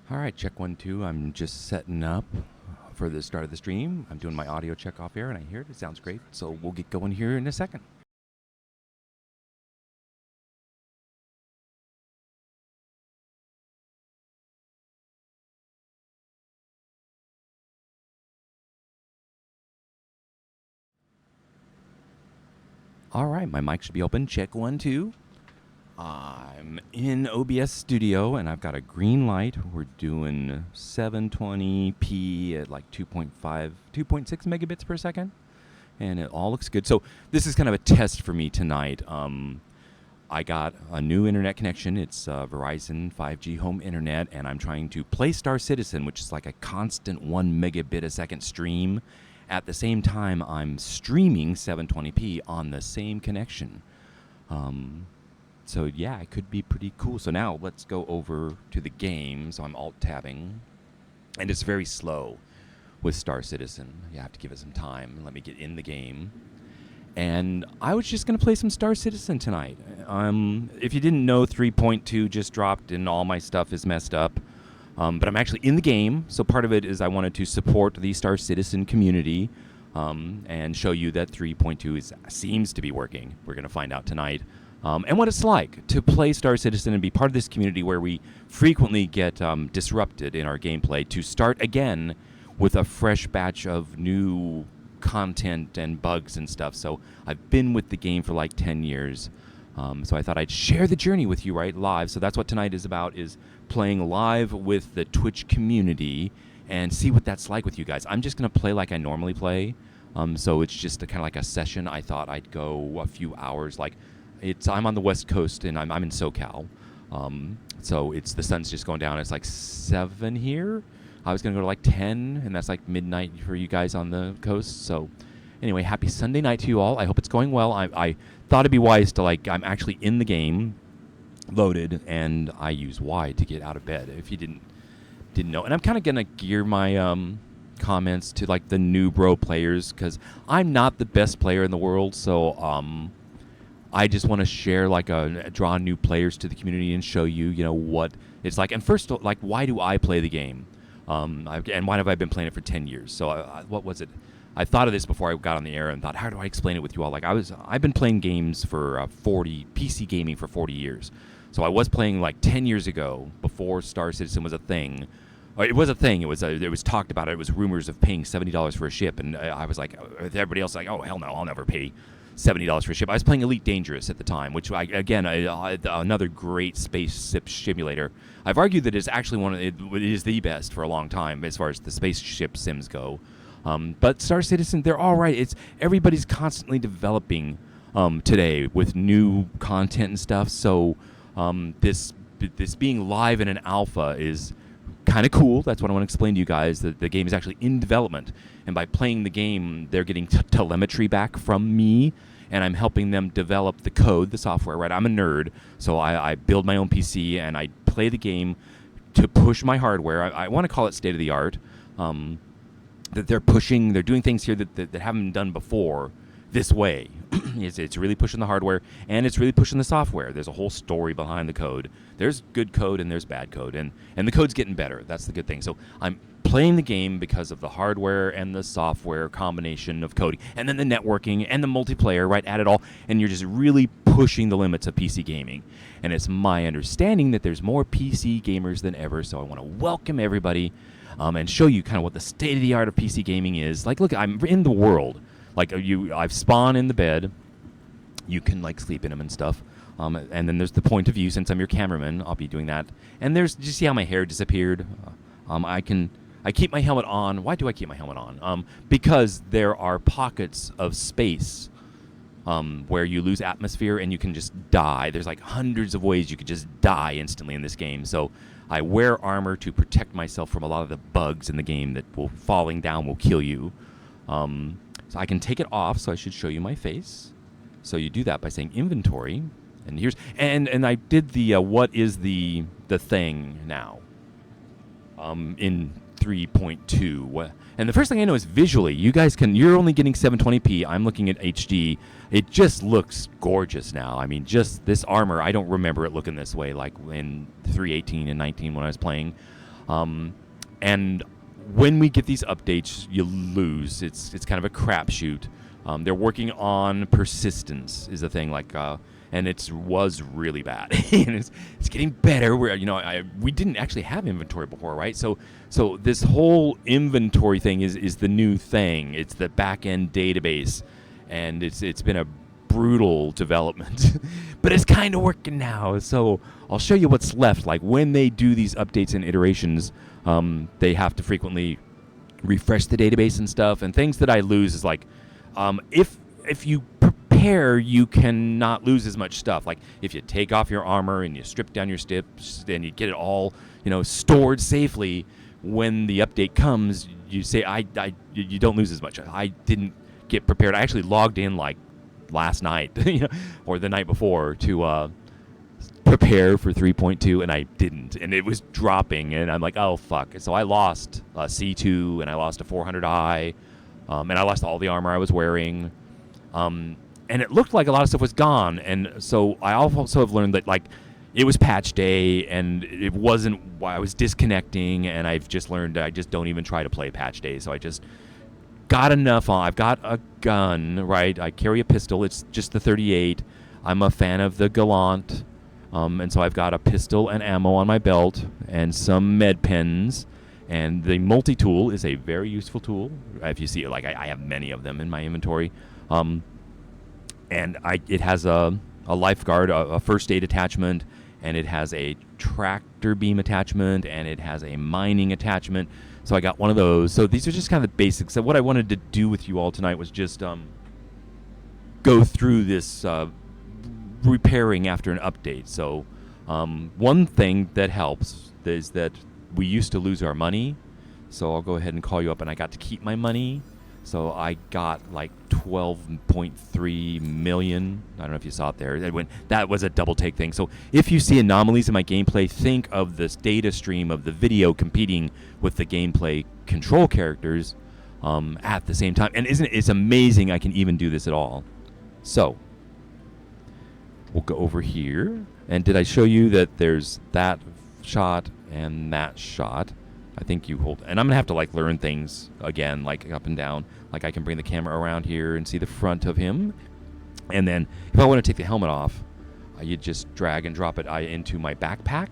All right, check 1 2. I'm just setting up for the start of the stream. I'm doing my audio check off air, and I hear it. It sounds great. So we'll get going here in a second. All right, my mic should be open. Check 1 2. I'm in OBS Studio, and I've got a green light. We're doing 720p at like 2.5, 2.6 megabits per second, and it all looks good. So this is kind of a test for me tonight. I got a new internet connection. It's Verizon 5G home internet, and I'm trying to play Star Citizen, which is like a constant 1 megabit a second stream. At the same time, I'm streaming 720p on the same connection. So yeah, it could be pretty cool. So now let's go over to the game. So I'm alt-tabbing, and it's very slow with Star Citizen. You have to give it some time. Let me get in the game. And I was just going to play some Star Citizen tonight. If you didn't know, 3.2 just dropped and all my stuff is messed up. But I'm actually in the game, so part of it is I wanted to support the Star Citizen community and show you that 3.2 seems to be working. We're going to find out tonight. And what it's like to play Star Citizen and be part of this community where we frequently get disrupted in our gameplay to start again with a fresh batch of new content and bugs and stuff. So I've been with the game for like 10 years. So I thought I'd share the journey with you right live. So that's what tonight is about, is playing live with the Twitch community and see what that's like with you guys. I'm just going to play like I normally play. So it's just kind of like a session. I thought I'd go a few hours. I'm on the West Coast and I'm in SoCal. So the sun's just going down. It's like 7 here. I was going to go to like 10, and that's like midnight for you guys on the coast. So anyway, happy Sunday night to you all. I hope it's going well. I thought it'd be wise to I'm actually in the game, loaded, and I use Y to get out of bed, if you didn't know. And I'm kind of going to gear my comments to like the new bro players, because I'm not the best player in the world. So I just want to share draw new players to the community and show you, what it's like. And first, why do I play the game? And why have I been playing it for 10 years? So what was it? I thought of this before I got on the air and thought, how do I explain it with you all? I've been playing games for PC gaming for 40 years. So I was playing 10 years ago, before Star Citizen was a thing. It was a thing. It was talked about. It was rumors of paying $70 for a ship, and I was like, everybody else oh hell no, I'll never pay $70 for a ship. I was playing Elite Dangerous at the time, which another great space simulator. I've argued that it's actually it is the best for a long time as far as the spaceship sims go. But Star Citizen, they're all right. Everybody's constantly developing today with new content and stuff. So this being live in an alpha is kind of cool. That's what I want to explain to you guys. That the game is actually in development, and by playing the game, they're getting telemetry back from me, and I'm helping them develop the code, the software. Right? I'm a nerd, so I build my own PC and I play the game to push my hardware. I want to call it state of the art. That they're doing things here that haven't been done before this way. It's really pushing the hardware, and it's really pushing the software. There's a whole story behind the code. There's good code and there's bad code, and the code's getting better. That's the good thing. So I'm playing the game because of the hardware and the software combination of coding, and then the networking and the multiplayer, right, add it all, and you're just really pushing the limits of PC gaming. And it's my understanding that there's more PC gamers than ever, so I want to welcome everybody and show you kind of what the state of the art of PC gaming is. Look, I'm in the world. I've spawned in the bed. You can sleep in them and stuff. And then there's the point of view. Since I'm your cameraman, I'll be doing that. And did you see how my hair disappeared? I keep my helmet on. Why do I keep my helmet on? Because there are pockets of space where you lose atmosphere and you can just die. There's hundreds of ways you could just die instantly in this game. So I wear armor to protect myself from a lot of the bugs in the game that falling down will kill you. So I can take it off, so I should show you my face. So you do that by saying inventory, and I did the what is the thing now in 3.2. And the first thing I know is visually, you're only getting 720p. I'm looking at HD. It just looks gorgeous now. I mean, just this armor, I don't remember it looking this way like in 3.18 and 19 when I was playing. And when we get these updates, you lose. It's kind of a crapshoot. They're working on persistence is the thing, and it was really bad. And it's getting better. We didn't actually have inventory before, right? So this whole inventory thing is the new thing. It's the back end database, and it's been a brutal development, but it's kind of working now. So I'll show you what's left. Like when they do these updates and iterations, they have to frequently refresh the database and stuff. And things that I lose is like, if you prepare, you cannot lose as much stuff. Like if you take off your armor and you strip down your steps and you get it all, stored safely, when the update comes, you say you don't lose as much. I didn't get prepared. I actually logged in like last night, or the night before to prepare for 3.2, and I didn't, and it was dropping, and I'm like, oh fuck. So I lost a C2, and I lost a 400i, and I lost all the armor I was wearing, and it looked like a lot of stuff was gone. And so I also have learned that like it was patch day, and it wasn't why I was disconnecting, and I've just learned I just don't even try to play patch day. So I just got enough on. I've got a gun, right? I carry a pistol. It's just the 38. I'm a fan of the Gallant, and so I've got a pistol and ammo on my belt and some med pens. And the multi-tool is a very useful tool. If you see it, like I have many of them in my inventory. And it has a lifeguard, a first aid attachment, and it has a tractor beam attachment, and it has a mining attachment. So I got one of those. So these are just kind of the basics. So what I wanted to do with you all tonight was just go through this repairing after an update. So one thing that helps is that we used to lose our money. So I'll go ahead and call you up, and I got to keep my money. So I got like 12.3 million. I don't know if you saw it there. That was a double take thing. So if you see anomalies in my gameplay, think of this data stream of the video competing with the gameplay control characters at the same time. And it's amazing I can even do this at all. So we'll go over here. And did I show you that there's that shot and that shot? I think you hold, and I'm gonna have to like learn things again, like up and down. Like I can bring the camera around here and see the front of him, and then if I want to take the helmet off, you just drag and drop it into my backpack.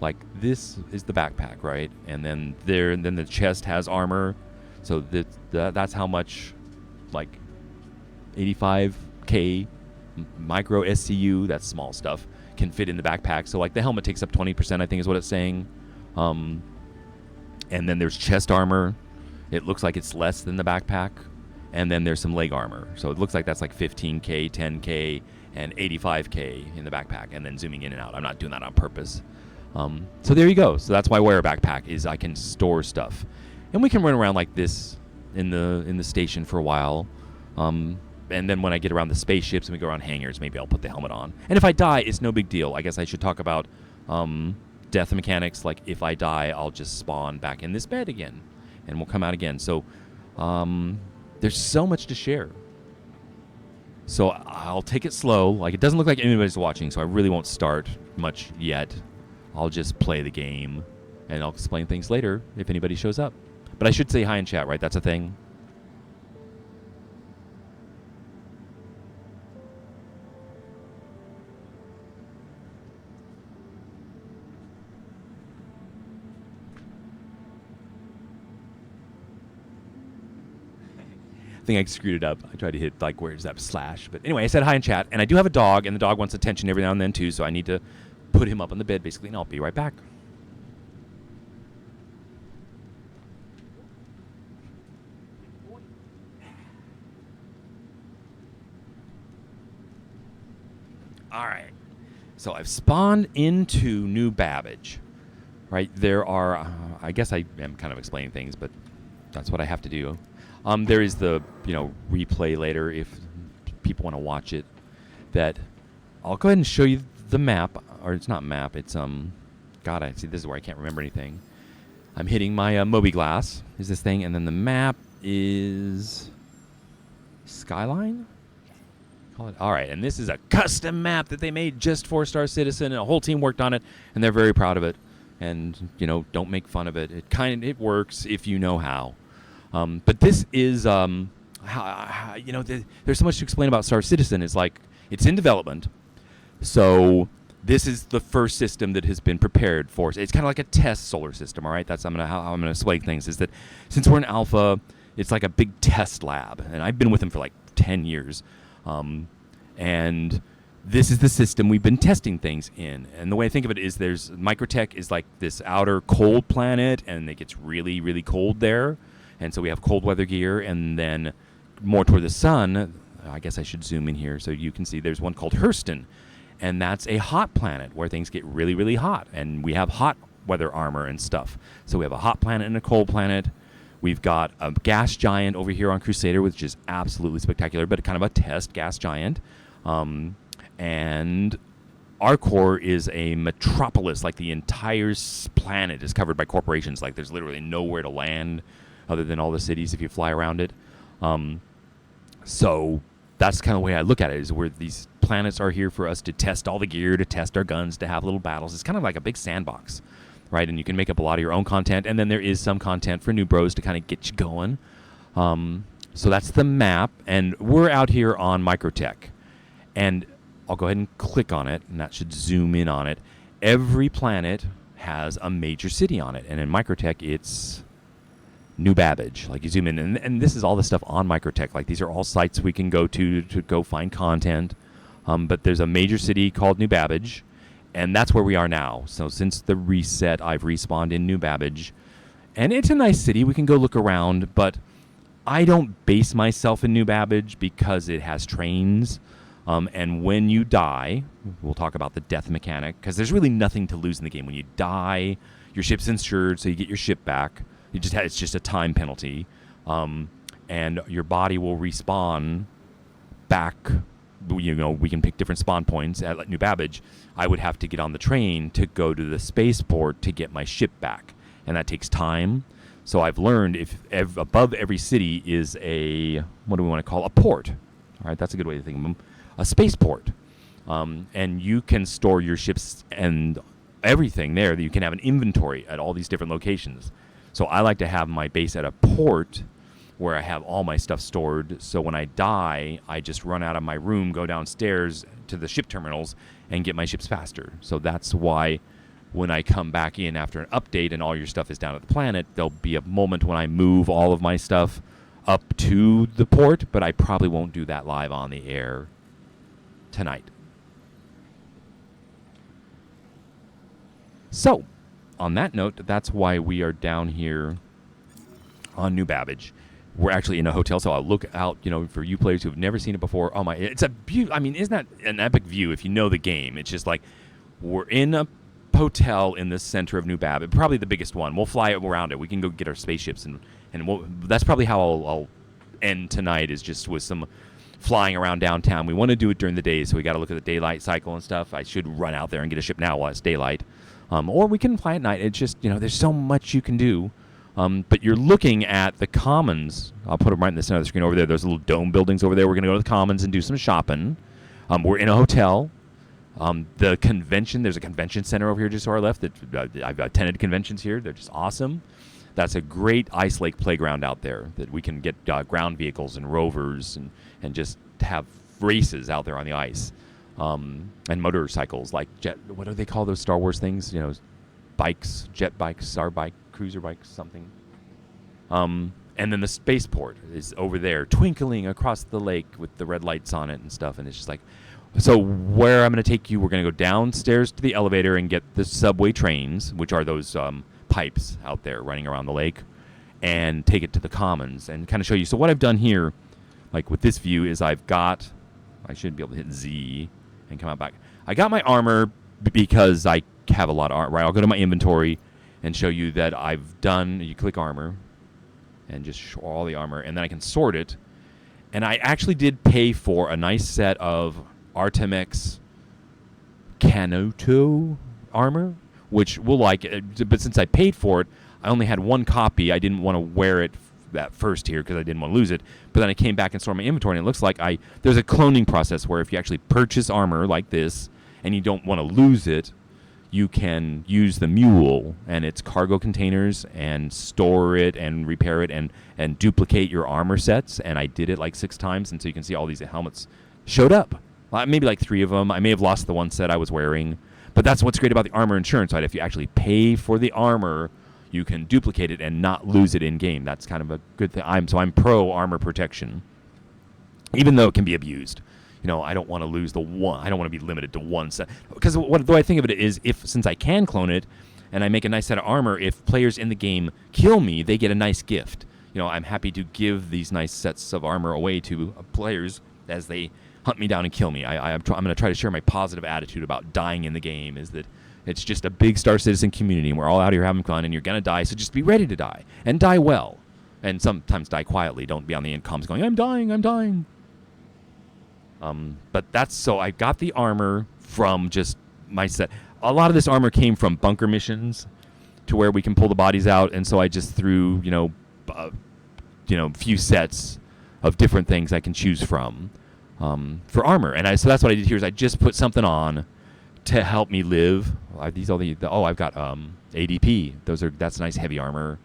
Like this is the backpack, right? And then the chest has armor, so that's how much, like 85K micro SCU, that's small stuff, can fit in the backpack. So like the helmet takes up 20%, I think is what it's saying. And then there's chest armor. It looks like it's less than the backpack. And then there's some leg armor. So it looks like that's like 15K, 10K, and 85K in the backpack. And then zooming in and out. I'm not doing that on purpose. So there you go. So that's why I wear a backpack, is I can store stuff. And we can run around like this in the station for a while. And then when I get around the spaceships and we go around hangars, maybe I'll put the helmet on. And if I die, it's no big deal. I guess I should talk about death mechanics. Like if I die, I'll just spawn back in this bed again, and we'll come out again. So there's so much to share. So I'll take it slow. Like it doesn't look like anybody's watching, so I really won't start much yet. I'll just play the game, and I'll explain things later if anybody shows up. But I should say hi in chat, right? That's a thing. I think I screwed it up. I tried to hit like where's that slash, but anyway, I said hi in chat, and I do have a dog, and the dog wants attention every now and then too, so I need to put him up on the bed basically, and I'll be right back. All right, so I've spawned into New Babbage, right? There are, I guess I am kind of explaining things, but that's what I have to do. There is the, replay later if people want to watch it. That I'll go ahead and show you the map, or it's not map. It's God, I see. This is where I can't remember anything. I'm hitting my Mobi-Glass. Is this thing, and then the map is Skyline. Call it. All right, and this is a custom map that they made just for Star Citizen, and a whole team worked on it, and they're very proud of it. and don't make fun of it. It works if you know how. But this is there's so much to explain about Star Citizen. It's like it's in development, so this is the first system that has been prepared for. It's kind of like a test solar system. All right, that's how I'm gonna explain things. Is that since we're in alpha, it's like a big test lab, and I've been with them for like 10 years, and this is the system we've been testing things in. And the way I think of it is Microtech is like this outer cold planet, and it gets really, really cold there. And so we have cold weather gear, and then more toward the sun, I guess I should zoom in here so you can see there's one called Hurston. And that's a hot planet where things get really, really hot. And we have hot weather armor and stuff. So we have a hot planet and a cold planet. We've got a gas giant over here on Crusader, which is absolutely spectacular, but kind of a test gas giant. And our core is a metropolis. Like the entire planet is covered by corporations. Like there's literally nowhere to land other than all the cities if you fly around it. So that's kind of the way I look at it, is where these planets are here for us to test all the gear, to test our guns, to have little battles. It's kind of like a big sandbox, right? And you can make up a lot of your own content, and then there is some content for new bros to kind of get you going. So that's the map, and we're out here on Microtech. And I'll go ahead and click on it, and that should zoom in on it. Every planet has a major city on it, and in Microtech, it's New Babbage. Like you zoom in, and this is all the stuff on Microtech. Like these are all sites we can go to go find content. But there's a major city called New Babbage, and that's where we are now. So since the reset, I've respawned in New Babbage, and it's a nice city. We can go look around, but I don't base myself in New Babbage because it has trains. And when you die, we'll talk about the death mechanic, because there's really nothing to lose in the game. When you die, your ship's insured, so you get your ship back. It's just a time penalty, and your body will respawn back. We can pick different spawn points at New Babbage. I would have to get on the train to go to the spaceport to get my ship back, and that takes time. So I've learned if above every city is what do we want to call a port? All right, that's a good way to think of them. A spaceport, and you can store your ships and everything there. You can have an inventory at all these different locations. So I like to have my base at a port where I have all my stuff stored. So when I die, I just run out of my room, go downstairs to the ship terminals, and get my ships faster. So that's why when I come back in after an update and all your stuff is down at the planet, there'll be a moment when I move all of my stuff up to the port, but I probably won't do that live on the air tonight. So, on that note, that's why we are down here on New Babbage. We're actually in a hotel, so I'll look out, for you players who have never seen it before. Oh my, it's a beautiful, isn't that an epic view if you know the game? It's just like, we're in a hotel in the center of New Babbage, probably the biggest one. We'll fly around it. We can go get our spaceships, and that's probably how I'll end tonight, is just with some flying around downtown. We want to do it during the day, so we got to look at the daylight cycle and stuff. I should run out there and get a ship now while it's daylight. Or we can fly at night. It's just, there's so much you can do. But you're looking at the Commons. I'll put them right in the center of the screen over there. Those little dome buildings over there. We're going to go to the Commons and do some shopping. We're in a hotel. The convention, there's a convention center over here just to our left. I've attended conventions here. They're just awesome. That's a great ice lake playground out there that we can get ground vehicles and rovers and just have races out there on the ice. And motorcycles, like what do they call those Star Wars things? Bikes, jet bikes, Star bike, cruiser bikes, something. And then the spaceport is over there, twinkling across the lake with the red lights on it and stuff. And it's just like, so where I'm going to take you, we're going to go downstairs to the elevator and get the subway trains, which are those pipes out there running around the lake, and take it to the Commons and kind of show you. So what I've done here, like with this view, is I should be able to hit Z and come out back. I got my armor because I have a lot of armor. Right, I'll go to my inventory and show you that I've done. You click armor and just show all the armor, and then I can sort it. And I actually did pay for a nice set of Artemex Canoto armor, which we'll like. But since I paid for it, I only had one copy. I didn't want to wear it that first here because I didn't want to lose it. But then I came back and stored my inventory, and it looks like there's a cloning process where if you actually purchase armor like this and you don't want to lose it, you can use the mule and its cargo containers and store it and repair it and duplicate your armor sets. And I did it like 6 times, and so you can see all these helmets showed up. Maybe like 3 of them. I may have lost the one set I was wearing. But that's what's great about the armor insurance, right? If you actually pay for the armor, you can duplicate it and not lose it in game. That's kind of a good thing. I'm pro armor protection, even though it can be abused. I don't want to lose the one. I don't want to be limited to one set. Because the way I think of it is, since I can clone it, and I make a nice set of armor, if players in the game kill me, they get a nice gift. I'm happy to give these nice sets of armor away to players as they hunt me down and kill me. I'm going to try to share my positive attitude about dying in the game, is that it's just a big Star Citizen community, and we're all out here having fun, and you're going to die, so just be ready to die, and die well. And sometimes die quietly. Don't be on the comms going, I'm dying. But so I got the armor from just my set. A lot of this armor came from bunker missions to where we can pull the bodies out, and so I just threw, few sets of different things I can choose from for armor. And so that's what I did here is I just put something on to help me live. I've got ADP. That's nice heavy armor.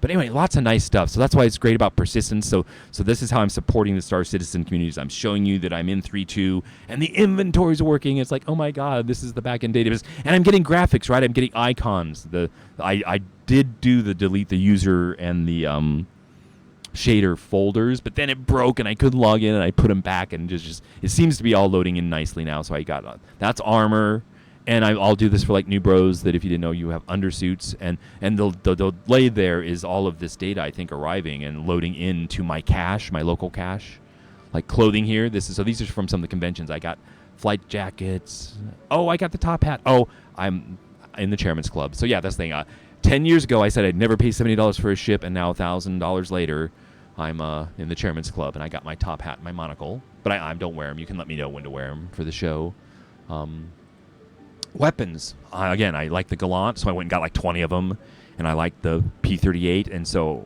But anyway, lots of nice stuff. So that's why it's great about persistence. So this is how I'm supporting the Star Citizen communities. I'm showing you that I'm in 3.2 and the inventory's working. It's like, oh my God, this is the backend database. And I'm getting graphics, right? I'm getting icons. I did do the delete the user and the shader folders, but then it broke and I couldn't log in, and I put them back, and just it seems to be all loading in nicely now. So I got that's armor. And I'll do this for like new bros, that if you didn't know, you have undersuits, and the delay there is all of this data, I think, arriving and loading into my cache, my local cache, like clothing here. These are from some of the conventions. I got flight jackets. Oh, I got the top hat. Oh, I'm in the Chairman's Club. So yeah, that's the thing. 10 years ago, I said I'd never pay $70 for a ship, and now $1,000 later, I'm in the Chairman's Club, and I got my top hat and my monocle. But I don't wear them. You can let me know when to wear them for the show. Weapons. Again, I like the Gallant, so I went and got like 20 of them, and I like the P-38, and so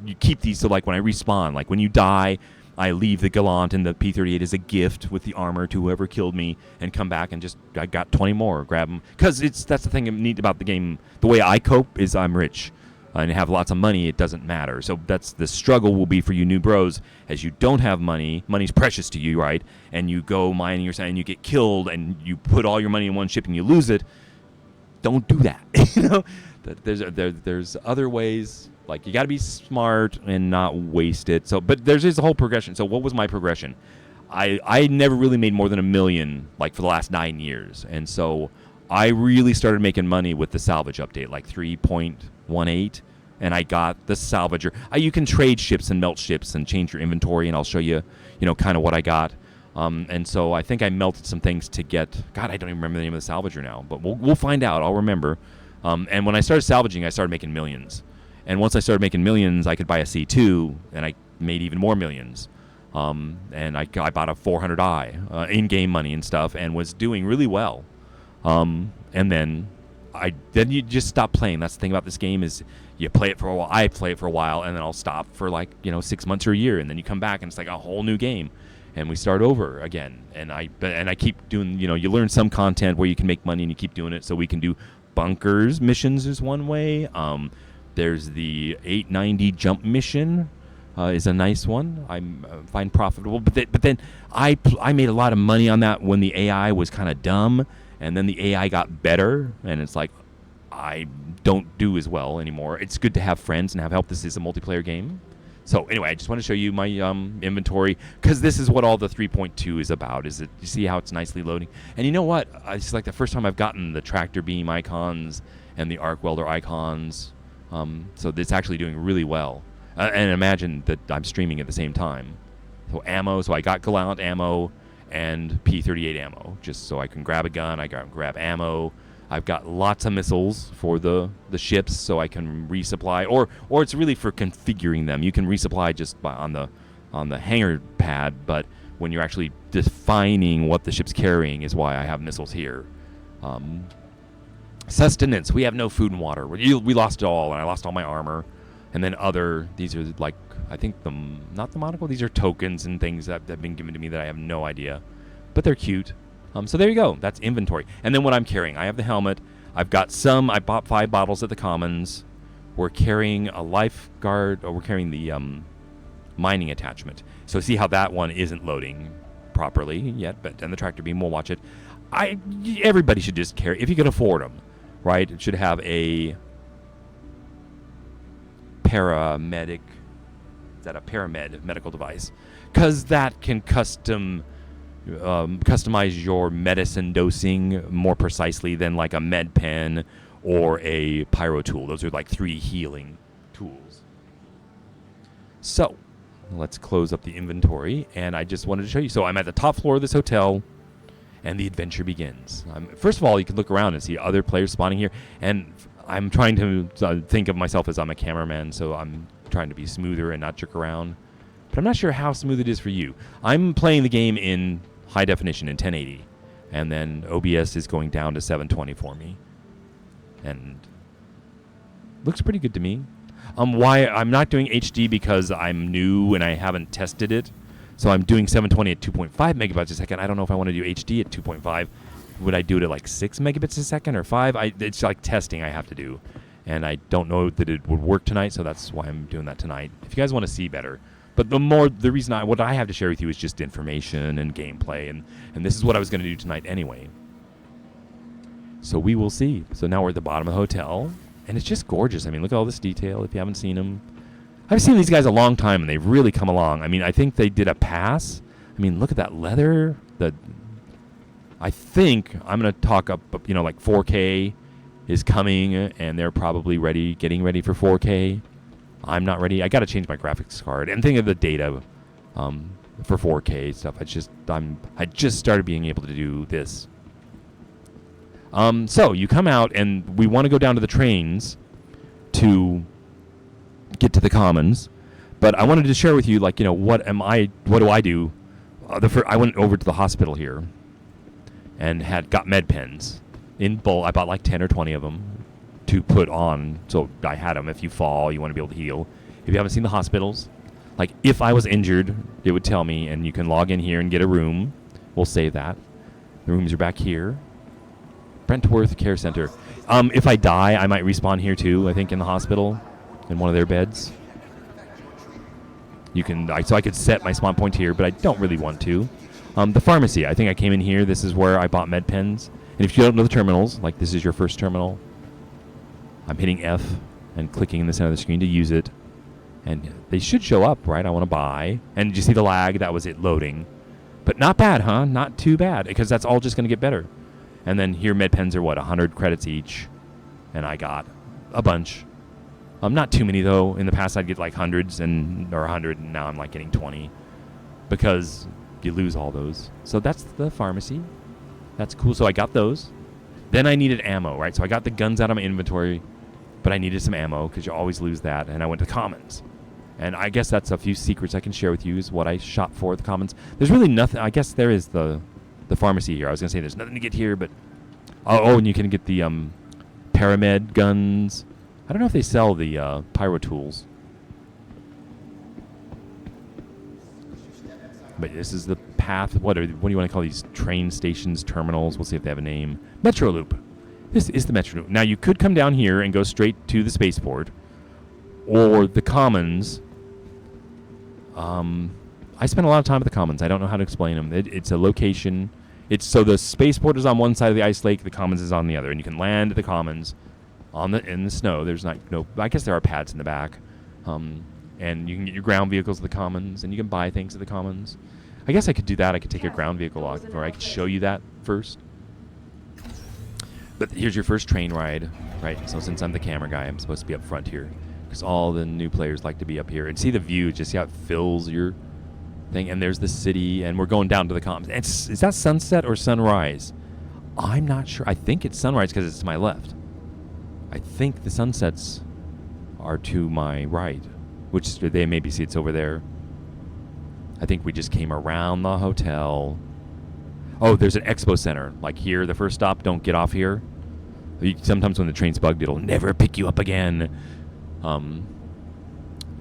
you keep these. So like when I respawn, like when you die, I leave the Gallant and the P-38 as a gift with the armor to whoever killed me, and come back and I got 20 more, grab them. Because that's the thing neat about the game. The way I cope is I'm rich and have lots of money. It doesn't matter. So that's the struggle will be for you new bros, as you don't have money. Money's precious to you, right? And you go mining your side and you get killed, and you put all your money in one ship and you lose it. Don't do that. There's other ways. Like, you got to be smart and not waste it. So, but there's a whole progression. So what was my progression? I never really made more than $1 million like for the last 9 years, and so I really started making money with the salvage update, like 3.18, and I got the salvager. You can trade ships and melt ships and change your inventory, and I'll show you, kind of what I got. And so I think I melted some things to get. God, I don't even remember the name of the salvager now, but we'll find out. I'll remember. And when I started salvaging, I started making millions. And once I started making millions, I could buy a C2, and I made even more millions. And I bought a 400i in-game money and stuff, and was doing really well. And then you just stop playing. That's the thing about this game is you play it for a while. I play it for a while, and then I'll stop for 6 months or a year, and then you come back and it's like a whole new game, and we start over again. And I keep doing. You learn some content where you can make money, and you keep doing it. So we can do bunkers missions is one way. There's the 890 jump mission. Is a nice one. I find profitable, but then I made a lot of money on that when the AI was kind of dumb. And then the AI got better, and it's like, I don't do as well anymore. It's good to have friends and have help. This is a multiplayer game. So anyway, I just want to show you my inventory, because this is what all the 3.2 is about. You see how it's nicely loading? And you know what? It's like the first time I've gotten the tractor beam icons and the arc welder icons. So it's actually doing really well. And imagine that I'm streaming at the same time. So ammo, so I got Gallant ammo and P-38 ammo, just so I can grab a gun. I can grab ammo. I've got lots of missiles for the ships, so I can resupply, or it's really for configuring them. You can resupply just on the hangar pad, but when you're actually defining what the ship's carrying is why I have missiles here. Sustenance. We have no food and water. We lost it all, and I lost all my armor. And then these are like, I think not the monocle, these are tokens and things that have been given to me that I have no idea. But they're cute. So there you go. That's inventory. And then what I'm carrying, I have the helmet, I've got some. I bought 5 bottles at the Commons. We're carrying a lifeguard, or we're carrying the mining attachment. So see how that one isn't loading properly yet, but then the tractor beam will watch it. Everybody should just carry, if you can afford them, right? It should have a paramedic. Is that a paramed medical device? Because that can customize your medicine dosing more precisely than like a med pen or a pyro tool. Those are like 3 healing tools. So let's close up the inventory, and I just wanted to show you. So I'm at the top floor of this hotel, and the adventure begins. First of all, you can look around and see other players spawning here, and I'm trying to think of myself as I'm a cameraman, so I'm trying to be smoother and not jerk around. But I'm not sure how smooth it is for you. I'm playing the game in high definition in 1080, and then OBS is going down to 720 for me, and looks pretty good to me. Why I'm not doing HD because I'm new and I haven't tested it. So I'm doing 720 at 2.5 megabytes a second. I don't know if I want to do HD at 2.5. Would I do it at like 6 megabits a second or 5? It's like testing I have to do. And I don't know that it would work tonight, so that's why I'm doing that tonight. If you guys want to see better. But the reason what I have to share with you is just information and gameplay. And this is what I was going to do tonight anyway. So we will see. So now we're at the bottom of the hotel. And it's just gorgeous. I mean, look at all this detail if you haven't seen them. I've seen these guys a long time, and they've really come along. I mean, I think they did a pass. I mean, look at that leather. I think I'm going to talk up, like 4K is coming, and they're probably getting ready for 4K. I'm not ready. I got to change my graphics card and think of the data for 4K stuff. I just started being able to do this. So you come out, and we want to go down to the trains to get to the Commons, but I wanted to share with you, what do I do? I went over to the hospital here and got med pens in bulk. I bought like 10 or 20 of them to put on, so I had them. If you fall, you want to be able to heal. If you haven't seen the hospitals, like if I was injured, it would tell me, and you can log in here and get a room. We'll save that. The rooms are back here. Brentworth Care Center. If I die, I might respawn here too, I think, in the hospital, in one of their beds. So I could set my spawn point here, but I don't really want to. The pharmacy, I think I came in here. This is where I bought med pens. And if you don't know the terminals, like this is your first terminal, I'm hitting F and clicking in the center of the screen to use it. And they should show up, right? I want to buy. And did you see the lag? That was it loading. But not bad, huh? Not too bad, because that's all just going to get better. And then here, med pens are 100 credits each. And I got a bunch. Not too many, though. In the past, I'd get like hundreds or 100, and now I'm like getting 20. Because you lose all those. So that's the pharmacy. That's cool. So I got those. Then I needed ammo, right? So I got the guns out of my inventory, but I needed some ammo because you always lose that. And I went to Commons. And I guess that's a few secrets I can share with you is what I shop for at the Commons. There's really nothing. I guess there is the pharmacy here. I was going to say there's nothing to get here, but... Oh, and you can get the Paramed guns. I don't know if they sell the pyro tools. But this is the path. What do you want to call these train stations, terminals? We'll see if they have a name. Metro Loop. This is the Metro Loop. Now, you could come down here and go straight to the spaceport. Or the Commons. I spent a lot of time at the Commons. I don't know how to explain them. It's a location. So the spaceport is on one side of the ice lake. The Commons is on the other. And you can land at the Commons in the snow. There's no... I guess there are pads in the back. And you can get your ground vehicles at the Commons, and you can buy things at the Commons. I guess I could do that. I could take a ground vehicle off, or I could show you that first. But here's your first train ride, right? So since I'm the camera guy, I'm supposed to be up front here, because all the new players like to be up here and see the view. Just see how it fills your thing. And there's the city, and we're going down to the Commons. Is that sunset or sunrise? I'm not sure. I think it's sunrise because it's to my left. I think the sunsets are to my right. Which they maybe see it's over there. I think we just came around the hotel. Oh, there's an expo center. Like here, the first stop, don't get off here. Sometimes when the train's bugged, it'll never pick you up again.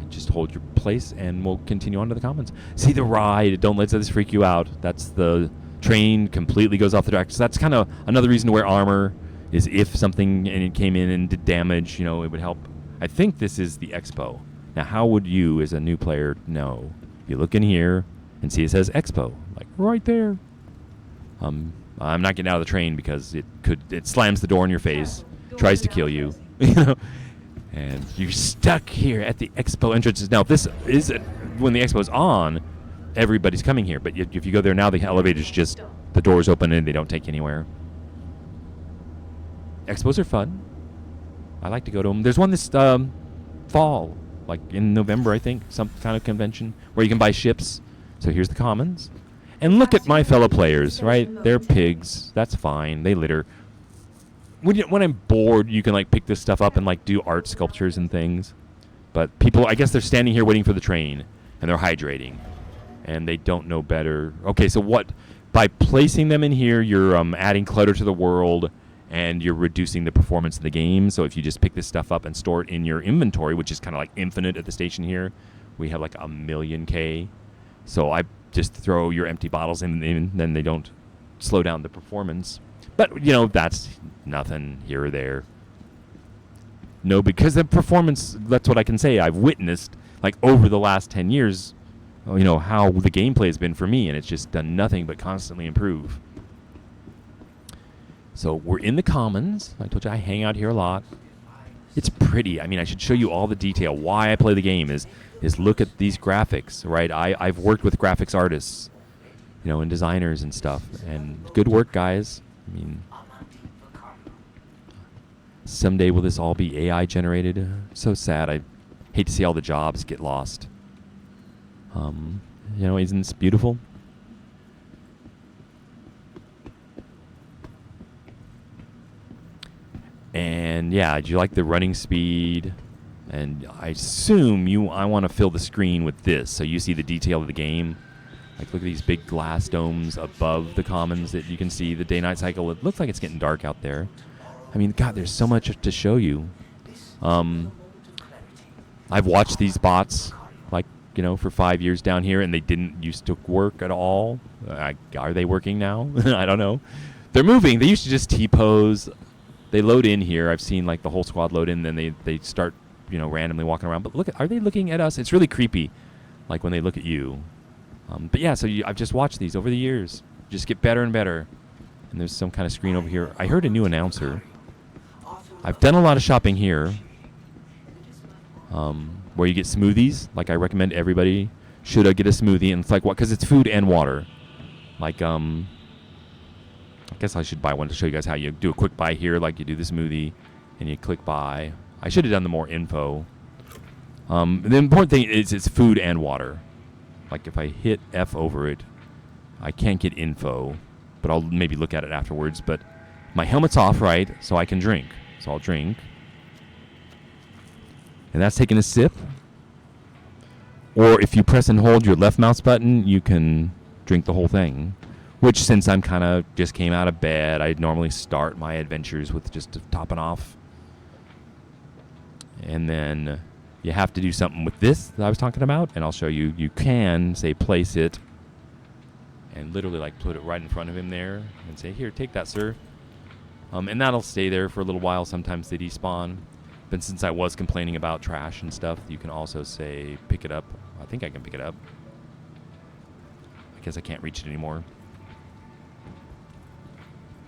Just hold your place and we'll continue on to the Commons. See the ride. Don't let this freak you out. That's the train completely goes off the track. So that's kind of another reason to wear armor. is if something and it came in and did damage, it would help. I think this is the Expo. Now, how would you, as a new player, know? You look in here and see it says Expo, like right there. I'm not getting out of the train because it slams the door in your face, tries to kill you, and you're stuck here at the Expo entrances. Now, if this is when the Expo is on, everybody's coming here. But if you go there now, the elevators the doors open and they don't take you anywhere. Expos are fun. I like to go to them. There's one this fall, like in November, I think, some kind of convention where you can buy ships. So here's the commons. And look at my fellow players, right? They're pigs. That's fine. They litter. When I'm bored, you can like pick this stuff up and like do art sculptures and things. But people, I guess they're standing here waiting for the train and they're hydrating. And they don't know better. Okay, so what? By placing them in here, you're adding clutter to the world and you're reducing the performance of the game. So if you just pick this stuff up and store it in your inventory, which is kind of like infinite at the station here, we have like 1,000,000 K. So I just throw your empty bottles in, then they don't slow down the performance. But, that's nothing here or there. No, because the performance, that's what I can say. I've witnessed, like, over the last 10 years, how the gameplay has been for me, and it's just done nothing but constantly improve. So we're in the Commons. I told you I hang out here a lot. It's pretty. I mean, I should show you all the detail. Why I play the game is look at these graphics, right? I've worked with graphics artists, and designers and stuff. And good work, guys. I mean, someday will this all be AI generated? So sad. I hate to see all the jobs get lost. Isn't this beautiful? And yeah, do you like the running speed? And I assume I want to fill the screen with this so you see the detail of the game. Like, look at these big glass domes above the commons that you can see the day-night cycle. It looks like it's getting dark out there. I mean, God, there's so much to show you. I've watched these bots, like, for 5 years down here, and they didn't used to work at all. Are they working now? I don't know. They're moving. They used to just T-pose. They load in here. I've seen, like, the whole squad load in, then they start, randomly walking around. But are they looking at us? It's really creepy, like, when they look at you. But yeah, so I've just watched these over the years. Just get better and better. And there's some kind of screen over here. I heard a new announcer. I've done a lot of shopping here, where you get smoothies. Like, I recommend everybody should get a smoothie. And it's like, what? Because it's food and water. Like, I guess I should buy one to show you guys how you do a quick buy here. Like, you do the smoothie, and you click buy. I should have done the more info. The important thing is it's food and water. Like, if I hit F over it, I can't get info, but I'll maybe look at it afterwards. But my helmet's off, right, so I can drink. So I'll drink. And that's taking a sip. Or if you press and hold your left mouse button, you can drink the whole thing. Which, since I'm kind of just came out of bed, I normally start my adventures with just topping off. And then you have to do something with this that I was talking about, and I'll show you. You can, say, place it, and literally, like, put it right in front of him there, and say, here, take that, sir. And that'll stay there for a little while. Sometimes they despawn. But since I was complaining about trash and stuff, you can also say, pick it up. I think I can pick it up. I guess I can't reach it anymore.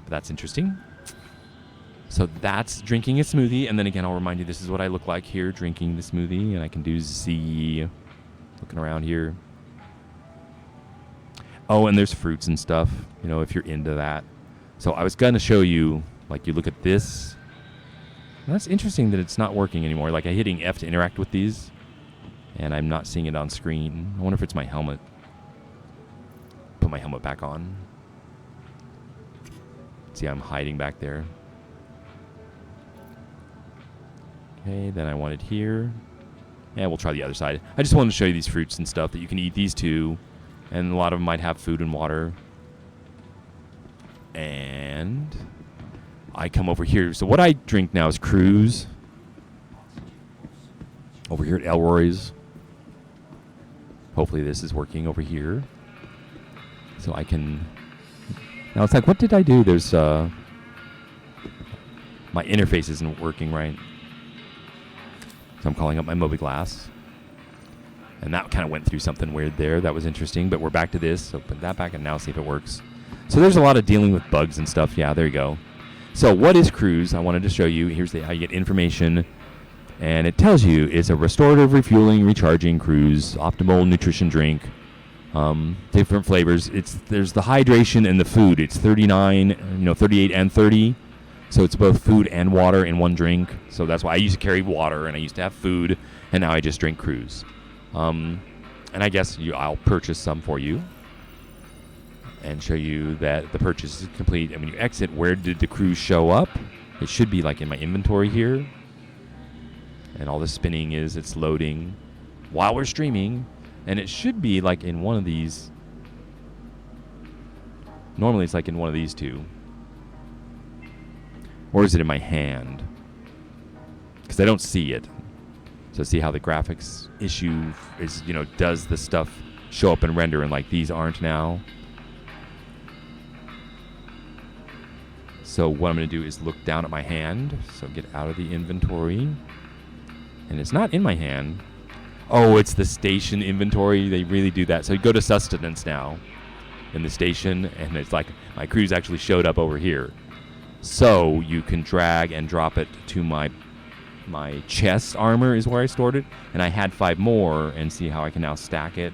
But that's interesting. So that's drinking a smoothie. And then again, I'll remind you, this is what I look like here, drinking the smoothie. And I can do Z, looking around here. Oh, and there's fruits and stuff, if you're into that. So I was going to show you, like, you look at this. That's interesting that it's not working anymore. Like, I'm hitting F to interact with these, and I'm not seeing it on screen. I wonder if it's my helmet. Put my helmet back on. See, I'm hiding back there. Okay, then I want it here. Yeah, we'll try the other side. I just wanted to show you these fruits and stuff that you can eat these too. And a lot of them might have food and water. And I come over here. So what I drink now is Cruise. Over here at Elroy's. Hopefully this is working over here. So I can... Now it's like, what did I do? There's... my interface isn't working right. So I'm calling up my Mobiglass. And that kind of went through something weird there. That was interesting. But we're back to this. So put that back and now see if it works. So there's a lot of dealing with bugs and stuff. Yeah, there you go. So what is Cruise? I wanted to show you. Here's how you get information. And it tells you it's a restorative, refueling, recharging Cruise, optimal nutrition drink. Different flavors. There's the hydration and the food. It's 38 and 30. So it's both food and water in one drink. So that's why I used to carry water and I used to have food. And now I just drink Cruise. And I guess I'll purchase some for you and show you that the purchase is complete. And when you exit, where did the Cruise show up? It should be like in my inventory here. And all the spinning it's loading while we're streaming. And it should be like in one of these. Normally it's like in one of these two. Or is it in my hand? Because I don't see it. So see how the graphics issue is, does the stuff show up and render and like these aren't now? So what I'm going to do is look down at my hand. So get out of the inventory. And it's not in my hand. Oh, it's the station inventory. They really do that. So you go to sustenance now in the station. And it's like my Cruise actually showed up over here. So you can drag and drop it to my chest armor is where I stored it, and I had 5 more, and see how I can now stack it.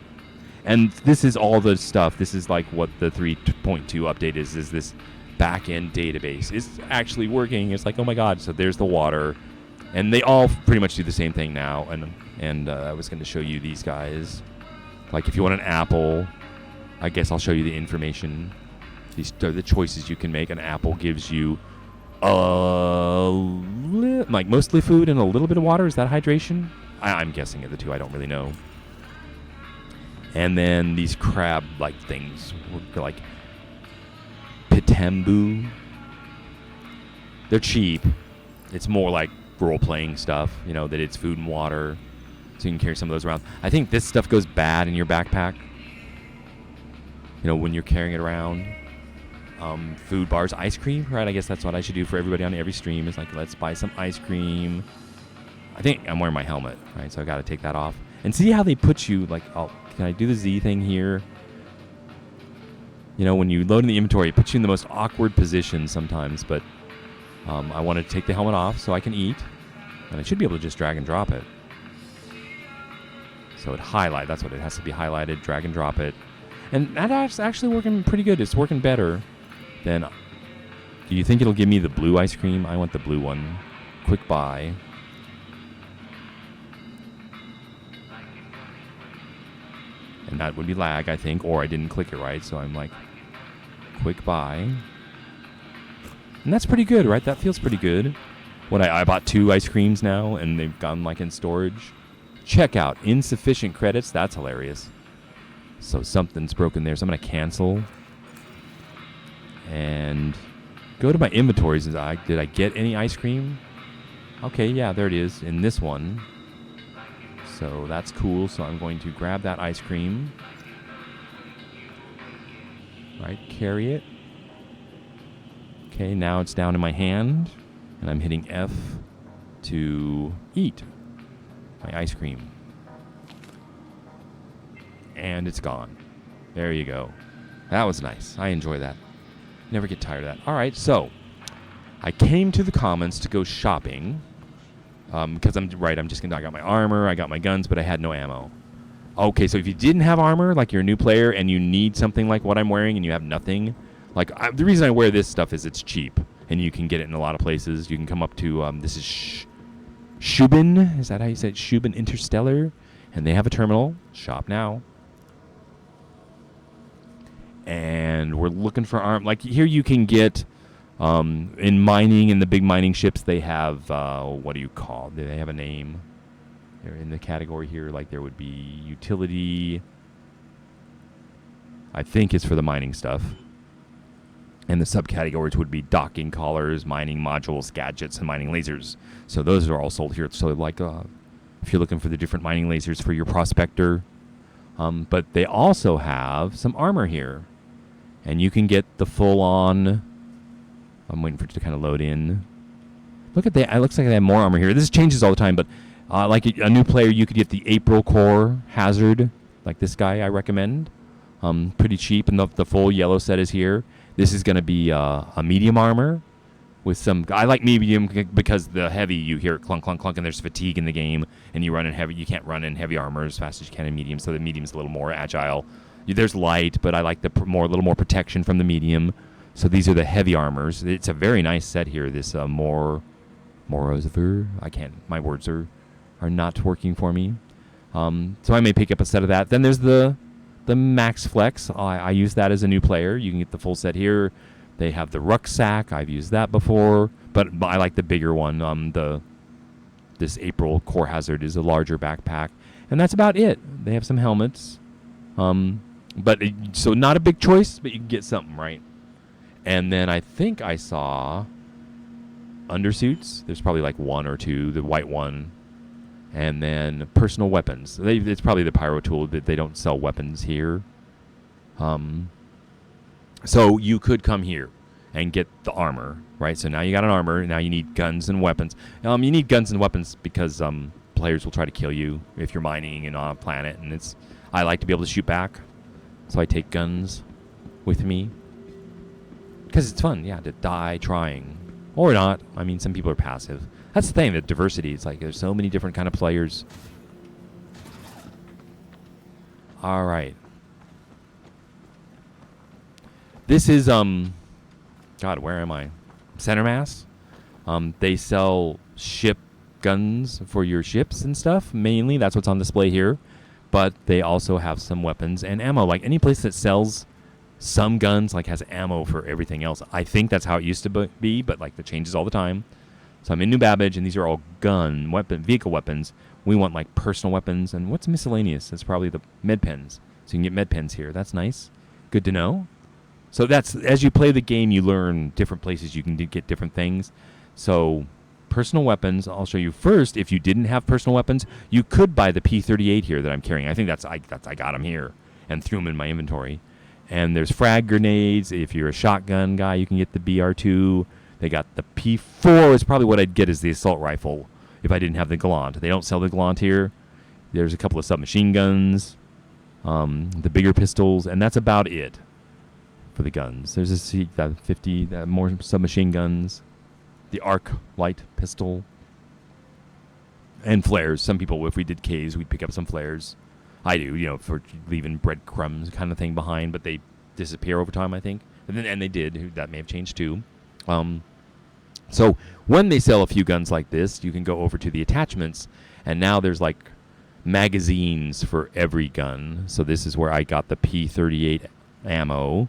And this is all the stuff. This is like what the 3.2 update is this back-end database. It's actually working. It's like, oh my god. So there's the water, and they all pretty much do the same thing now. And I was going to show you these guys. Like if you want an apple, I guess I'll show you the information. These are the choices you can make. An apple gives you like mostly food and a little bit of water. Is that hydration? I'm guessing at the two. I don't really know. And then these crab-like things, like Pitambu. They're cheap. It's more like role-playing stuff, that it's food and water. So you can carry some of those around. I think this stuff goes bad in your backpack. When you're carrying it around. Food, bars, ice cream, right? I guess that's what I should do for everybody on every stream is like, let's buy some ice cream. I think I'm wearing my helmet, right? So I got to take that off. And see how they put you, like, can I do the Z thing here? When you load in the inventory, it puts you in the most awkward position sometimes, but I want to take the helmet off so I can eat. And I should be able to just drag and drop it. So it highlight, that's what it has to be highlighted, drag and drop it. And that's actually working pretty good. It's working better. Then, do you think it'll give me the blue ice cream? I want the blue one. Quick buy. And that would be lag, I think, or I didn't click it right. So I'm like, quick buy. And that's pretty good, right? That feels pretty good. I bought 2 ice creams now, and they've gone like in storage. Checkout, insufficient credits. That's hilarious. So something's broken there. So I'm going to cancel. And go to my inventories. Did I get any ice cream? Okay, yeah, there it is in this one. So that's cool. So I'm going to grab that ice cream. Right, carry it. Okay, now it's down in my hand. And I'm hitting F to eat my ice cream. And it's gone. There you go. That was nice. I enjoy that. Never get tired of that. All right, so I came to the commons to go shopping because I got my armor, I got my guns, but I had no ammo. Okay, so if you didn't have armor, like you're a new player and you need something like what I'm wearing and you have nothing, the reason I wear this stuff is it's cheap and you can get it in a lot of places. You can come up to, this is Shubin. Is that how you say it? Shubin Interstellar. And they have a terminal. Shop now. And we're looking for arm. Like here you can get, in mining, in the big mining ships, they have, what do you call? They have a name. They're in the category here. Like there would be utility. I think it's for the mining stuff. And the subcategories would be docking collars, mining modules, gadgets, and mining lasers. So those are all sold here. So like if you're looking for the different mining lasers for your prospector. But they also have some armor here. And you can get the full-on... I'm waiting for it to kind of load in. Look at that. It looks like they have more armor here. This changes all the time, but like a new player, you could get the April Core Hazard, like this guy I recommend. Pretty cheap, and the full yellow set is here. This is going to be a medium armor with some... I like medium because the heavy, you hear it clunk, clunk, clunk, and there's fatigue in the game, and you run in heavy. You can't run in heavy armor as fast as you can in medium, so the medium's a little more agile. There's light, but I like the little more protection from the medium. So these are the heavy armors. It's a very nice set here. This Morozver. I can't. My words are not working for me. So I may pick up a set of that. Then there's the Max Flex. I use that as a new player. You can get the full set here. They have the rucksack. I've used that before, but I like the bigger one. This April Core Hazard is a larger backpack, and that's about it. They have some helmets, so not a big choice, but you can get something, right? And then I think I saw undersuits. There's probably like one or two, the white one. And then personal weapons. It's probably the Pyro Tool, but they don't sell weapons here. So you could come here and get the armor, right? So now you got an armor. Now you need guns and weapons. You need guns and weapons because players will try to kill you if you're mining and on a planet. And I like to be able to shoot back. So I take guns with me. Because it's fun, to die trying. Or not. I mean, some people are passive. That's the thing, the diversity. It's like there's so many different kind of players. All right. This is, God, where am I? Center Mass. They sell ship guns for your ships and stuff, mainly. That's what's on display here. But they also have some weapons and ammo. Like any place that sells some guns, like has ammo for everything else. I think that's how it used to be, but like that changes all the time. So I'm in New Babbage, and these are all vehicle weapons. We want like personal weapons, and what's miscellaneous? That's probably the med pens. So you can get med pens here. That's nice. Good to know. So that's, as you play the game, you learn different places you can get different things. So personal weapons, I'll show you first. If you didn't have personal weapons, you could buy the P38 here that I'm carrying. I think I got them here and threw them in my inventory. And there's frag grenades. If you're a shotgun guy, you can get the BR2. They got the P4 is probably what I'd get as the assault rifle if I didn't have the Gallant. They don't sell the Gallant here. There's a couple of submachine guns, the bigger pistols, and that's about it for the guns. There's a 50 more submachine guns, the arc light pistol, and flares. Some people, if we did caves, we'd pick up some flares. I do, for leaving breadcrumbs kind of thing behind, but they disappear over time, I think. And they did. That may have changed too. So when they sell a few guns like this, you can go over to the attachments, and now there's like magazines for every gun. So this is where I got the P38 ammo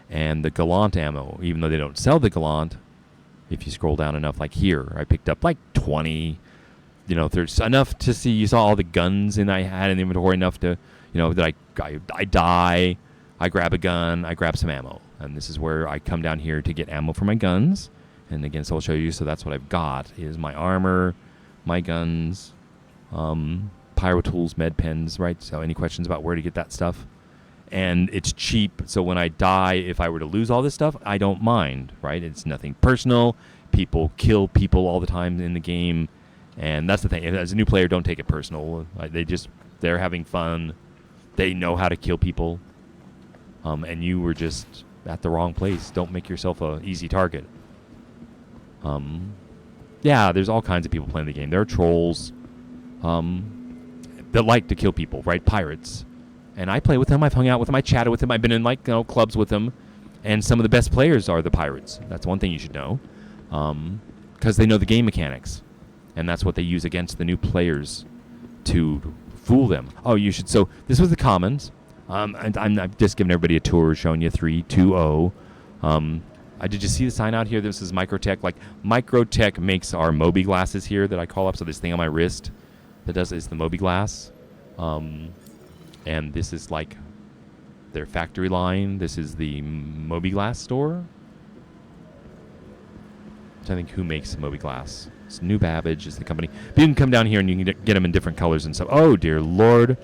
and the Gallant ammo, even though they don't sell the Gallant. If you scroll down enough, like here, I picked up like 20. There's enough to see. You saw all the guns, and I had in the inventory enough to, that I die, I grab a gun, I grab some ammo. And this is where I come down here to get ammo for my guns. And again, so I'll show you. So that's what I've got, is my armor, my guns, pyro tools, med pens, right? So any questions about where to get that stuff? And it's cheap, so when I die, if I were to lose all this stuff, I don't mind, right? It's nothing personal. People kill people all the time in the game. And that's the thing. As a new player, don't take it personal. They're having fun. They know how to kill people. And you were just at the wrong place. Don't make yourself an easy target. There's all kinds of people playing the game. There are trolls that like to kill people, right? Pirates. And I play with them. I've hung out with them. I chatted with them. I've been in clubs with them. And some of the best players are the pirates. That's one thing you should know. Because they know the game mechanics. And that's what they use against the new players to fool them. Oh, you should. So this was the commons. And I've just given everybody a tour showing you 320. Did you see the sign out here? This is Microtech. Like Microtech makes our Moby glasses here that I call up. So this thing on my wrist that is the Moby glass. And this is like their factory line. This is the Moby Glass store. So I think who makes Moby Glass? It's New Babbage is the company. But you can come down here and you can get them in different colors and stuff. Oh, dear Lord.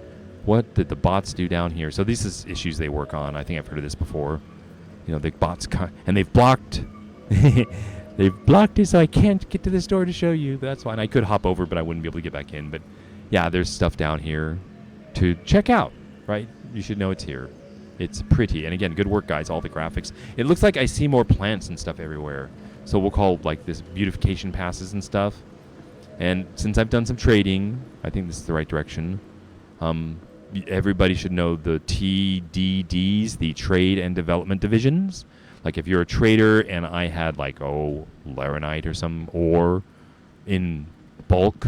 What did the bots do down here? So these is issues they work on. I think I've heard of this before. The bots and they've blocked They've blocked it, so I can't get to the store to show you. That's why. And I could hop over, but I wouldn't be able to get back in. But yeah, there's stuff down here to check out, right? You should know it's here. It's pretty. And again, good work, guys. All the graphics. It looks like I see more plants and stuff everywhere. So we'll call like this beautification passes and stuff. And since I've done some trading, I think this is the right direction. Everybody should know the TDDs, the Trade and Development Divisions. Like if you're a trader and I had like, laranite or some ore in bulk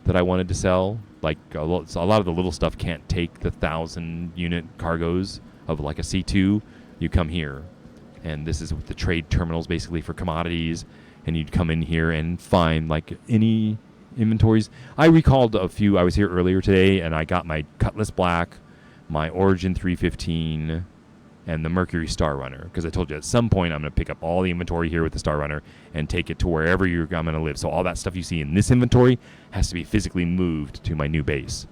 that I wanted to sell, like a lot of the little stuff can't take the 1,000 unit cargoes of like a C2, you come here. And this is the trade terminals basically for commodities. And you'd come in here and find like any inventories. I recalled a few. I was here earlier today and I got my Cutlass Black, my Origin 315, and the Mercury Star Runner. Because I told you at some point I'm going to pick up all the inventory here with the Star Runner and take it to wherever I'm going to live. So all that stuff you see in this inventory has to be physically moved to my new base.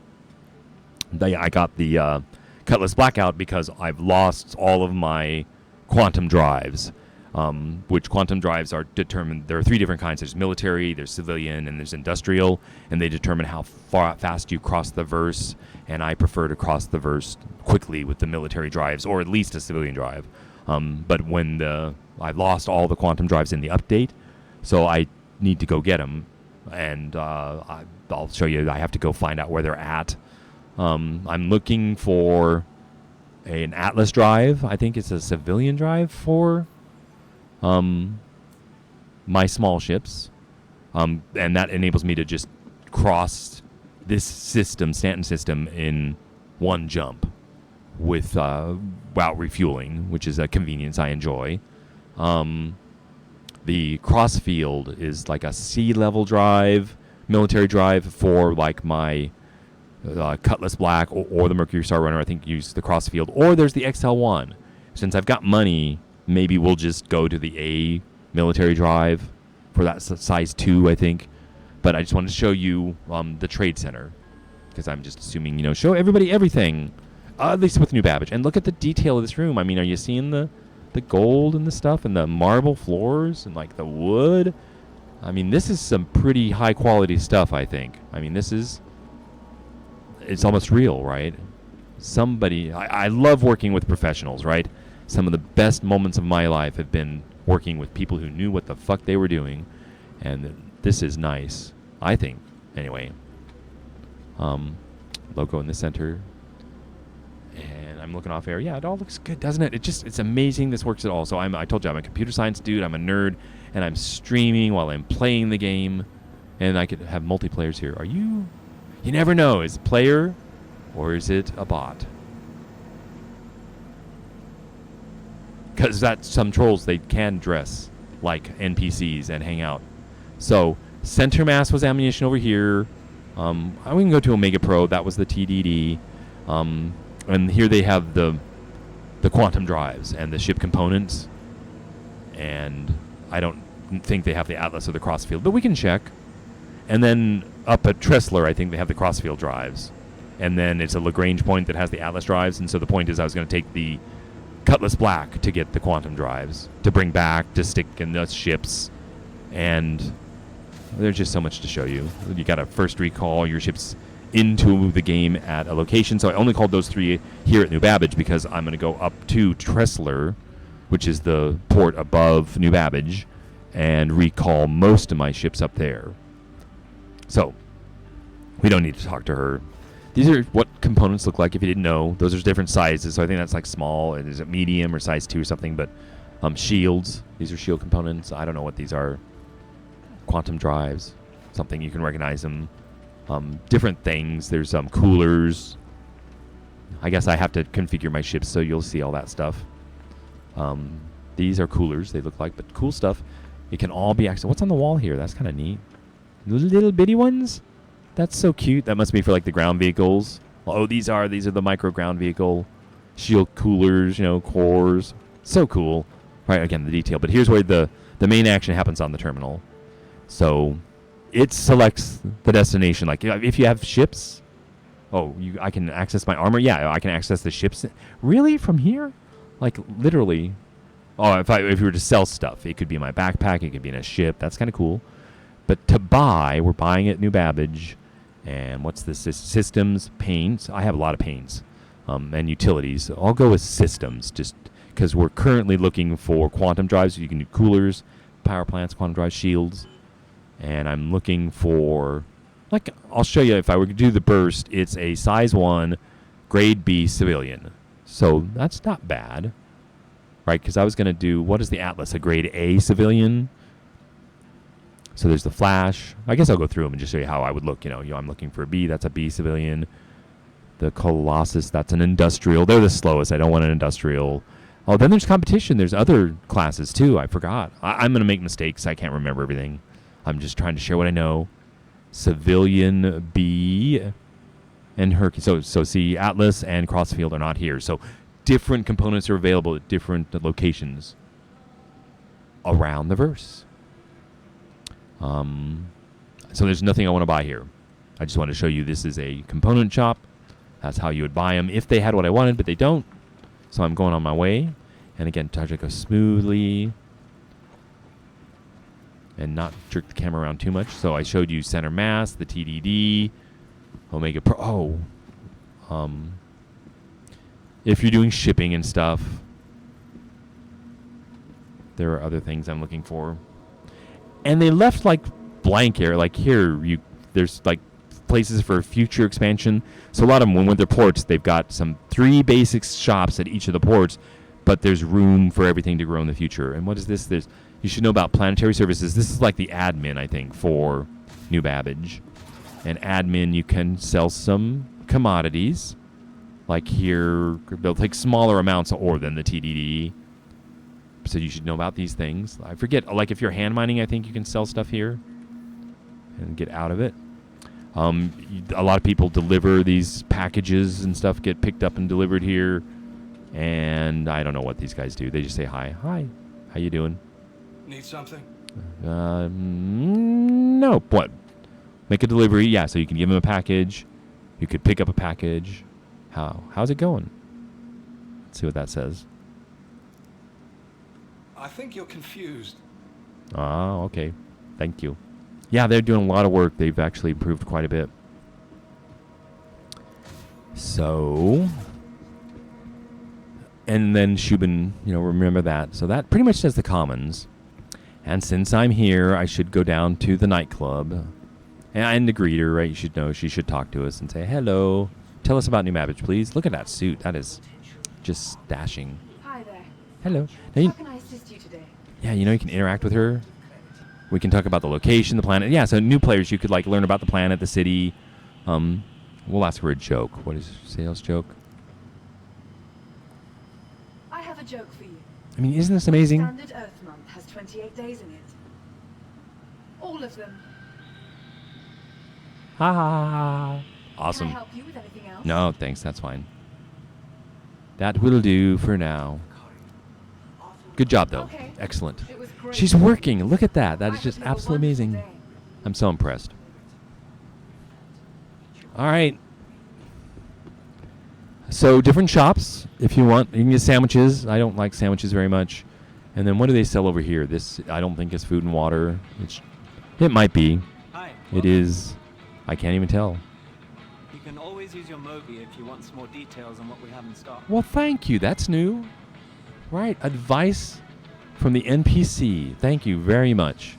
I got the Cutlass Black out because I've lost all of my quantum drives. Which quantum drives are determined. There are 3 different kinds. There's military, there's civilian, and there's industrial. And they determine how fast you cross the verse. And I prefer to cross the verse quickly with the military drives, or at least a civilian drive. But when I lost all the quantum drives in the update, so I need to go get them. And I'll show you. I have to go find out where they're at. I'm looking for an Atlas drive. I think it's a civilian drive for my small ships, and that enables me to just cross this system, Stanton system, in one jump without refueling, which is a convenience I enjoy. The Crossfield is like a sea-level drive, military drive for like my Cutlass Black or the Mercury Star Runner. I think use the Crossfield, or there's the XL1. Since I've got money, maybe we'll just go to the A military drive for that size 2, I think. But I just wanted to show you the trade center, because I'm just assuming, show everybody everything, at least with New Babbage. And look at the detail of this room. I mean, are you seeing the gold and the stuff and the marble floors and like the wood? I mean, this is some pretty high quality stuff, I think. I mean, it's almost real, right? I love working with professionals, right? Some of the best moments of my life have been working with people who knew what the fuck they were doing. And this is nice, I think. Anyway, logo in the center. And I'm looking off air. Yeah, it all looks good, doesn't it? It's amazing this works at all. So I told you, I'm a computer science dude. I'm a nerd. And I'm streaming while I'm playing the game. And I could have multiplayers here. You never know. Is it a player or is it a bot? Because some trolls, they can dress like NPCs and hang out. So center mass was ammunition over here. We can go to Omega Pro. That was the TDD. And here they have the quantum drives and the ship components. And I don't think they have the Atlas or the Crossfield, but we can check. And then up at Tressler, I think they have the Crossfield drives. And then it's a Lagrange point that has the Atlas drives. And so the point is I was going to take the Cutlass Black to get the quantum drives to bring back to stick in the ships. And there's just so much to show you. You got to first recall your ships into the game at a location. So I only called those 3 here at New Babbage because I'm going to go up to Tressler, which is the port above New Babbage, and recall most of my ships up there. So we don't need to talk to her. These are what components look like if you didn't know. Those are different sizes. So I think that's like small. Is it medium or size 2 or something? But shields. These are shield components. I don't know what these are. Quantum drives. Something you can recognize them. Different things. There's coolers. I guess I have to configure my ships so you'll see all that stuff. These are coolers, they look like, but cool stuff. It can all be accessed. What's on the wall here? That's kind of neat. Little bitty ones? That's so cute. That must be for like the ground vehicles. Oh, these are the micro ground vehicle shield coolers, cores. So cool. Right, again, the detail. But here's where the main action happens on the terminal. So it selects the destination. Like if you have ships, I can access my armor. Yeah, I can access the ships. Really? From here? Like literally. Oh, if you were to sell stuff, it could be in my backpack, it could be in a ship. That's kind of cool. But to buy, we're buying at New Babbage. And what's this? Systems, paints. I have a lot of paints and utilities. I'll go with systems just because we're currently looking for quantum drives. So you can do coolers, power plants, quantum drives, shields. And I'm looking for, like, I'll show you if I were to do the burst, it's a size 1, grade B civilian. So that's not bad, right? Because I was going to do, what is the Atlas? A grade A civilian? So there's the Flash. I guess I'll go through them and just show you how I would look. I'm looking for a B. That's a B civilian. The Colossus, that's an industrial. They're the slowest. I don't want an industrial. Oh, then there's competition. There's other classes, too. I forgot. I'm going to make mistakes. I can't remember everything. I'm just trying to share what I know. Civilian B and Hercules. So see, Atlas and Crossfield are not here. So different components are available at different locations around the verse. So there's nothing I want to buy here. I just want to show you this is a component shop. That's how you would buy them if they had what I wanted, but they don't. So I'm going on my way. And again, try to go smoothly and not jerk the camera around too much. So I showed you center mass, the TDD, Omega Pro. If you're doing shipping and stuff, there are other things I'm looking for. And they left like blank area, like here, there's like places for future expansion. So a lot of them, when with their ports, they've got 3 basic shops at each of the ports, but there's room for everything to grow in the future. And what is this? You should know about planetary services. This is like the admin, I think, for New Babbage. And admin, you can sell some commodities. Like here, they'll take smaller amounts of ore than the TDD. So you should know about these things. I forget, like if you're hand mining, I think you can sell stuff here and get out of it. A lot of people deliver these packages and stuff, get picked up and delivered here. And I don't know what these guys do. They just say hi. Hi, how you doing? Need something? No. What? Make a delivery. Yeah, so you can give them a package. You could pick up a package. How's it going? Let's see what that says. I think you're confused. Oh, okay. Thank you. Yeah, they're doing a lot of work. They've actually improved quite a bit. So, and then Shubin, remember that. So that pretty much says the commons. And since I'm here, I should go down to the nightclub and the greeter, right? You should know. She should talk to us and say, hello. Tell us about New Babbage, please. Look at that suit. That is just dashing. Hi there. Hello. How can I assist you today? Yeah, you can interact with her. We can talk about the location, the planet. Yeah, so new players, you could learn about the planet, the city. We'll ask her a joke. What is sales joke? I have a joke for you. I mean, isn't this amazing? Standard Earth month has 28 days in it. All of them. Ha ha ha. Awesome. Can I help you with anything else? No, thanks. That's fine. That will do for now. Good job, though. Okay. Excellent. It was great. She's working. Look at that. That I is just hope you have a absolutely wonderful amazing. day. I'm so impressed. All right. So different shops, if you want. You can get sandwiches. I don't like sandwiches very much. And then what do they sell over here? This, I don't think is food and water. It might be. Hi. It is. I can't even tell. You can always use your Mobi if you want some more details on what we have in stock. Well, thank you. That's new. Right. Advice from the NPC. Thank you very much.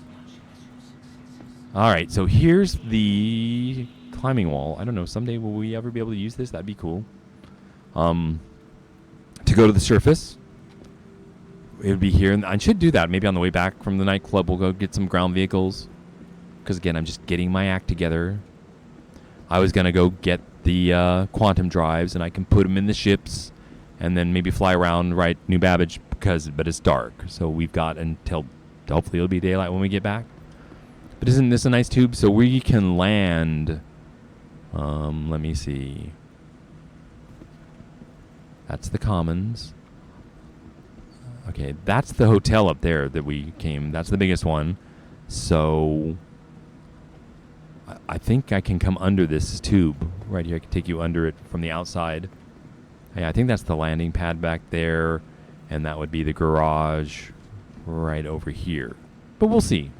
All right. So here's the climbing wall. I don't know. Someday will we ever be able to use this? That'd be cool. To go to the surface. It would be here. And I should do that. Maybe on the way back from the nightclub, we'll go get some ground vehicles. Because, again, I'm just getting my act together. I was going to go get the quantum drives, and I can put them in the ships and then maybe fly around, New Babbage, but it's dark. So we've got until, hopefully it'll be daylight when we get back. But isn't this a nice tube? So we can land, let me see. That's the commons. Okay, that's the hotel up there that we came. That's the biggest one. So I think I can come under this tube right here. I can take you under it from the outside. Yeah, I think that's the landing pad back there. and that would be the garage right over here. But we'll see.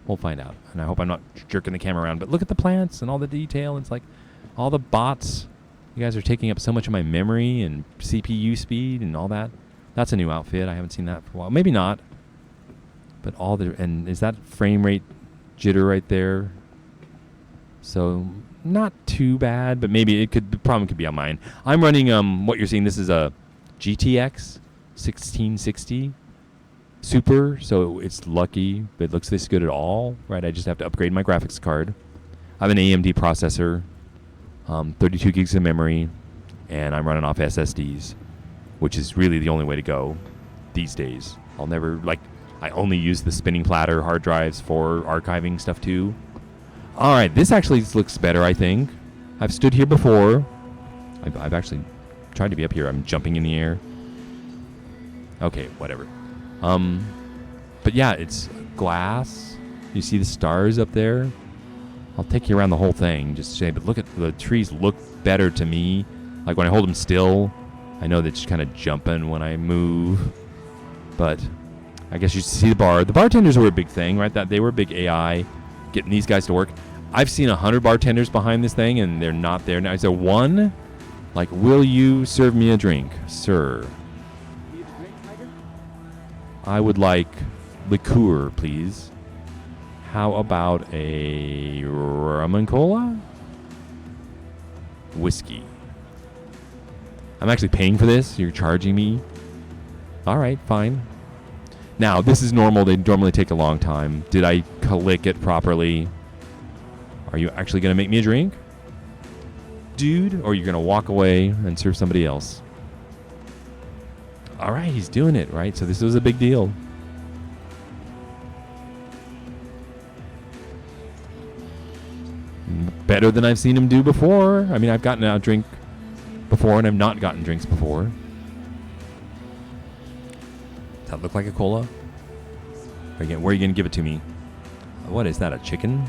We'll find out. And I hope I'm not jerking the camera around. But look at the plants and all the detail. It's like all the bots. You guys are taking up so much of my memory and CPU speed and all that. That's a new outfit. I haven't seen that for a while. Maybe not. But all the... And is that frame rate jitter right there? So not too bad, but maybe it could... The problem could be on mine. I'm running... What you're seeing, this is a GTX 1660 Super, so it's lucky but it looks this good at all, right? I just have to upgrade my graphics card. I have an AMD processor, 32 gigs of memory, and I'm running off SSDs, which is really the only way to go these days. I'll never, like, I only use the spinning platter hard drives for archiving stuff too. All right, this actually looks better, I think. I've stood here before. I've actually tried to be up here. I'm jumping in the air. Okay, whatever. But yeah, it's glass. You see the stars up there? I'll take you around the whole thing just to say, but look at the trees look better to me. Like when I hold them still, I know they're just kind of jumping when I move. But I guess you see the bar. The bartenders were a big thing, right? That they were a big AI getting these guys to work. I've seen 100 bartenders behind this thing and they're not there now. Is there one? Like, will you serve me a drink, sir? I would like liqueur, please. How about a rum and cola? Whiskey. I'm actually paying for this. You're charging me. All right, fine. Now, this is normal. They normally take a long time. Did I click it properly? Are you actually going to make me a drink? Dude, or you're going to walk away and serve somebody else? All right, he's doing it, right? So this was a big deal. Better than I've seen him do before. I mean, I've gotten a drink before, and I've not gotten drinks before. Does that look like a cola? Again, where are you going to give it to me? What is that, a chicken?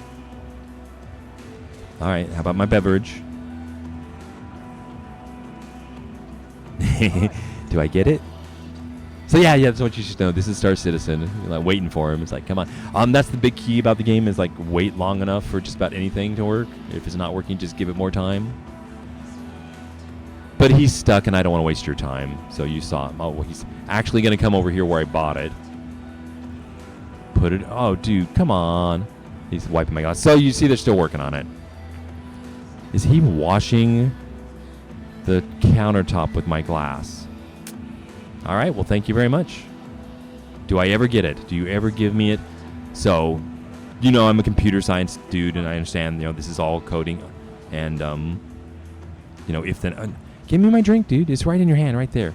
All right, how about my beverage? Do I get it? So yeah, that's what you should know. This is Star Citizen. You're like waiting for him. It's like, come on. That's the big key about the game is like wait long enough for just about anything to work. If it's not working, just give it more time. But he's stuck, and I don't want to waste your time. So you saw him. Oh, he's actually going to come over here where I bought it. Put it. Oh, dude, come on. He's wiping my glass. So you see, they're still working on it. Is he washing the countertop with my glass? All right, well, thank you very much. Do I ever get it? Do you ever give me it? So, you know, I'm a computer science dude, and I understand, you know, this is all coding. And, you know, if then... give me my drink, dude. It's right in your hand, right there.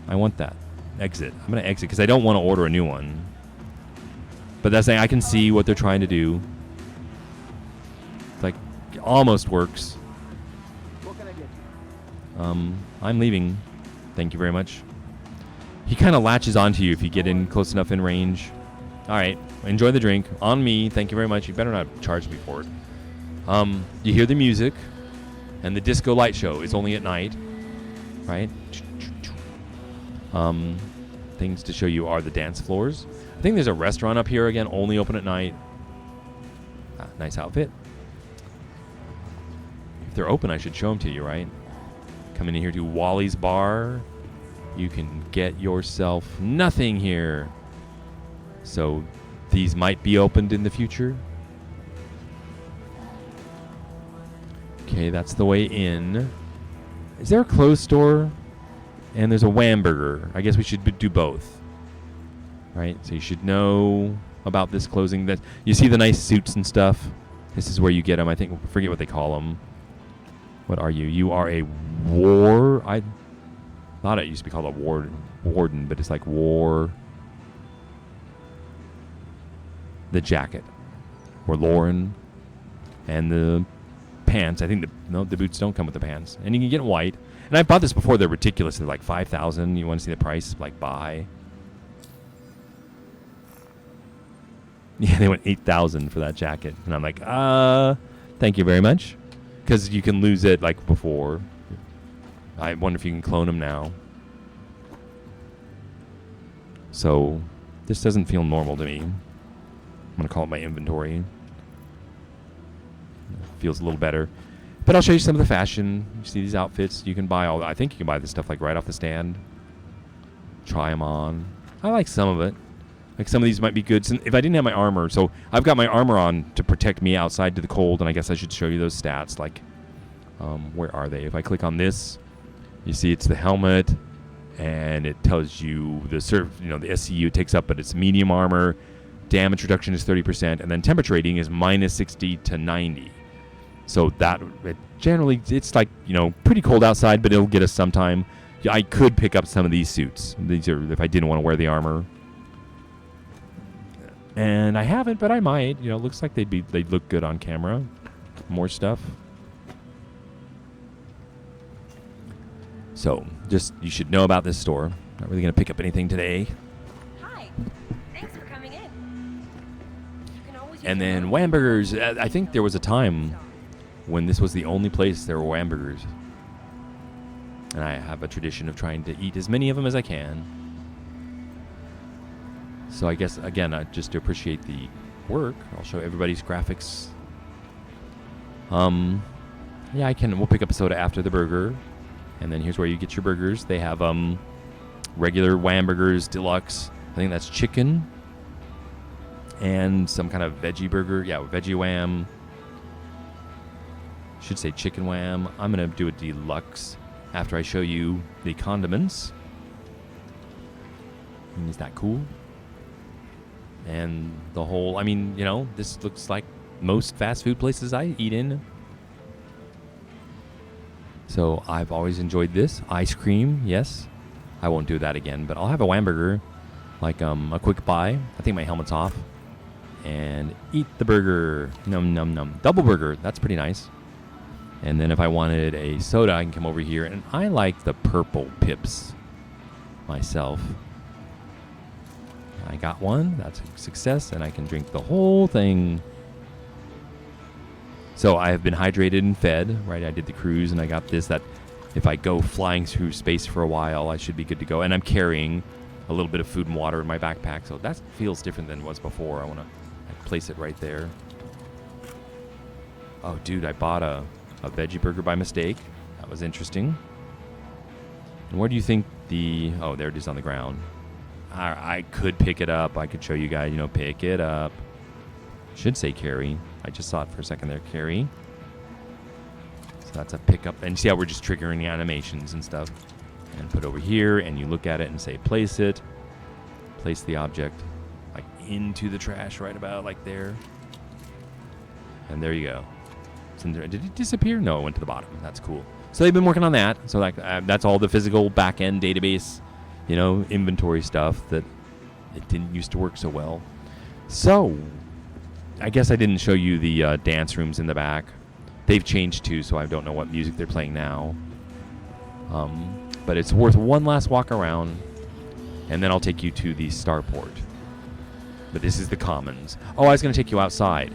I want that. Exit. I'm going to exit because I don't want to order a new one. But that's saying I can see what they're trying to do. It's like, it almost works. What can I get you? I'm leaving. Thank you very much. He kind of latches onto you if you get in close enough in range. All right. Enjoy the drink. On me. Thank you very much. You better not charge me for it. You hear the music. And the disco light show is only at night. Right? Things to show you are the dance floors. I think there's a restaurant up here again, only open at night. Nice outfit. If they're open, I should show them to you, right? Coming in here to Wally's Bar. You can get yourself nothing here. So these might be opened in the future. Okay, that's the way in. Is there a clothes store? And there's a Wham Burger. I guess we should do both. Right? So you should know about this closing. That you see the nice suits and stuff. This is where you get them. I think, forget what they call them. What are you? You are a war. I thought it used to be called a warden, but it's like war. The jacket, or Lauren, and the pants. I think the boots don't come with the pants, and you can get white. And I bought this before. They're ridiculous. They're like $5,000. You want to see the price? Like buy. Yeah, they went $8,000 for that jacket, and I'm like, thank you very much. Because you can lose it like before. I wonder if you can clone them now. So this doesn't feel normal to me. I'm going to call it my inventory. It feels a little better. But I'll show you some of the fashion. You see these outfits. You can buy all. I think you can buy this stuff like right off the stand. Try them on. I like some of it. Like some of these might be good. If I didn't have my armor, so I've got my armor on to protect me outside to the cold, and I guess I should show you those stats. Like, where are they? If I click on this, you see it's the helmet, and it tells you the SCU takes up, but it's medium armor. Damage reduction is 30%, and then temperature rating is minus 60 to 90. So that generally it's like pretty cold outside, but it'll get us sometime. I could pick up some of these suits. These are if I didn't want to wear the armor. And I haven't, but I might. Looks like they'd look good on camera. More stuff. So, just you should know about this store. Not really gonna pick up anything today. Hi. Thanks for coming in. You can always use And your then phone. Whamburgers. I think there was a time when this was the only place there were Whamburgers. And I have a tradition of trying to eat as many of them as I can. So I guess, again, just to appreciate the work, I'll show everybody's graphics. Yeah, we'll pick up a soda after the burger. And then here's where you get your burgers. They have regular Whamburgers, deluxe. I think that's chicken. And some kind of veggie burger. Yeah, veggie wham. Should say chicken wham. I'm going to do a deluxe after I show you the condiments. Isn't that cool? And the whole, this looks like most fast food places I eat in. So I've always enjoyed this. Ice cream, yes. I won't do that again, but I'll have a Whamburger, like a quick buy. I think my helmet's off. And eat the burger. Num, num, num. Double burger, that's pretty nice. And then if I wanted a soda, I can come over here. And I like the purple Pips myself. I got one. That's a success. And I can drink the whole thing. So I have been hydrated and fed. Right, I did the cruise and I got this. That if I go flying through space for a while, I should be good to go. And I'm carrying a little bit of food and water in my backpack. So that feels different than it was before. I want to place it right there. Oh, dude, I bought a veggie burger by mistake. That was interesting. And where do you think oh, there it is on the ground. I could pick it up. I could show you guys, pick it up. Should say carry. I just saw it for a second there, carry. So that's a pickup. And see how we're just triggering the animations and stuff. And put over here, and you look at it and say place it. Place the object like into the trash right about like there. And there you go. Did it disappear? No, it went to the bottom. That's cool. So they've been working on that. So like that's all the physical back-end database, inventory stuff that it didn't used to work so well. So I guess I didn't show you the dance rooms in the back. They've changed too, so I don't know what music they're playing now. But it's worth one last walk around, and then I'll take you to the starport. But this is the Commons. Oh, I was going to take you outside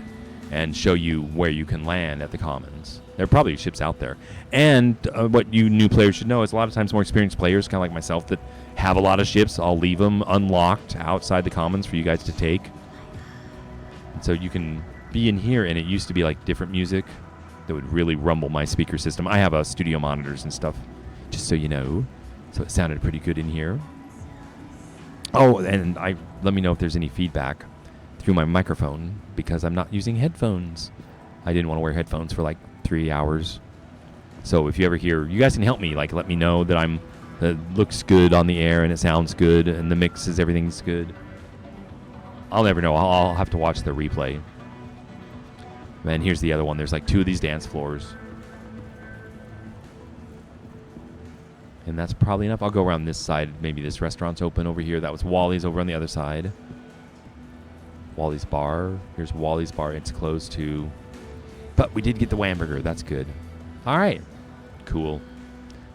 and show you where you can land at the Commons. There are probably ships out there. And what you new players should know is a lot of times more experienced players, kind of like myself, that have a lot of ships, I'll leave them unlocked outside the Commons for you guys to take. And so you can be in here, and it used to be like different music that would really rumble my speaker system. I have studio monitors and stuff, just so you know. So it sounded pretty good in here. Oh, and let me know if there's any feedback through my microphone, because I'm not using headphones. I didn't want to wear headphones for like 3 hours. So if you ever hear, you guys can help me, like let me know that it looks good on the air and it sounds good and the mixes, everything's good. I'll never know. I'll have to watch the replay. And here's the other one. There's like 2 of these dance floors. And that's probably enough. I'll go around this side. Maybe this restaurant's open over here. That was Wally's over on the other side. Wally's Bar. Here's Wally's Bar. It's closed too. But we did get the Whamburger. That's good. All right. Cool.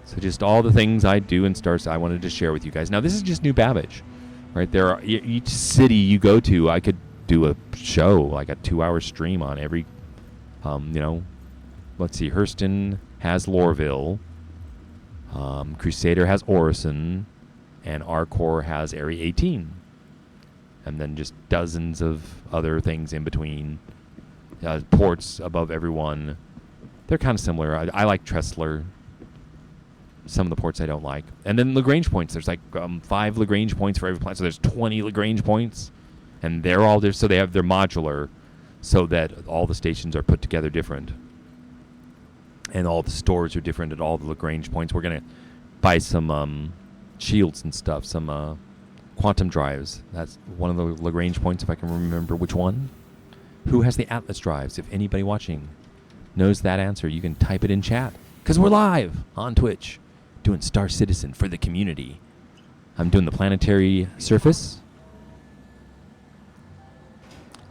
So just all the things I do in Stars I wanted to share with you guys. Now, this is just New Babbage. Right there. Each city you go to, I could do a show, like a 2-hour stream on every, let's see. Hurston has Lorville. Crusader has Orison. and our core has Area 18. And then just dozens of other things in between. Ports above everyone. They're kind of similar. I like Tressler. Some of the ports I don't like. And then Lagrange points. There's like 5 Lagrange points for every planet. So there's 20 Lagrange points. And they're all there. So they're modular so that all the stations are put together different. And all the stores are different at all the Lagrange points. We're going to buy some shields and stuff. Some quantum drives. That's one of the Lagrange points if I can remember which one. Who has the Atlas drives? If anybody watching knows that answer, you can type it in chat. Because we're live on Twitch doing Star Citizen for the community. I'm doing the planetary surface.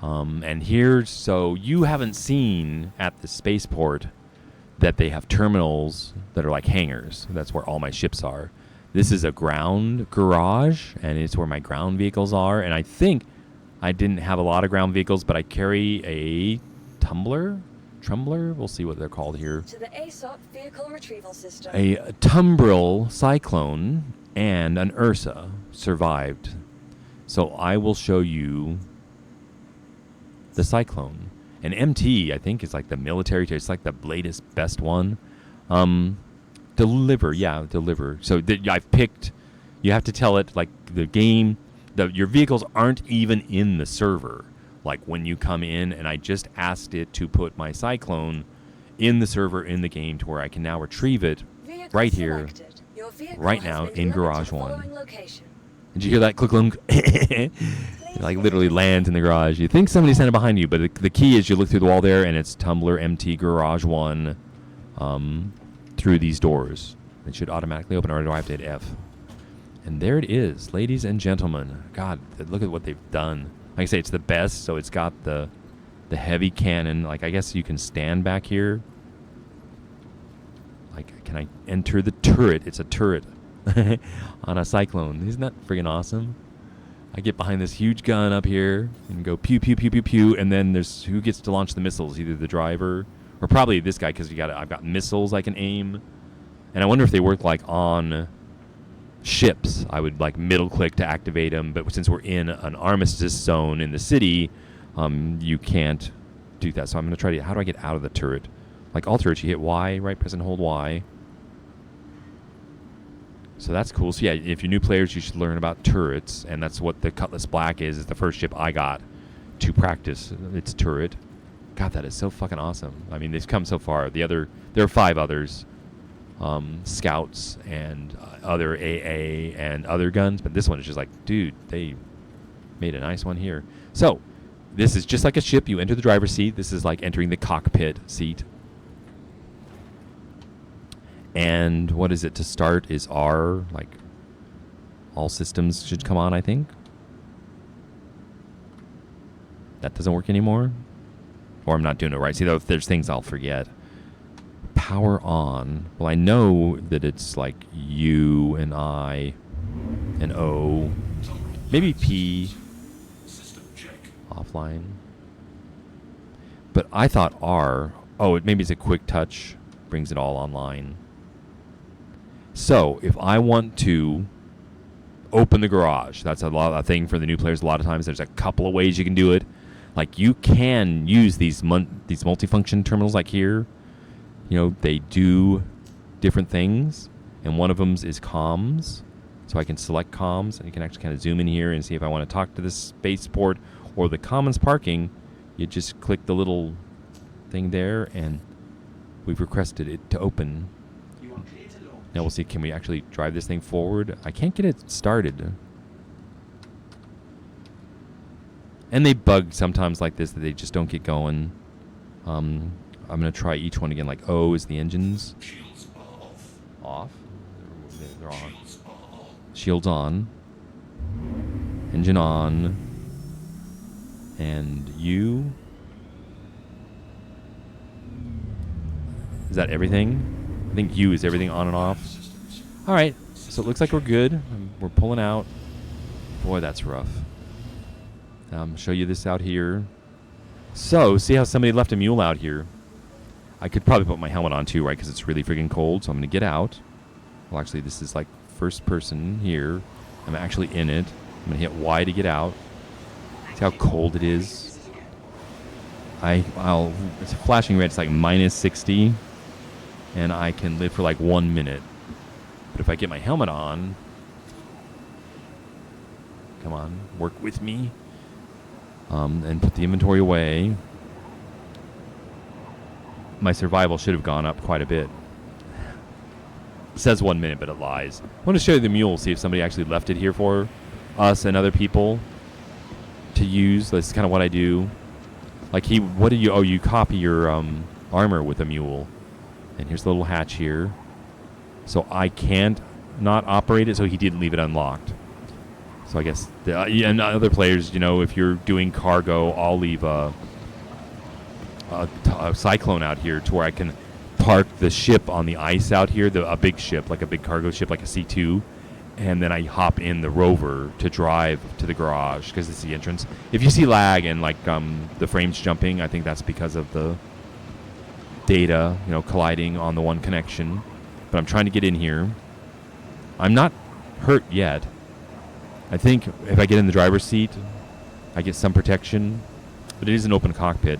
And here, so you haven't seen at the spaceport that they have terminals that are like hangars. That's where all my ships are. This is a ground garage, and it's where my ground vehicles are. And I think I didn't have a lot of ground vehicles, but I carry a Trembler? We'll see what they're called here. To the ASOP vehicle retrieval system. A Tumbril Cyclone and an Ursa survived. So I will show you the Cyclone. An MT, I think, is like the military. It's like the latest, best one. Deliver. So I've picked. You have to tell it like the game. Your vehicles aren't even in the server. Like when you come in, and I just asked it to put my Cyclone in the server in the game to where I can now retrieve it Vehicle right here, selected. Your vehicle right has now been in delivered Garage to the 1. following location. Did you hear that? Click, lunk. It like literally lands in the garage. You think somebody's standing behind you, but the key is you look through the wall there, and it's Tumbler MT Garage 1 through these doors. It should automatically open, or do I have to hit F? And there it is, ladies and gentlemen. God, look at what they've done. Like I say, it's the best, so it's got the heavy cannon. Like, I guess you can stand back here. Like, can I enter the turret? It's a turret on a Cyclone. Isn't that friggin' awesome? I get behind this huge gun up here and go pew, pew, pew, pew, pew, and then there's who gets to launch the missiles, either the driver or probably this guy, because I've got missiles I can aim. And I wonder if they work like on ships. I would like middle click to activate them, but since we're in an armistice zone in the city, you can't do that. So I'm going to try to, how do I get out of the turret? Like all turrets, you hit Y, right, press and hold Y. So that's cool. So yeah, if you're new players, you should learn about turrets, and that's what the Cutlass Black is the first ship I got to practice its turret. God, that is so fucking awesome. I mean, they've come so far. There are 5 others. Scouts and other AA and other guns, but this one is just like, dude, they made a nice one here. So this is just like a ship. You enter the driver's seat. This is like entering the cockpit seat. And what is it to start is R, like all systems should come on, I think. That doesn't work anymore, or I'm not doing it right. See, though, if there's things I'll forget. Power on. Well, I know that it's like U and I and O. Maybe P. Offline. But I thought R. Oh, maybe it's a quick touch. Brings it all online. So, if I want to open the garage, that's a thing for the new players. A lot of times there's a couple of ways you can do it. Like, you can use these multifunction terminals like here. You know, they do different things, and one of them is comms. So I can select comms, and you can actually kind of zoom in here and see if I want to talk to the spaceport or the commons parking. You just click the little thing there, and we've requested it to open. Now we'll see, can we actually drive this thing forward? I can't get it started. And they bug sometimes like this that they just don't get going. I'm going to try each one again. Like O is the engines. Shields off. Off? They're on. Shields on. Engine on. And U. Is that everything? I think U is everything on and off. All right. So it looks like we're good. We're pulling out. Boy, that's rough. Show you this out here. So, see how somebody left a mule out here? I could probably put my helmet on too, right? Because it's really freaking cold. So I'm going to get out. Well, actually, this is like first person here. I'm actually in it. I'm going to hit Y to get out. See how cold it is? It's flashing red. It's like minus 60. And I can live for like 1 minute. But if I get my helmet on... Come on, work with me. And put the inventory away. My survival should have gone up quite a bit. It says 1 minute, but it lies. I want to show you the mule, see if somebody actually left it here for us and other people to use. That's kind of what I do. Like you copy your armor with a mule. And here's the little hatch here. So I can't not operate it, so he didn't leave it unlocked. So I guess, and other players, if you're doing cargo, I'll leave a cyclone out here to where I can park the ship on the ice out here, a big ship, like a big cargo ship, like a C2, and then I hop in the rover to drive to the garage because it's the entrance. If you see lag and like the frames jumping, I think that's because of the data, colliding on the one connection. But I'm trying to get in here. I'm not hurt yet. I think if I get in the driver's seat, I get some protection, but it is an open cockpit.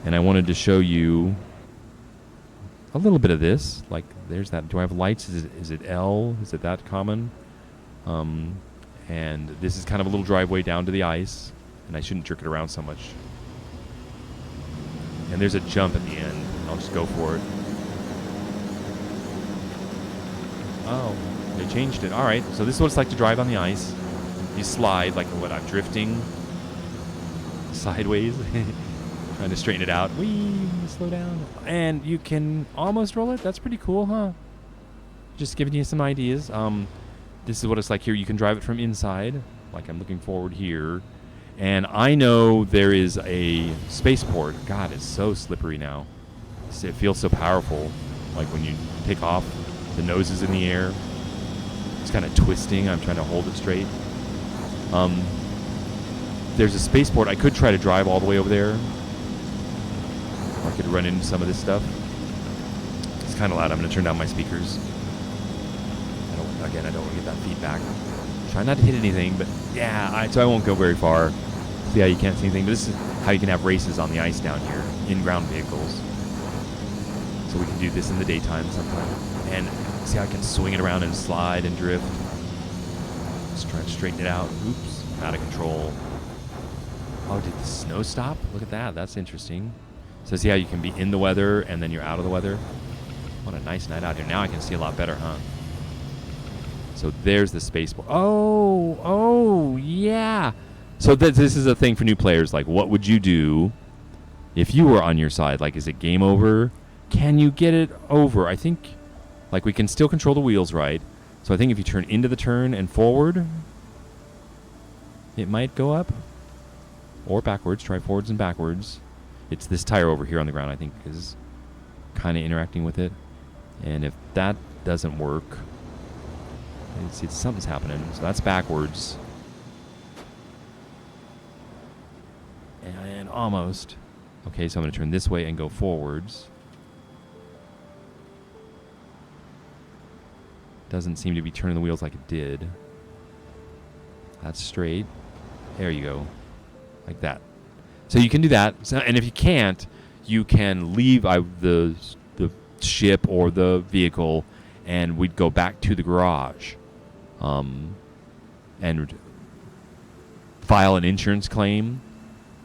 And I wanted to show you a little bit of this. Like, there's that. Do I have lights? Is it L? Is it that common? And this is kind of a little driveway down to the ice, and I shouldn't jerk it around so much. And there's a jump at the end. I'll just go for it. Oh, they changed it. All right, so this is what it's like to drive on the ice. You slide like what I'm drifting sideways, trying to straighten it out. Whee, slow down, and you can almost roll it. That's pretty cool, huh? Just giving you some ideas. This is what it's like here. You can drive it from inside, like I'm looking forward here, and I know there is a spaceport. God, it's so slippery now. It feels so powerful, like when you take off. The nose is in the air. It's kind of twisting. I'm trying to hold it straight. There's a spaceport. I could try to drive all the way over there. Or I could run into some of this stuff. It's kind of loud. I'm going to turn down my speakers. I don't want to get that feedback. Try not to hit anything, but yeah, so I won't go very far. See how you can't see anything. But this is how you can have races on the ice down here, in-ground vehicles. So we can do this in the daytime sometime. And see how I can swing it around and slide and drift. Just trying to straighten it out. Oops, I'm out of control. Oh, did the snow stop? Look at that. That's interesting. So see how you can be in the weather and then you're out of the weather? What a nice night out here. Now I can see a lot better, huh? So there's the spaceport. Oh, yeah. So this is a thing for new players. Like, what would you do if you were on your side? Like, is it game over? Can you get it over? I think, like, we can still control the wheels right. So I think if you turn into the turn and forward, it might go up. Or backwards. Try forwards and backwards. It's this tire over here on the ground, I think, is kind of interacting with it. And if that doesn't work, you see something's happening. So that's backwards. And almost. Okay, so I'm going to turn this way and go forwards. Doesn't seem to be turning the wheels like it did. That's straight. There you go. Like that. So you can do that. So, and if you can't, you can leave the ship or the vehicle, and we'd go back to the garage and file an insurance claim,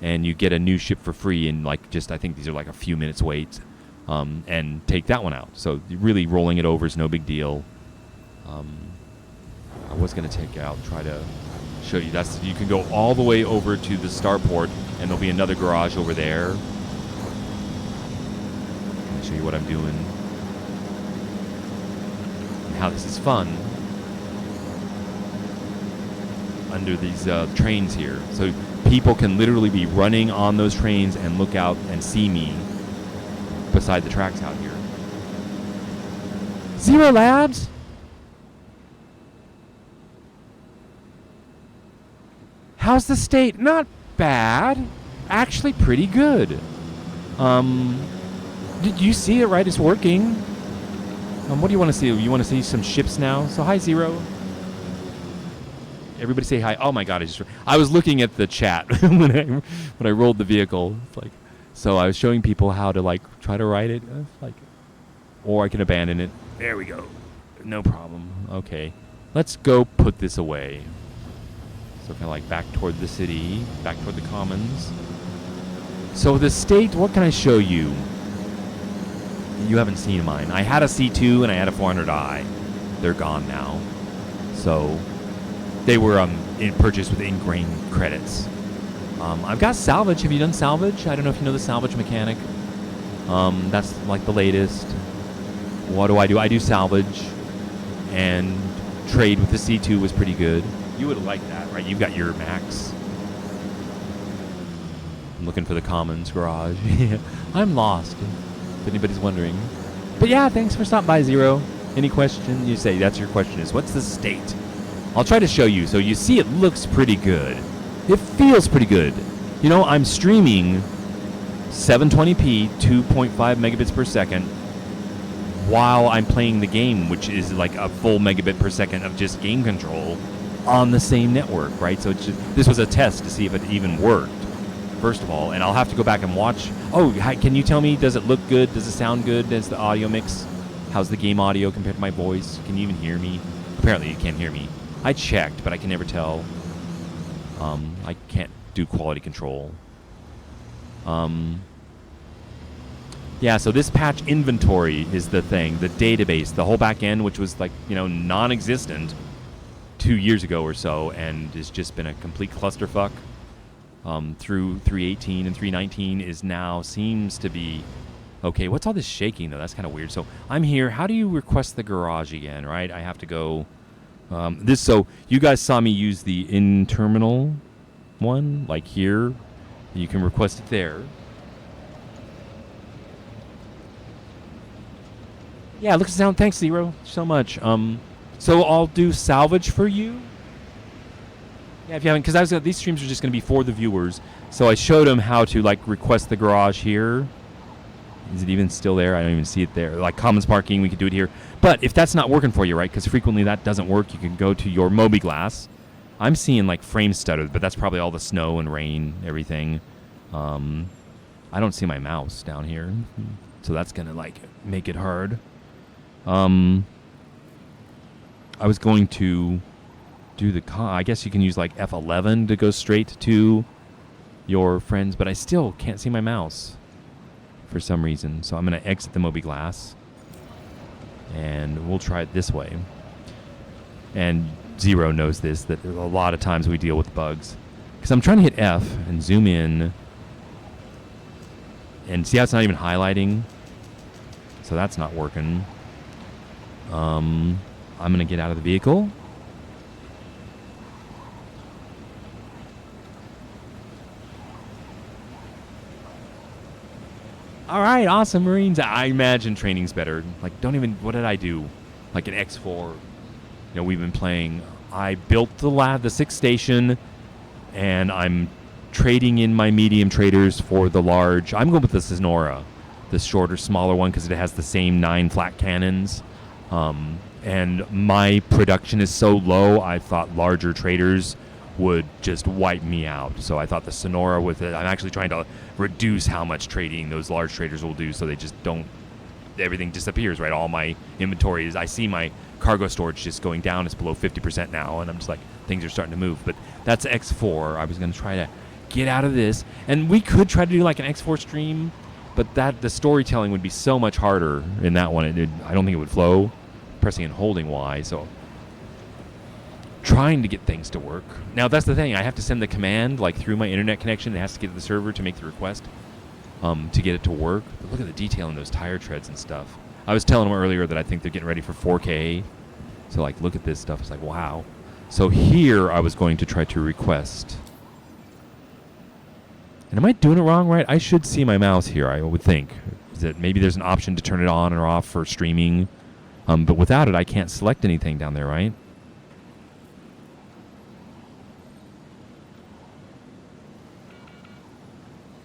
and you get a new ship for free in I think these are like a few minutes wait, and take that one out. So really rolling it over is no big deal. I was going to try to show you. You can go all the way over to the starport, and there'll be another garage over there. I'll show you what I'm doing and how this is fun under these trains here. So people can literally be running on those trains and look out and see me beside the tracks out here. Zero Labs? How's the state? Not bad. Actually pretty good. Did you see it, right? It's working. What do you want to see? You want to see some ships now? So hi, Zero. Everybody say hi. Oh my God! I was looking at the chat when I rolled the vehicle. It's like, so I was showing people how to like try to ride it, like, or I can abandon it. There we go. No problem. Okay, let's go put this away. So kind of like back toward the city, back toward the commons. So the state. What can I show you? You haven't seen mine. I had a C2 and I had a 400i. They're gone now. So they were purchased with in-grain credits. I've got salvage. Have you done salvage? I don't know if you know the salvage mechanic. That's like the latest. What do? I do salvage, and trade with the C2 was pretty good. You would like that, right? You've got your max. I'm looking for the commons garage. I'm lost, if anybody's wondering. But yeah, thanks for stopping by, Zero. Any question? You say that's your question is, what's the state? I'll try to show you. So you see it looks pretty good. It feels pretty good. You know, I'm streaming 720p, 2.5 megabits per second, while I'm playing the game, which is like a full megabit per second of just game control on the same network, right? So it's just, this was a test to see if it even worked, first of all. And I'll have to go back and watch. Oh, can you tell me, does it look good? Does it sound good? Does the audio mix? How's the game audio compared to my voice? Can you even hear me? Apparently you can't hear me. I checked, but I can never tell. I can't do quality control. Yeah, so this patch inventory is the thing, the database, the whole back end, which was like, you know, non-existent 2 years ago or so, and has just been a complete clusterfuck through 3.18, and 3.19 is now seems to be okay. What's all this shaking though? That's kind of weird. So I'm here. How do you request the garage again? Right? I have to go. So you guys saw me use the in-terminal one, like here. You can request it there. Yeah, look at the sound. Thanks, Zero, so much. So I'll do salvage for you. Yeah, if you haven't, because these streams are just going to be for the viewers. So I showed them how to like request the garage here. Is it even still there? I don't even see it there. Like commons parking, we could do it here. But if that's not working for you, right, because frequently that doesn't work, you can go to your Mobiglass. I'm seeing like frame stutter, but that's probably all the snow and rain, everything. I don't see my mouse down here, so that's going to like make it hard. I was going to do I guess you can use like F11 to go straight to your friends, but I still can't see my mouse for some reason. So I'm going to exit the Mobiglass, and we'll try it this way. And Zero knows this, that there's a lot of times we deal with bugs. Because I'm trying to hit F and zoom in, and see how it's not even highlighting? So that's not working. I'm going to get out of the vehicle. All right, awesome, Marines. I imagine training's better. Like, what did I do? Like an X4. You know, we've been playing. I built the 6th station, and I'm trading in my medium traders for the large. I'm going with the Sonora, the shorter, smaller one, because it has the same 9 flat cannons. And my production is so low, I thought larger traders would just wipe me out. So I thought the Sonora with it, I'm actually trying to reduce how much trading those large traders will do, so they just don't, everything disappears, right? All my inventory is, I see my cargo storage just going down. It's below 50% now, and I'm just like, things are starting to move. But that's X4. I was going to try to get out of this, and we could try to do like an X4 stream, but the storytelling would be so much harder in that one. I don't think it would flow, pressing and holding Y. So trying to get things to work. Now that's the thing. I have to send the command like through my internet connection. It has to get to the server to make the request to get it to work. But look at the detail in those tire treads and stuff. I was telling them earlier that I think they're getting ready for 4K. So like, look at this stuff. It's like, wow. So here I was going to try to request. And am I doing it wrong, right? I should see my mouse here, I would think. Is that maybe there's an option to turn it on or off for streaming. But without it, I can't select anything down there, right?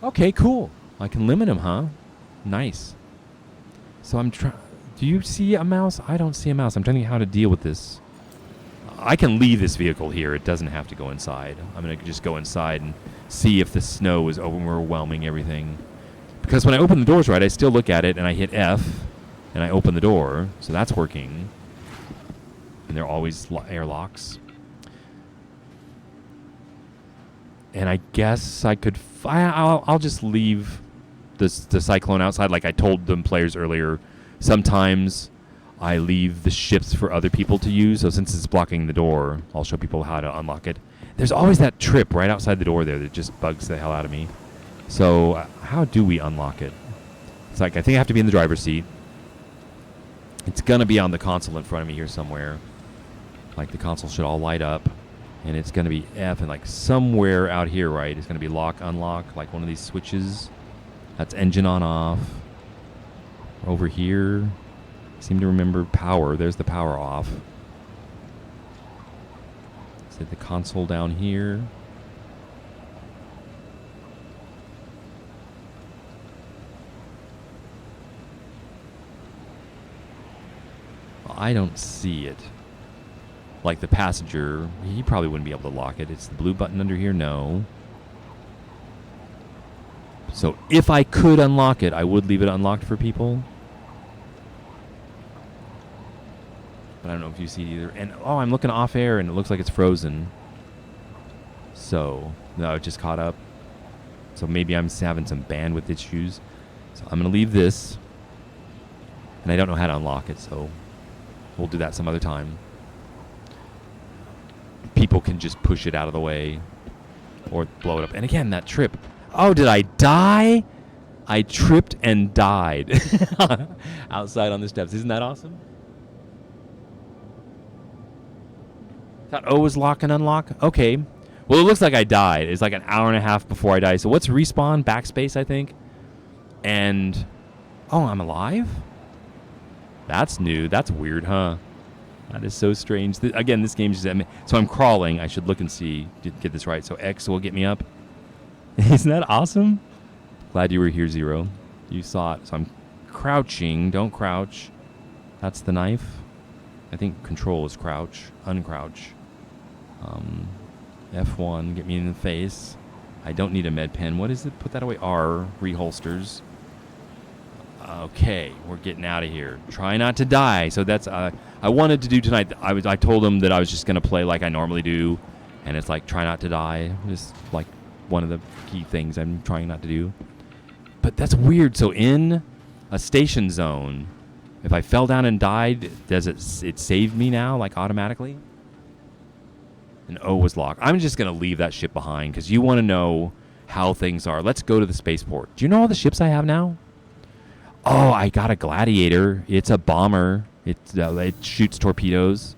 Okay, cool. I can limit them, huh? Nice. So I'm trying. Do you see a mouse? I don't see a mouse. I'm trying to think how to deal with this. I can leave this vehicle here. It doesn't have to go inside. I'm going to just go inside and see if the snow is overwhelming everything. Because when I open the doors right, I still look at it and I hit F and I open the door. So that's working. And they're always airlocks. And I guess I could... I'll just leave the Cyclone outside like I told them players earlier. Sometimes I leave the ships for other people to use. So since it's blocking the door, I'll show people how to unlock it. There's always that trip right outside the door there that just bugs the hell out of me. So how do we unlock it? It's like I think I have to be in the driver's seat. It's going to be on the console in front of me here somewhere. Like the console should all light up. And it's going to be F, and like somewhere out here, right, it's going to be lock, unlock, like one of these switches. That's engine on, off. Over here, I seem to remember power. There's the power off. Is it the console down here? Well, I don't see it. Like the passenger, he probably wouldn't be able to lock it. It's the blue button under here, no. So if I could unlock it, I would leave it unlocked for people. But I don't know if you see it either. And, oh, I'm looking off air and it looks like it's frozen. So, no, it just caught up. So maybe I'm having some bandwidth issues. So I'm going to leave this. And I don't know how to unlock it, so we'll do that some other time. People can just push it out of the way or blow it up. And again, that trip. Oh, did I die? I tripped and died outside on the steps. Isn't that awesome? Thought O was lock and unlock. Okay. Well, it looks like I died. It's like an hour and a half before I die. So what's respawn? Backspace, I think. And, oh, I'm alive? That's new. That's weird, huh? That is so strange. Again, this game just... So I'm crawling. I should look and see. Get this right. So X will get me up. Isn't that awesome? Glad you were here, Zero. You saw it. So I'm crouching. Don't crouch. That's the knife. I think control is crouch. Uncrouch. F1. Get me in the face. I don't need a med pen. What is it? Put that away. R. Reholsters. Okay, we're getting out of here. Try not to die. So that's I wanted to do tonight. I told them that I was just gonna play like I normally do, and it's like try not to die. Just like one of the key things I'm trying not to do. But that's weird. So in a station zone, if I fell down and died, does it save me now like automatically? And O was locked. I'm just gonna leave that ship behind because you want to know how things are. Let's go to the spaceport. Do you know all the ships I have now? Oh, I got a Gladiator. It's a bomber. It shoots torpedoes.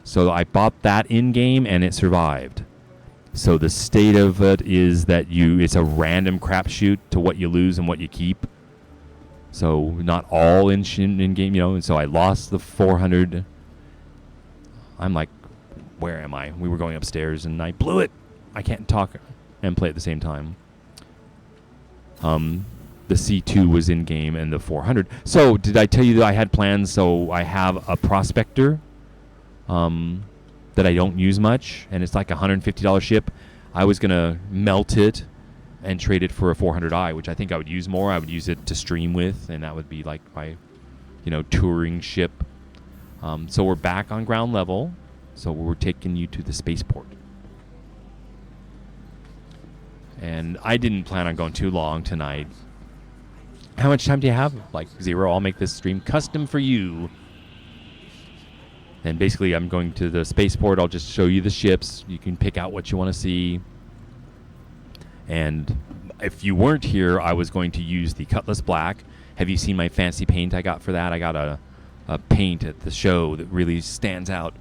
So I bought that in-game, and it survived. So the state of it is that it's a random crapshoot to what you lose and what you keep. So not all in-game, And so I lost the 400. I'm like, where am I? We were going upstairs, and I blew it. I can't talk and play at the same time. The C2 was in game and the 400. So did I tell you that I had plans? So I have a Prospector that I don't use much, and it's like a $150 ship. I was gonna melt it and trade it for a 400i, which I think I would use more. I would use it to stream with, and that would be like my, touring ship. So we're back on ground level. So we're taking you to the spaceport. And I didn't plan on going too long tonight. How much time do you have? Like 0. I'll make this stream custom for you. And basically, I'm going to the spaceport. I'll just show you the ships. You can pick out what you want to see. And if you weren't here, I was going to use the Cutlass Black. Have you seen my fancy paint I got for that? I got a paint at the show that really stands out.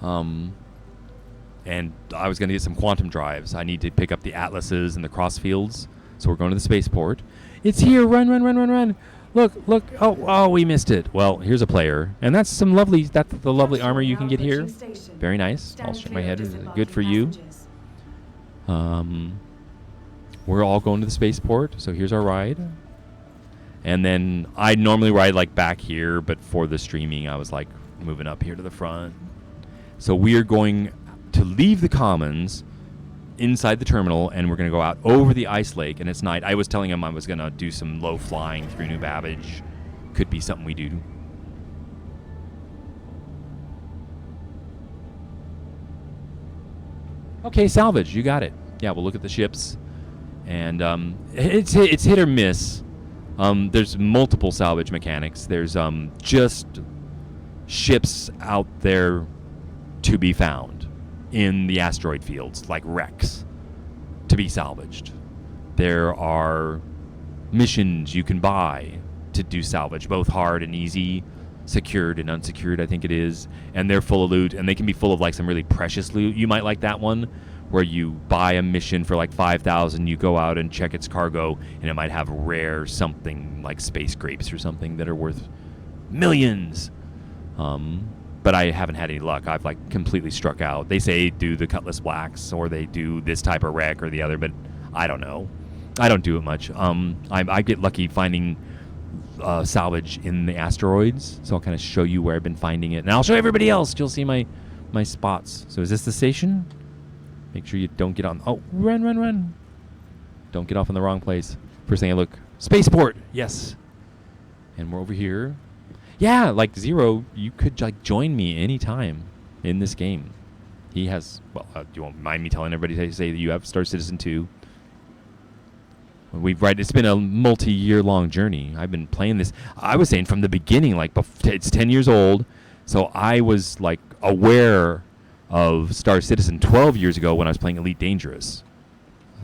And I was going to get some quantum drives. I need to pick up the Atlases and the Crossfields. So we're going to the spaceport. It's here. Run, run, run, run, run. Look. Oh, we missed it. Well, here's a player. And that's the lovely armor you can get here. Very nice. I'll shake my head. Good for you. We're all going to the spaceport. So here's our ride. And then I normally ride like back here, but for the streaming, I was like moving up here to the front. So we are going to leave the commons inside the terminal, and we're going to go out over the ice lake, and it's night. I was telling him I was going to do some low flying through New Babbage. Could be something we do. Okay, salvage. You got it. Yeah, we'll look at the ships, and it's hit or miss. There's multiple salvage mechanics. There's just ships out there to be found in the asteroid fields, like wrecks, to be salvaged. There are missions you can buy to do salvage, both hard and easy, secured and unsecured, I think it is, and they're full of loot, and they can be full of like some really precious loot. You might like that one where you buy a mission for like 5,000, you go out and check its cargo, and it might have rare something like space grapes or something that are worth millions. But I haven't had any luck. I've like completely struck out. They say do the Cutlass Blacks, or they do this type of wreck or the other, but I don't know. I don't do it much. I get lucky finding salvage in the asteroids, so I'll kind of show you where I've been finding it, and I'll show everybody else. You'll see my spots. So is this the station? Make sure you don't get on. Oh, run! Don't get off in the wrong place. First thing I look, spaceport. Yes. And we're over here. Yeah, like Zero, you could like join me anytime in this game. He has. Well, you won't mind me telling everybody to say that you have Star Citizen 2. It's been a multi-year long journey. I've been playing this. I was saying from the beginning, like it's 10 years old, so I was like aware of Star Citizen 12 years ago when I was playing Elite Dangerous,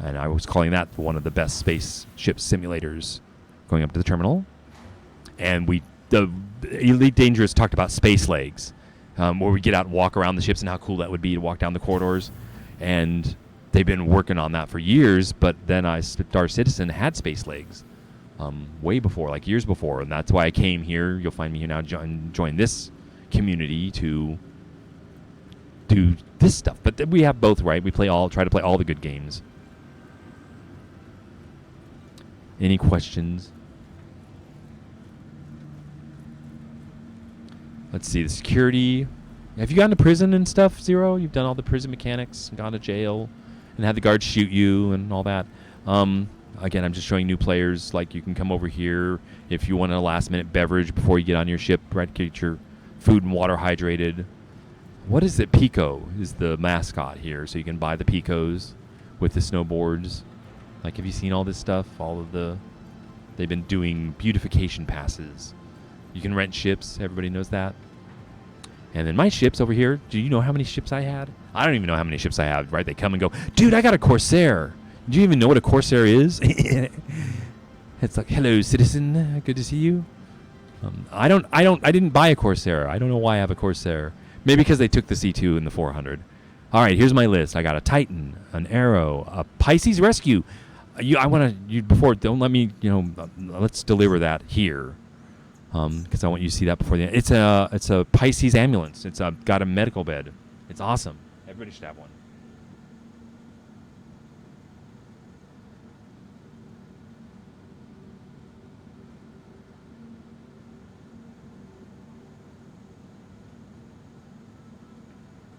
and I was calling that one of the best spaceship simulators. Going up to the terminal, and the Elite Dangerous talked about space legs, where we get out and walk around the ships, and how cool that would be to walk down the corridors, and they've been working on that for years, but then Star Citizen had space legs way before, like years before, and that's why I came here. You'll find me here now, join this community to do this stuff. But we have both, right? We try to play all the good games. Any questions? Let's see, the security. Have you gone to prison and stuff, Zero? You've done all the prison mechanics, gone to jail, and had the guards shoot you and all that. Again, I'm just showing new players, like you can come over here if you want a last-minute beverage before you get on your ship, right? Get your food and water hydrated. What is it? Pico is the mascot here, so you can buy the Picos with the snowboards. Like, have you seen all this stuff? They've been doing beautification passes. You can rent ships. Everybody knows that. And then my ships over here, do you know how many ships I had? I don't even know how many ships I have, right? They come and go, dude, I got a Corsair. Do you even know what a Corsair is? It's like, hello, citizen. Good to see you. I didn't buy a Corsair. I don't know why I have a Corsair. Maybe because they took the C2 and the 400. All right, here's my list. I got a Titan, an Arrow, a Pisces Rescue. Don't let me, let's deliver that here. Because I want you to see that before the end. It's a Pisces ambulance. It's got a medical bed. It's awesome. Everybody should have one.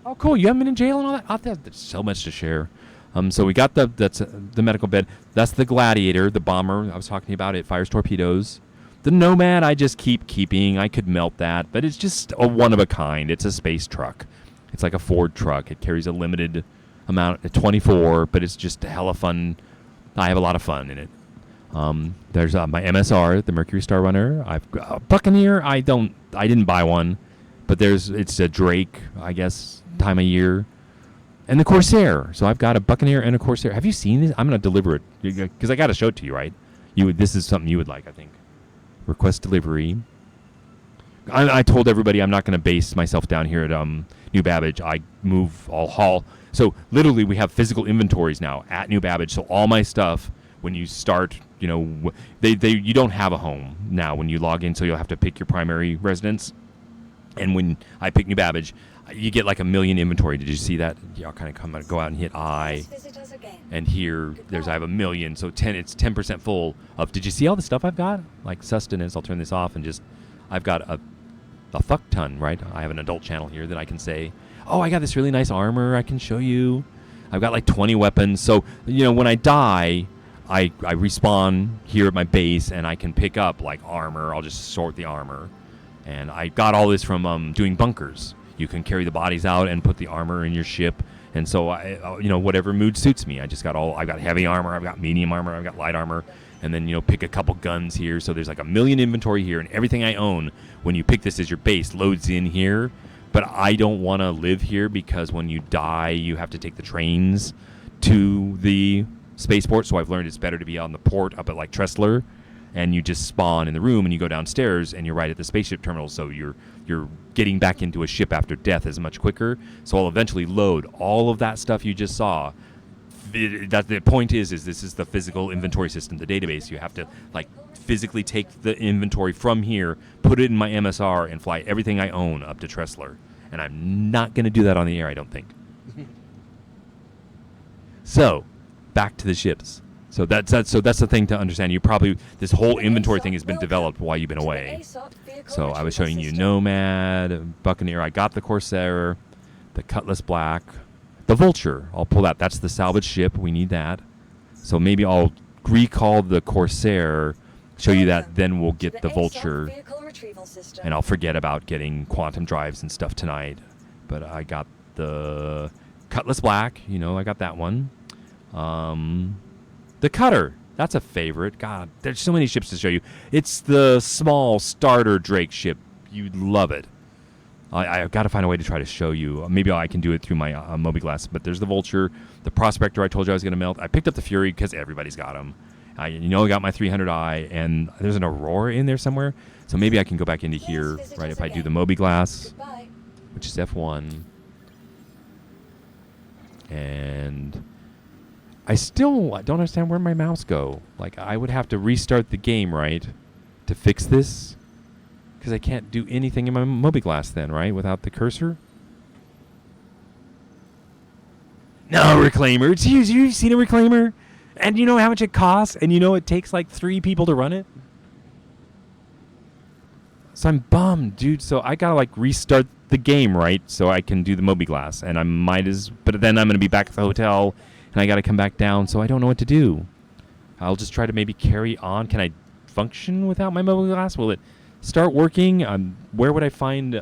Oh, cool! You haven't been in jail and all that. Oh, there's so much to share. So we got that's the medical bed. That's the Gladiator, the bomber I was talking about. It fires torpedoes. The Nomad I just keep keeping. I could melt that, but it's just a one of a kind. It's a space truck. It's like a Ford truck. It carries a limited amount at 24, but it's just hella fun. I have a lot of fun in it. There's my MSR, the Mercury Star Runner. I've got a Buccaneer. I didn't buy one, but it's a Drake, I guess, time of year. And the Corsair. So I've got a Buccaneer and a Corsair. Have you seen this? I'm going to deliver it because I got to show it to you, right? This is something you would like, I think. Request delivery. I told everybody I'm not going to base myself down here at New Babbage. I move, I'll haul. So literally we have physical inventories now at New Babbage. So all my stuff, when you start, you don't have a home now when you log in. So you'll have to pick your primary residence. And when I pick New Babbage, you get like 1 million inventory. Did you see that? Yeah, I'll kind of go out and hit I. And here, I have 1 million. So it's 10% full of. Did you see all the stuff I've got? Like sustenance. I'll turn this off and I've got a fuck ton, right? I have an adult channel here that I can say. oh, I got this really nice armor I can show you. I've got like 20 weapons. So, when I die, I respawn here at my base, and I can pick up like armor. I'll just sort the armor. And I got all this from doing bunkers. You can carry the bodies out and put the armor in your ship. And so, whatever mood suits me. I've got heavy armor, I've got medium armor, I've got light armor. And then, pick a couple guns here. So there's like 1 million inventory here, and everything I own, when you pick this as your base, loads in here. But I don't want to live here because when you die, you have to take the trains to the spaceport. So I've learned it's better to be on the port up at like Tressler, and you just spawn in the room and you go downstairs and you're right at the spaceship terminal. So you're getting back into a ship after death is much quicker. So I'll eventually load all of that stuff you just saw. The point is this is the physical inventory system, the database. You have to like physically take the inventory from here, put it in my MSR, and fly everything I own up to Tressler. And I'm not going to do that on the air, I don't think. So, back to the ships. So that's the thing to understand. This whole inventory thing has been developed while you've been away. So I was showing you Nomad, Buccaneer. I got the Corsair, the Cutlass Black, the Vulture. I'll pull that. That's the salvage ship. We need that. So maybe I'll recall the Corsair, show you that, then we'll get the Vulture. And I'll forget about getting quantum drives and stuff tonight. But I got the Cutlass Black. I got that one. The Cutter. That's a favorite. God, there's so many ships to show you. It's the small starter Drake ship. You'd love it. I've got to find a way to try to show you. Maybe I can do it through my Moby-Glass. But there's the Vulture, the Prospector I told you I was going to melt. I picked up the Fury because everybody's got them. I got my 300i, and there's an Aurora in there somewhere. So maybe I can go back into here, right, if I do the Moby-Glass, which is F1. And I still don't understand where my mouse go. Like, I would have to restart the game, right, to fix this? Because I can't do anything in my Moby-Glass then, right, without the cursor? No, Reclaimer. It's huge. You've seen a Reclaimer? And you know how much it costs? And you know it takes like 3 people to run it? So I'm bummed, dude. So I gotta like restart the game, right? So I can do the Moby-Glass. And but then I'm gonna be back at the hotel, and I gotta come back down, so I don't know what to do. I'll just try to maybe carry on. Can I function without my Moby-Glass? Will it start working? Where would I find...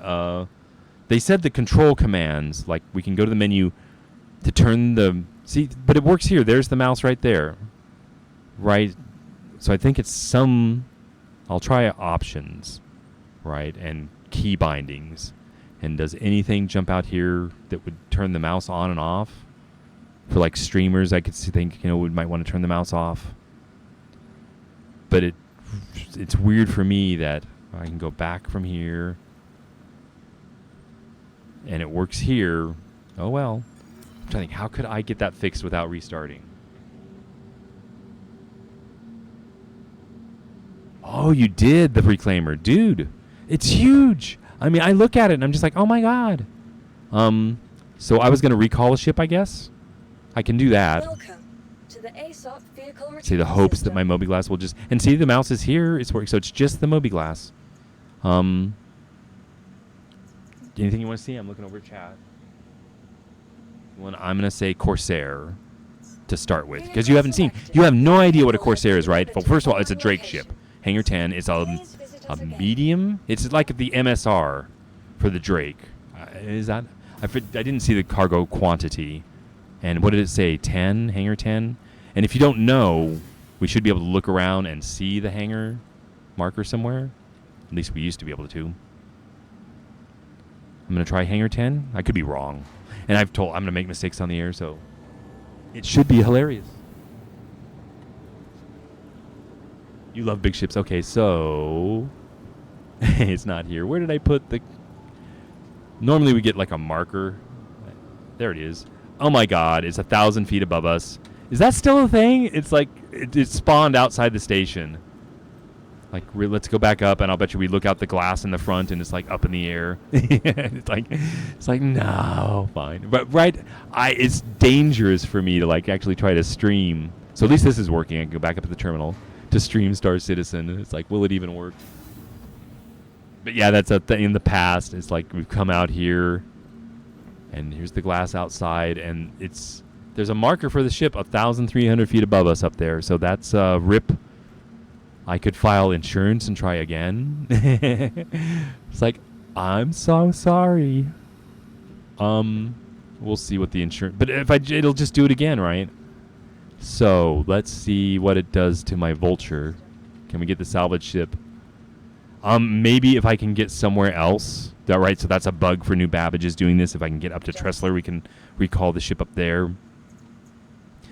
they said the control commands, like we can go to the menu to turn the... See, but it works here. There's the mouse right there. Right? So I think it's some... I'll try options, right? And key bindings. And does anything jump out here that would turn the mouse on and off? For like streamers, I could think, we might want to turn the mouse off. But it's weird for me that I can go back from here. And it works here. Oh well. I'm trying to think, how could I get that fixed without restarting? Oh, you did, the Reclaimer. Dude, it's huge. I mean, I look at it and I'm just like, oh my god. So I was going to recall a ship, I guess. I can do that. Welcome to the ASOP vehicle See, the hopes that my Moby-Glass will just... And see, the mouse is here. It's working. So it's just the Moby-Glass. Anything you want to see? I'm looking over chat. I'm going to say Corsair to start with. Because you haven't seen... You have no idea what a Corsair is, right? Well, first of all, it's a Drake ship. Hangar 10. It's a medium. It's like the MSR for the Drake. Is that... I didn't see the cargo quantity. And what did it say? 10? Hangar 10? And if you don't know, we should be able to look around and see the hangar marker somewhere. At least we used to be able to. I'm going to try hangar 10. I could be wrong. And I'm going to make mistakes on the air, so it should be hilarious. You love big ships. Okay, so it's not here. Where did I put the... Normally we get like a marker. There it is. Oh my god, it's 1,000 feet above us. Is that still a thing? It's like, it spawned outside the station. Like, let's go back up, and I'll bet you we look out the glass in the front, and it's like up in the air. it's like no, fine. But it's dangerous for me to like actually try to stream. So at least this is working. I can go back up to the terminal to stream Star Citizen. It's like, will it even work? But yeah, that's a thing in the past. It's like we've come out here. And here's the glass outside, and there's a marker for the ship 1,300 feet above us up there. So that's RIP. I could file insurance and try again. It's like, I'm so sorry. We'll see what the insurance, but it'll just do it again, right? So let's see what it does to my Vulture. Can we get the salvage ship? Maybe if I can get somewhere else. Right, so that's a bug for New Babbage is doing this. If I can get up to Tressler, we can recall the ship up there.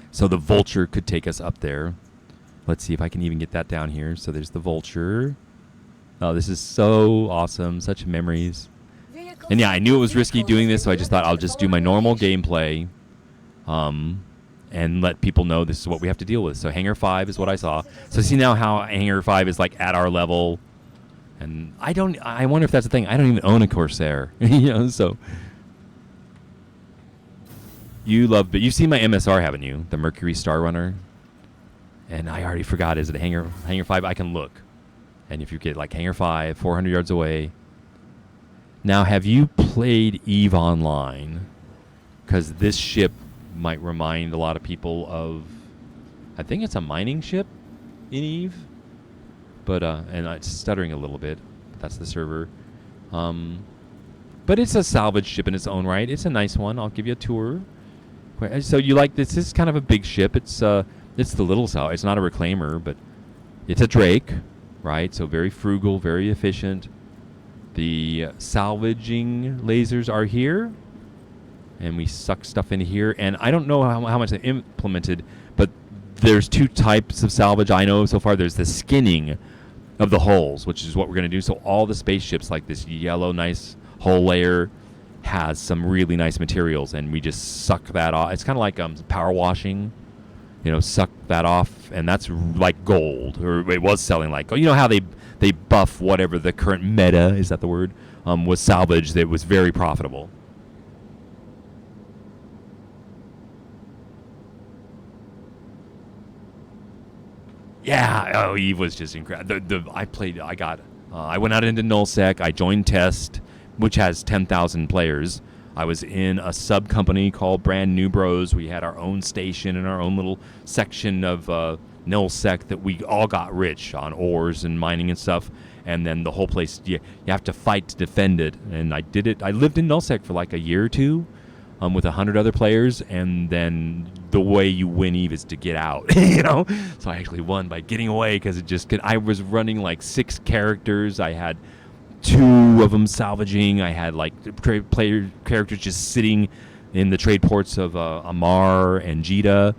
So the Vulture could take us up there. Let's see if I can even get that down here. So there's the Vulture. Oh, this is so awesome. Such memories. And yeah, I knew it was risky doing this, so I just thought I'll just do my normal gameplay. And let people know this is what we have to deal with. So Hangar 5 is what I saw. So see now how Hangar 5 is like at our level. And I wonder if that's the thing. I don't even own a Corsair. So. But you've seen my MSR, haven't you? The Mercury Star Runner. And I already forgot, is it Hangar 5? I can look. And if you get like Hangar 5, 400 yards away. Now, have you played EVE Online? Because this ship might remind a lot of people of, I think it's a mining ship in EVE. But, and it's stuttering a little bit. But that's the server. But it's a salvage ship in its own right. It's a nice one. I'll give you a tour. So you like this? This is kind of a big ship. It's the little salvage. It's not a reclaimer, but it's a Drake, right? So very frugal, very efficient. The salvaging lasers are here, and we suck stuff into here. And I don't know how much they implemented, but there's two types of salvage I know so far. There's the skinning of the hulls, which is what we're going to do. So all the spaceships, like this yellow nice hull layer, has some really nice materials, and we just suck that off. It's kind of like power washing, suck that off, and that's like gold, or it was selling like gold. You know how they buff whatever the current meta, is that the word, was salvaged. That was very profitable. Yeah, EVE was just incredible. I went out into nullsec. I joined Test, which has 10,000 players. I was in a sub company called Brand New Bros. We had our own station and our own little section of nullsec that we all got rich on ores and mining and stuff. And then the whole place, you have to fight to defend it. And I did it. I lived in nullsec for like a year or two. With 100 other players, and then the way you win EVE is to get out, So I actually won by getting away because I was running like 6 characters. I had 2 of them salvaging. I had like player characters just sitting in the trade ports of Amar and Jita.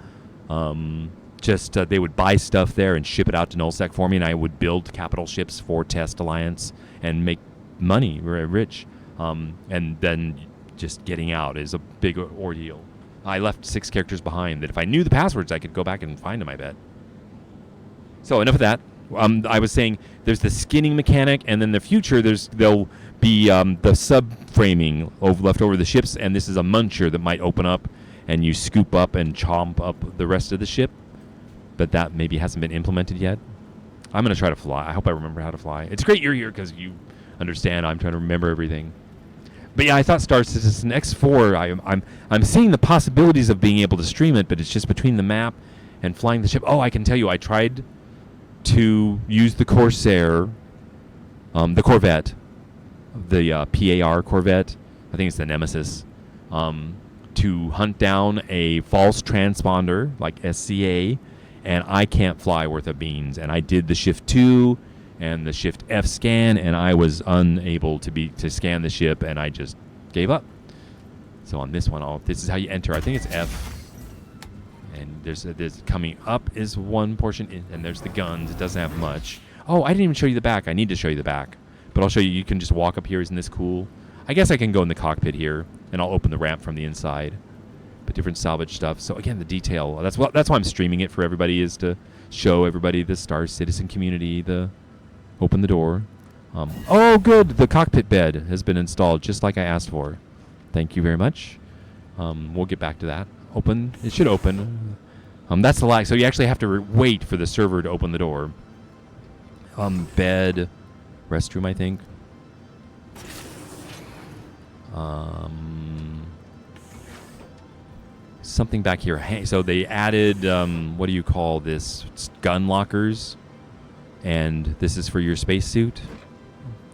They would buy stuff there and ship it out to nullsec for me, and I would build capital ships for Test Alliance and make money, rich. And then just getting out is a big ordeal. I left 6 characters behind that if I knew the passwords, I could go back and find them, I bet. So enough of that. I was saying there's the skinning mechanic, and then the future there'll be the sub-framing left over the ships, and this is a muncher that might open up, and you scoop up and chomp up the rest of the ship. But that maybe hasn't been implemented yet. I'm going to try to fly. I hope I remember how to fly. It's great you're here because you understand I'm trying to remember everything. But yeah, I thought Star Citizen X4, I'm seeing the possibilities of being able to stream it, but it's just between the map and flying the ship. Oh, I can tell you, I tried to use the Corsair, the Corvette, the PAR Corvette, I think it's the Nemesis, to hunt down a false transponder, like SCA, and I can't fly worth of beans. And I did the Shift 2 and the Shift F scan, and I was unable to scan the ship, and I just gave up. So on this one, this is how you enter. I think it's F. And there's coming up is one portion, and there's the guns. It doesn't have much. Oh, I didn't even show you the back. I need to show you the back, but I'll show you. You can just walk up here. Isn't this cool? I guess I can go in the cockpit here, and I'll open the ramp from the inside. But different salvage stuff. So again, the detail. That's why I'm streaming it for everybody, is to show everybody the Star Citizen community. Open the door. Oh, good. The cockpit bed has been installed just like I asked for. Thank you very much. We'll get back to that. Open. It should open. That's the lag. So you actually have to wait for the server to open the door. Bed. Restroom, I think. something back here. Hey, so they added, what do you call this? It's gun lockers. And this is for your spacesuit.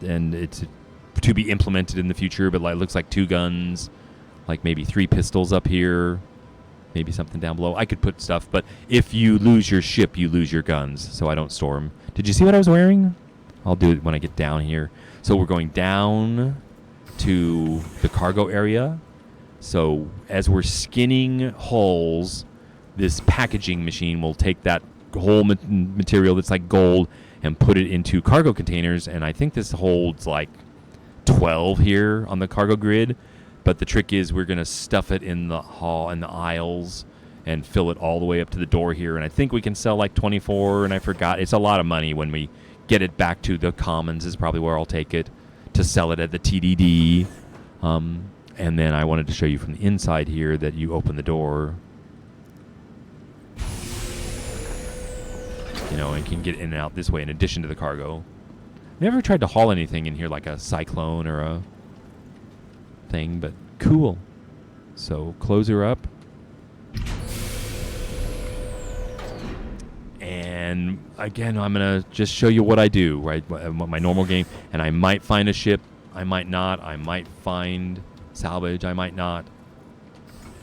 And it's to be implemented in the future, but like looks like 2 guns, like maybe 3 pistols up here, maybe something down below. I could put stuff, but if you lose your ship, you lose your guns, so I don't store them. Did you see what I was wearing? I'll do it when I get down here. So we're going down to the cargo area. So as we're skinning hulls, this packaging machine will take that whole material that's like gold and put it into cargo containers. And I think this holds like 12 here on the cargo grid. But the trick is we're going to stuff it in the hall and the aisles and fill it all the way up to the door here. And I think we can sell like 24, and I forgot. It's a lot of money when we get it back to the Commons is probably where I'll take it to sell it at the TDD. And then I wanted to show you from the inside here that you open the door, you know, and can get in and out this way in addition to the cargo. Never tried to haul anything in here like a Cyclone or a thing, but cool. So close her up. And again, I'm going to just show you what I do, right? My normal game. And I might find a ship. I might not. I might find salvage. I might not.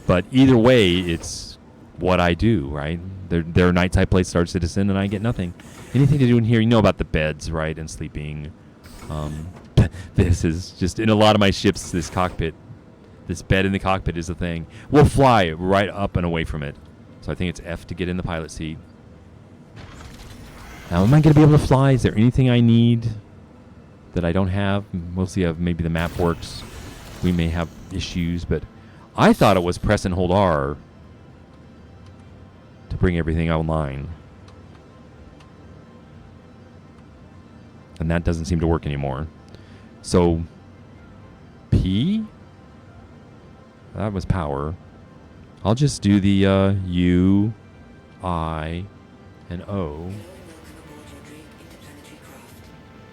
But either way, it's what I do, right? There are nights I play Star Citizen and I get nothing. Anything to do in here, you know about the beds, right? And sleeping. This is just, in a lot of my ships, this cockpit, this bed in the cockpit is the thing. We'll fly right up and away from it. So I think it's F to get in the pilot seat. Now, am I going to be able to fly? Is there anything I need that I don't have? We'll see if maybe the map works. We may have issues, but I thought it was press and hold R to bring everything online. And that doesn't seem to work anymore. So, P? That was power. I'll just do the U, I, and O.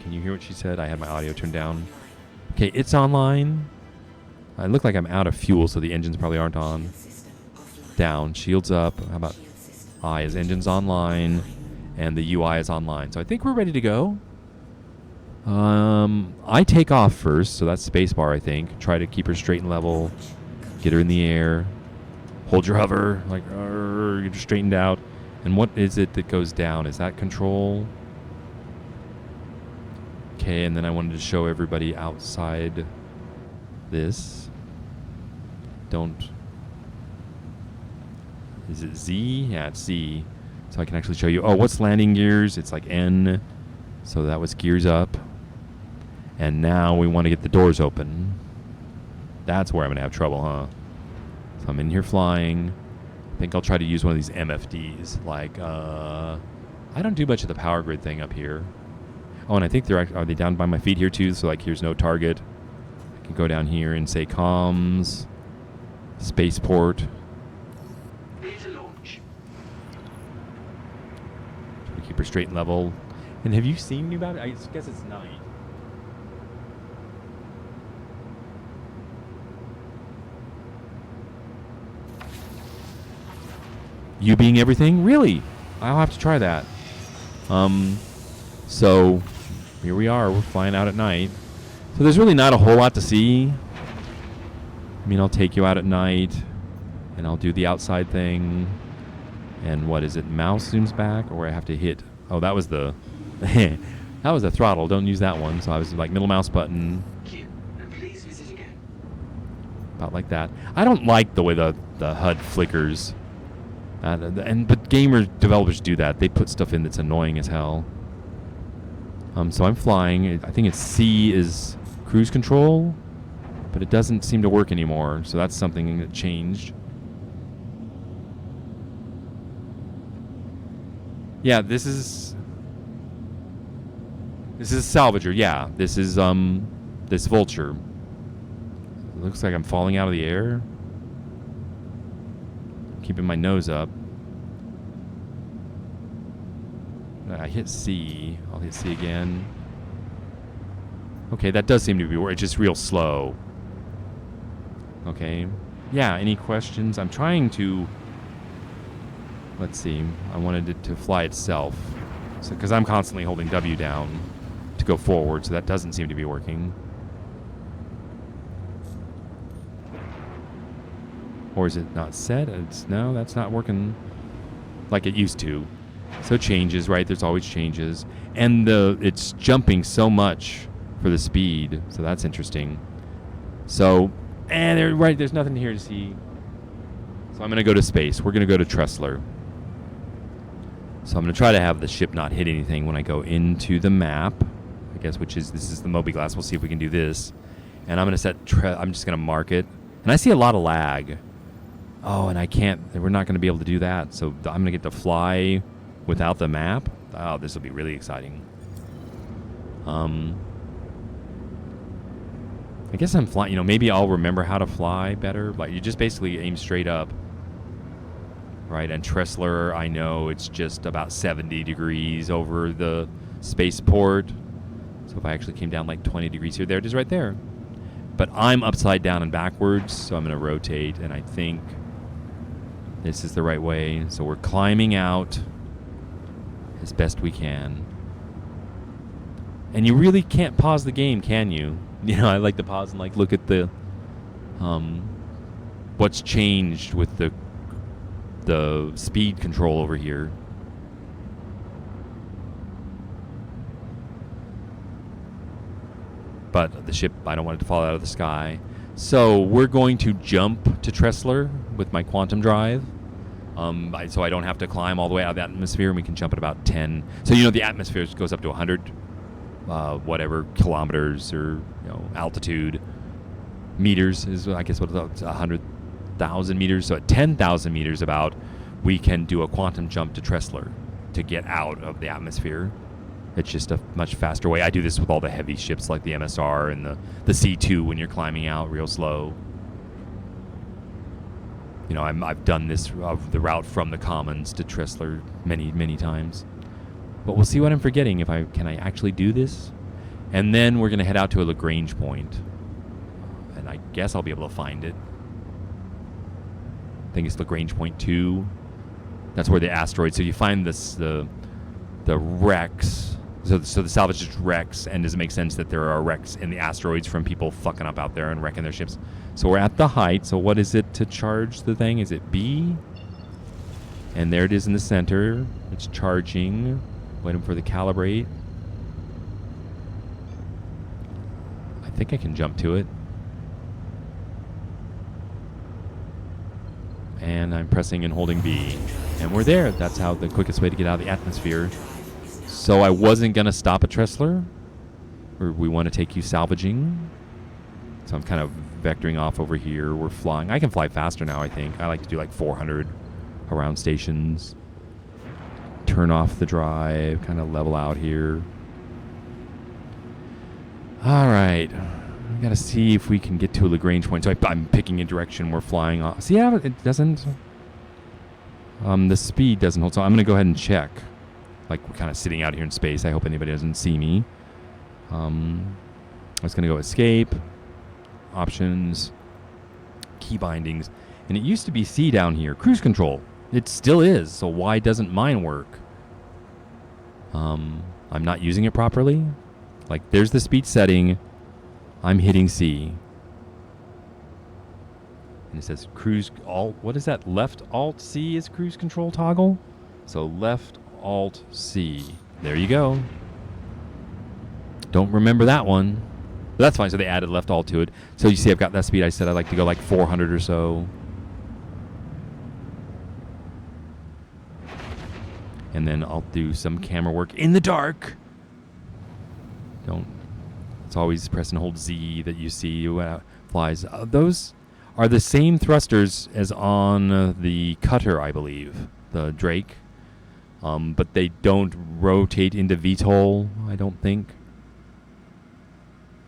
Can you hear what she said? I had my audio turned down. Okay, it's online. I look like I'm out of fuel, so the engines probably aren't on. Down, shields up. How about I is engines online, and the UI is online. So I think we're ready to go. I take off first, so that's spacebar, I think. Try to keep her straight and level. Get her in the air. Hold your hover, like, get her straightened out. And what is it that goes down? Is that control? Okay, and then I wanted to show everybody outside this. Is it Z? Yeah, it's Z. So I can actually show you. Oh, what's landing gears? It's like N. So that was gears up. And now we want to get the doors open. That's where I'm going to have trouble, huh? So I'm in here flying. I think I'll try to use one of these MFDs. Like, I don't do much of the power grid thing up here. Oh, and I think are they down by my feet here too? So like, here's no target. I can go down here and say comms, spaceport. Try to keep her straight and level. And have you seen me about it? I guess it's night. You being everything? Really? I'll have to try that. So here we are. We're flying out at night. So there's really not a whole lot to see. I mean, I'll take you out at night, and I'll do the outside thing. And what is it? Mouse zooms back, or I have to hit? Oh, that was the that was the throttle. Don't use that one. So I was like middle mouse button. Please visit again. About like that. I don't like the way the HUD flickers. But developers do that. They put stuff in that's annoying as hell. So I'm flying. I think it's C is cruise control, but it doesn't seem to work anymore. So that's something that changed. Yeah, this is a salvager. Yeah, this is this vulture. It looks like I'm falling out of the air. Keeping my nose up. I hit C. I'll hit C again. Okay, that does seem to be working. It's just real slow. Okay. yeah, any questions? I'm trying to. Let's see. I wanted it to fly itself, so because I'm constantly holding W down to go forward, so that doesn't seem to be working. Or is it not set? No, that's not working like it used to. So changes, right? There's always changes, and it's jumping so much for the speed, so that's interesting. So, and right, there's nothing here to see. So I'm going to go to space. We're going to go to Tressler. So I'm going to try to have the ship not hit anything when I go into the map, I guess, this is the Moby-Glass. We'll see if we can do this. And I'm going to set, I'm just going to mark it. And I see a lot of lag. Oh, and we're not going to be able to do that. So I'm going to get to fly without the map. Oh, this will be really exciting. I guess I'm flying, maybe I'll remember how to fly better. Like, you just basically aim straight up. Right, and Tressler, I know it's just about 70 degrees over the spaceport. So if I actually came down like 20 degrees here, there it is right there. But I'm upside down and backwards, so I'm going to rotate, and I think this is the right way. So we're climbing out as best we can. And you really can't pause the game, can you? I like to pause and look at the what's changed with the speed control over here. But the ship, I don't want it to fall out of the sky. So we're going to jump to Tressler with my quantum drive. So I don't have to climb all the way out of the atmosphere, and we can jump at about 10. So the atmosphere goes up to 100 whatever kilometers or altitude. Meters is, I guess, what it's 100,000 meters. So at 10,000 meters about, we can do a quantum jump to Tressler to get out of the atmosphere. It's just a much faster way. I do this with all the heavy ships like the MSR and the C2 when you're climbing out real slow. I've done this the route from the Commons to Tressler many, many times. But we'll see what I'm forgetting. Can I actually do this? And then we're going to head out to a Lagrange point. And I guess I'll be able to find it. I think it's Lagrange point 2. That's where the asteroid. So you find the wrecks. So the salvage is wrecks, and does it make sense that there are wrecks in the asteroids from people fucking up out there and wrecking their ships? So we're at the height. So what is it to charge the thing? Is it B? And there it is in the center. It's charging. Waiting for the calibrate. I think I can jump to it. And I'm pressing and holding B. And we're there. That's how the quickest way to get out of the atmosphere. So I wasn't going to stop at Tressler. Or we want to take you salvaging. So I'm kind of vectoring off over here. We're flying. I can fly faster now, I think. I like to do like 400 around stations. Turn off the drive. Kind of level out here. All right. We got to see if we can get to a Lagrange point. So I'm picking a direction we're flying off. See how it doesn't... the speed doesn't hold. So I'm going to go ahead and check. Like, we're kind of sitting out here in space. I hope anybody doesn't see me. I was going to go escape. Options. Key bindings. And it used to be C down here. Cruise control. It still is. So why doesn't mine work? I'm not using it properly. Like, there's the speed setting. I'm hitting C. And it says cruise alt. What is that? Left alt C is cruise control toggle. So left alt C. There you go. Don't remember that one. But that's fine. So they added left alt to it. So you see I've got that speed. I said I like to go like 400 or so. And then I'll do some camera work in the dark. It's always press and hold Z that you see flies. Those are the same thrusters as on the cutter, I believe, the Drake. But they don't rotate into VTOL, I don't think.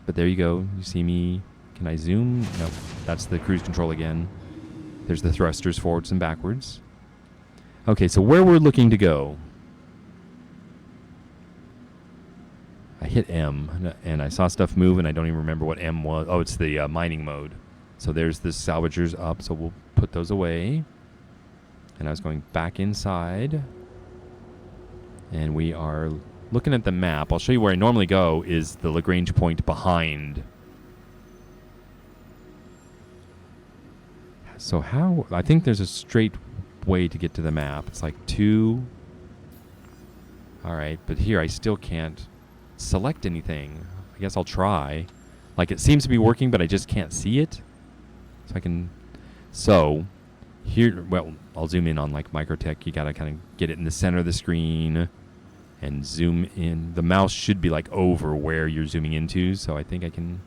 But there you go. You see me. Can I zoom? No, that's the cruise control again. There's the thrusters forwards and backwards. Okay, so where we're looking to go. I hit M, and I saw stuff move, and I don't even remember what M was. Oh, it's the mining mode. So there's the salvagers up, so we'll put those away. And I was going back inside. And we are looking at the map. I'll show you where I normally go is the Lagrange point behind. So how... I think there's a straight way to get to the map. It's like 2... Alright, but here I still can't select anything. I guess I'll try. Like, it seems to be working, but I just can't see it. So I can... So, here... Well, I'll zoom in on, like, Microtech. You gotta kind of get it in the center of the screen and zoom in. The mouse should be, like, over where you're zooming into, so I think I can...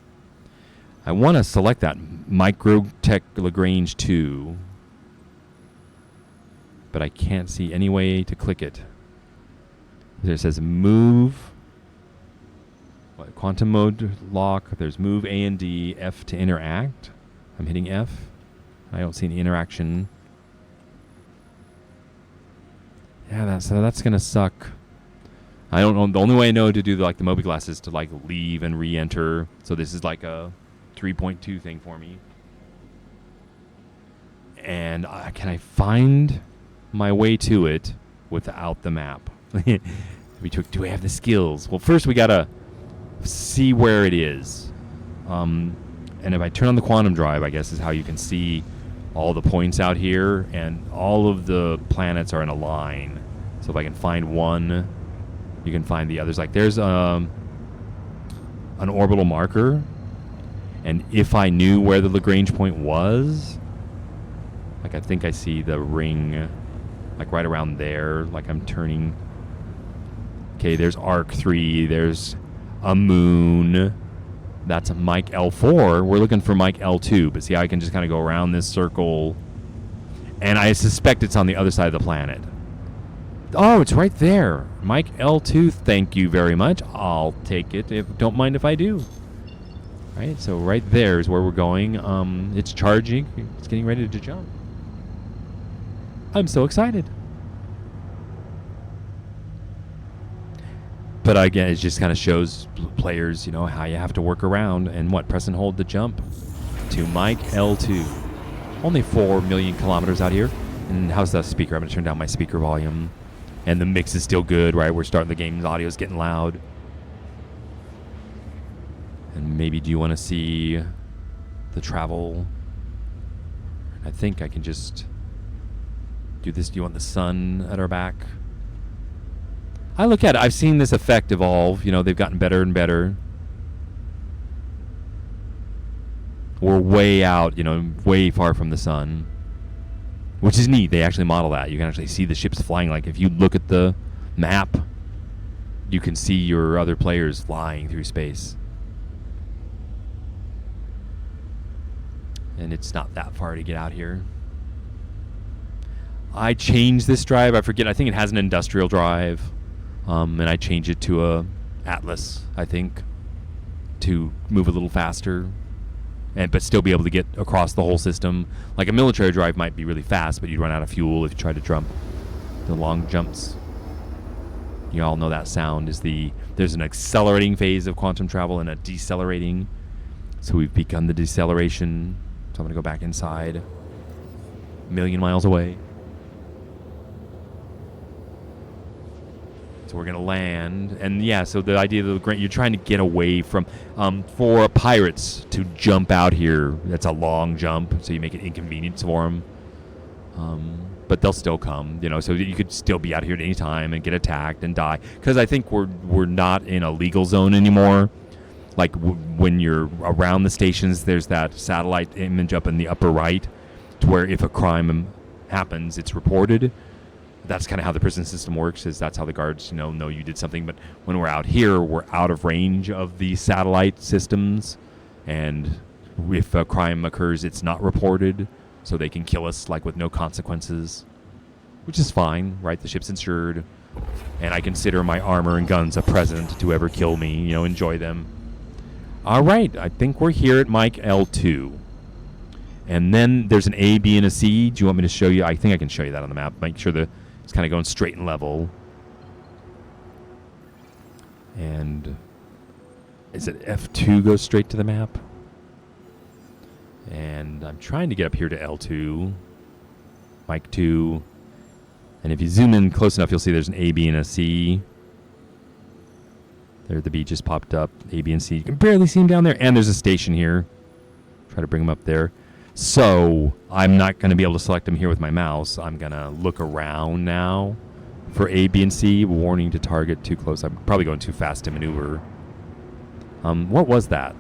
I want to select that Microtech Lagrange 2, but I can't see any way to click it. There says move, quantum mode lock. There's move A and D, F to interact. I'm hitting F. I don't see any interaction. Yeah, that's gonna suck. I don't know. The only way I know to do the Moby Glass is to like leave and re-enter. So this is like a 3.2 thing for me. And can I find my way to it without the map? Do I have the skills? Well, first we gotta see where it is. And if I turn on the quantum drive, I guess is how you can see all the points out here, and all of the planets are in a line. So if I can find one, you can find the others. Like there's an orbital marker, and if I knew where the Lagrange point was, like I think I see the ring, like right around there. Like I'm turning. Okay, there's Arc 3. There's a moon. That's a Mike L4. We're looking for Mike L2, but see how I can just kind of go around this circle, and I suspect it's on the other side of the planet. Oh, it's right there. Mike L2, thank you very much. I'll take it. Don't mind if I do. Right, so right there is where we're going. It's charging. It's getting ready to jump. I'm so excited. But again, it just kind of shows players, how you have to work around and press and hold the jump to Mike L2. Only 4 million kilometers out here. And how's the speaker? I'm going to turn down my speaker volume. And the mix is still good, right? We're starting the game. The audio is getting loud. And maybe do you want to see the travel? I think I can just do this. Do you want the sun at our back? I look at it. I've seen this effect evolve. They've gotten better and better. We're way out, way far from the sun, which is neat. They actually model that. You can actually see the ships flying. Like if you look at the map, you can see your other players flying through space. And it's not that far to get out here. I changed this drive. I forget. I think it has an industrial drive. And I changed it to a Atlas, I think, to move a little faster, but still be able to get across the whole system. Like a military drive might be really fast, but you'd run out of fuel if you tried to jump the long jumps. You all know that sound is there's an accelerating phase of quantum travel and a decelerating. So we've begun the deceleration. So I'm going to go back inside, a million miles away. So we're going to land. And yeah, so the idea of you're trying to get away from, for pirates to jump out here, that's a long jump, so you make it inconvenient for them. But they'll still come, so you could still be out here at any time and get attacked and die. Because I think we're not in a legal zone anymore. Like when you're around the stations, there's that satellite image up in the upper right, to where if a crime happens, it's reported. That's kind of how the prison system works. That's how the guards know you did something. But when we're out here, we're out of range of the satellite systems, and if a crime occurs, it's not reported, so they can kill us with no consequences, which is fine, right? The ship's insured, and I consider my armor and guns a present to whoever kill me. Enjoy them. All right, I think we're here at Mike L2. And then there's an A, B, and a C. Do you want me to show you? I think I can show you that on the map. Make sure it's kind of going straight and level. And is it F2 goes straight to the map? And I'm trying to get up here to L2, Mike 2. And if you zoom in close enough, you'll see there's an A, B, and a C. There, the B just popped up. A, B, and C. You can barely see them down there. And there's a station here. Try to bring them up there. So I'm not going to be able to select them here with my mouse. I'm going to look around now for A, B, and C. Warning to target too close. I'm probably going too fast to maneuver. What was that?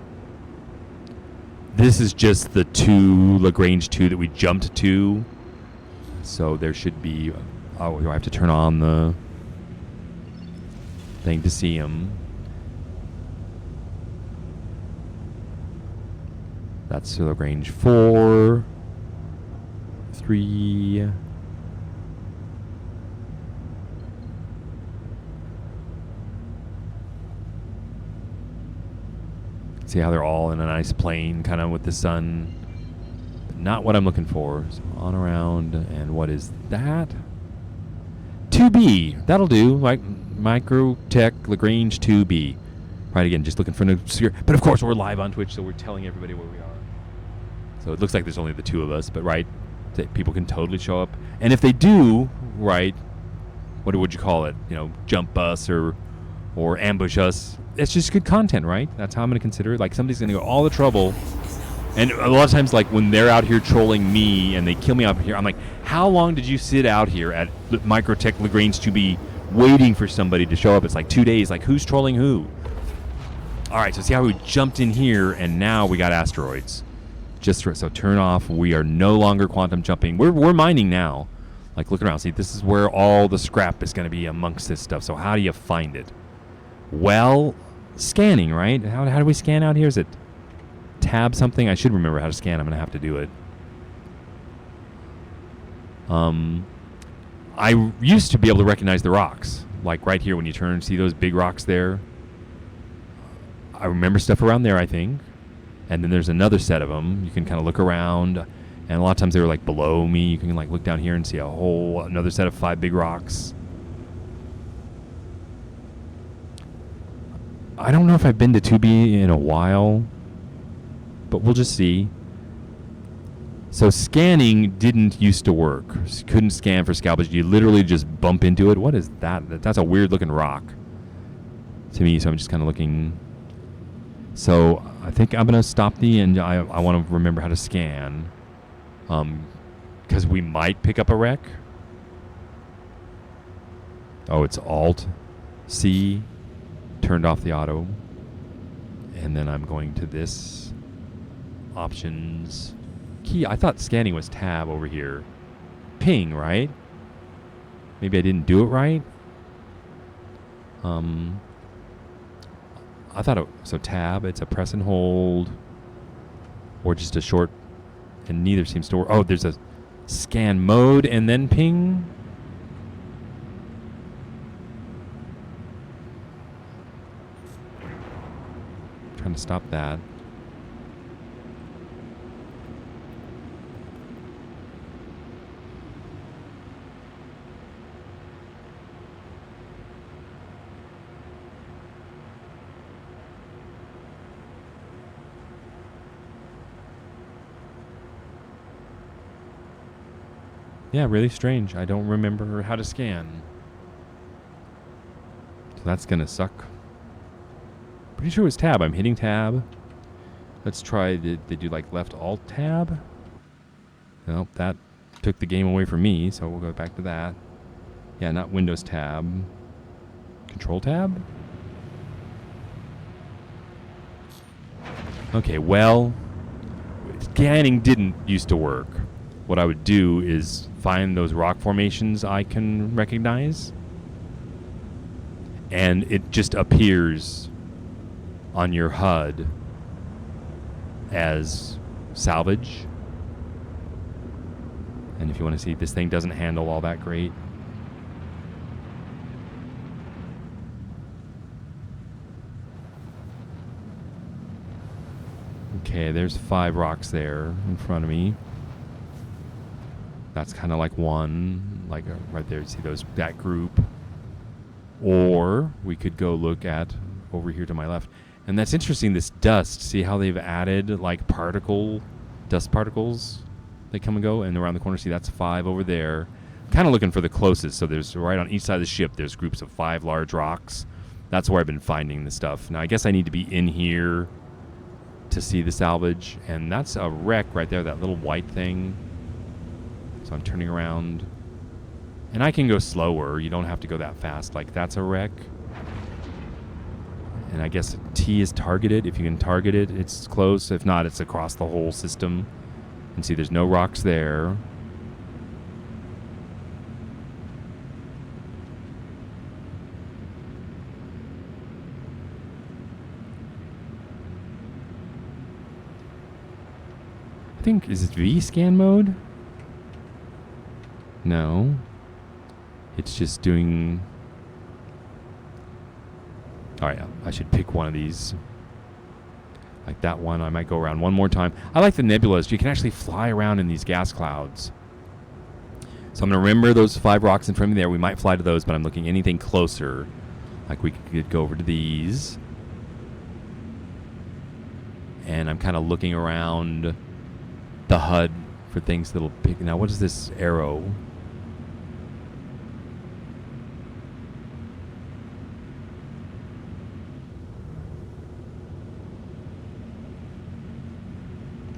This is just the Lagrange 2 that we jumped to. So there should be... Oh, do I have to turn on the thing to see him? That's Lagrange 4, 3. See how they're all in a nice plane, kind of with the sun. But not what I'm looking for. So on around, and what is that? 2B. That'll do. Like Microtech Lagrange 2B. Right, again, just looking for an obscure. But of course, we're live on Twitch, so we're telling everybody where we are. So it looks like there's only the two of us, but right, people can totally show up. And if they do, right, what would you call it? You know, jump us or ambush us. It's just good content, right? That's how I'm going to consider it. Like, somebody's going to go all the trouble. And a lot of times, like, when they're out here trolling me and they kill me out here, I'm like, how long did you sit out here at Microtech Lagrange 2B waiting for somebody to show up? It's like 2 days. Like, who's trolling who? All right, so see how we jumped in here, and now we got asteroids. So turn off. We are no longer quantum jumping. We're mining now. Like, look around. See, this is where all the scrap is going to be amongst this stuff. So how do you find it? Well, scanning, right? How do we scan out here? Is it tab something? I should remember how to scan. I'm going to have to do it. I used to be able to recognize the rocks. Like right here when you turn, see those big rocks there? I remember stuff around there, I think. And then there's another set of them. You can kind of look around. And a lot of times they were like below me. You can like look down here and see another set of 5 big rocks. I don't know if I've been to 2B in a while, but we'll just see. So scanning didn't used to work. Couldn't scan for scalpers. You literally just bump into it. What is that? That's a weird looking rock to me. So I'm just kind of looking. So I think I'm going to stop and I want to remember how to scan. Because we might pick up a wreck. Oh, it's Alt-C. Turned off the auto. And then I'm going to this. Options. Key. I thought scanning was tab over here. Ping, right? Maybe I didn't do it right. I thought so tab, it's a press and hold. Or just a short, and neither seems to work. Oh, there's a scan mode and then ping. Trying to stop that. Yeah, really strange. I don't remember how to scan. So that's going to suck. Pretty sure it was tab. I'm hitting tab. Let's try, did they do like left alt tab? Nope, that took the game away from me, so we'll go back to that. Yeah, not Windows tab. Control tab? Okay, well, scanning didn't used to work. What I would do is find those rock formations I can recognize, and it just appears on your HUD as salvage. And if you want to see, this thing doesn't handle all that great. Okay, there's 5 rocks there in front of me. That's kind of like one, like right there. See that group. Or we could go look at over here to my left. And that's interesting, this dust. See how they've added like particle dust particles. They come and go, and around the corner, see that's 5 over there. Kind of looking for the closest. So there's right on each side of the ship, there's groups of 5 large rocks. That's where I've been finding the stuff. Now I guess I need to be in here to see the salvage, and that's a wreck right there, that little white thing. So I'm turning around, and I can go slower. You don't have to go that fast. Like, that's a wreck. And I guess T is targeted. If you can target it, it's close. If not, it's across the whole system. And see, there's no rocks there. I think, is it V scan mode? No. It's just doing... Alright, I should pick one of these. Like that one. I might go around one more time. I like the nebulas. You can actually fly around in these gas clouds. So I'm going to remember those 5 rocks in front of me there. We might fly to those, but I'm looking anything closer. Like we could go over to these. And I'm kind of looking around the HUD for things that'll pick. Now, what is this arrow?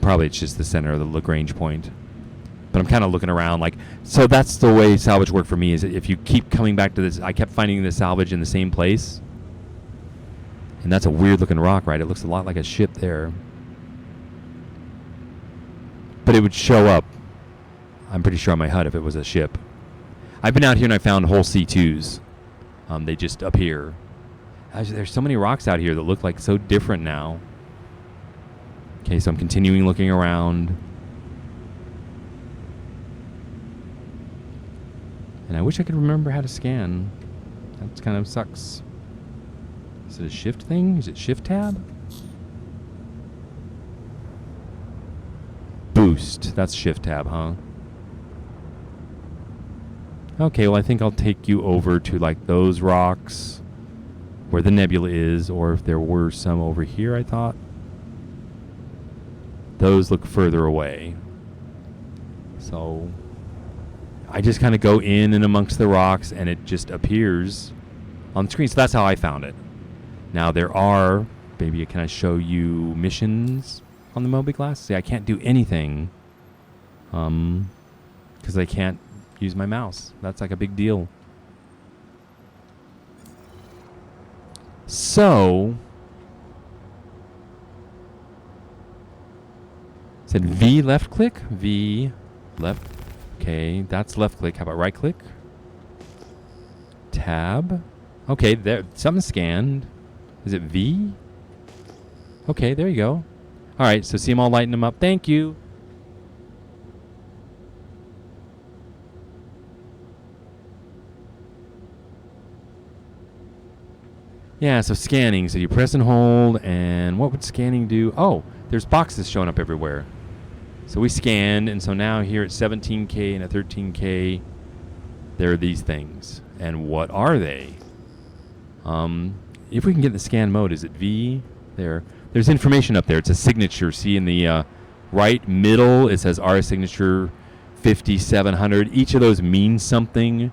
Probably it's just the center of the Lagrange point. But I'm kind of looking around like, so that's the way salvage worked for me, is if you keep coming back to this, I kept finding the salvage in the same place. And that's a weird looking rock, right? It looks a lot like a ship there. But it would show up, I'm pretty sure, on my HUD if it was a ship. I've been out here and I found whole C2s. They just appear. There's so many rocks out here that look like so different now. Okay, so I'm continuing looking around. And I wish I could remember how to scan. That kind of sucks. Is it a shift thing? Is it shift tab? Boost. That's shift tab, huh? Okay, well I think I'll take you over to like those rocks where the nebula is, or if there were some over here, I thought. Those look further away. So I just kind of go in and amongst the rocks and it just appears on the screen. So that's how I found it. Now there are, maybe can I show you missions on the mobiGlas? See, I can't do anything because I can't use my mouse. That's like a big deal. So said V left click, V left. Okay, that's left click. How about right click? Tab. Okay, there, something scanned. Is it V? Okay, there you go. All right, so see them all lighting them up. Thank you. Yeah, so scanning. So you press and hold, and what would scanning do? Oh, there's boxes showing up everywhere. So we scanned, and so now here at 17K and at 13K, there are these things. And what are they? If we can get the scan mode, is it V? There. There's information up there. It's a signature. See in the right middle, it says RS signature 5700. Each of those means something.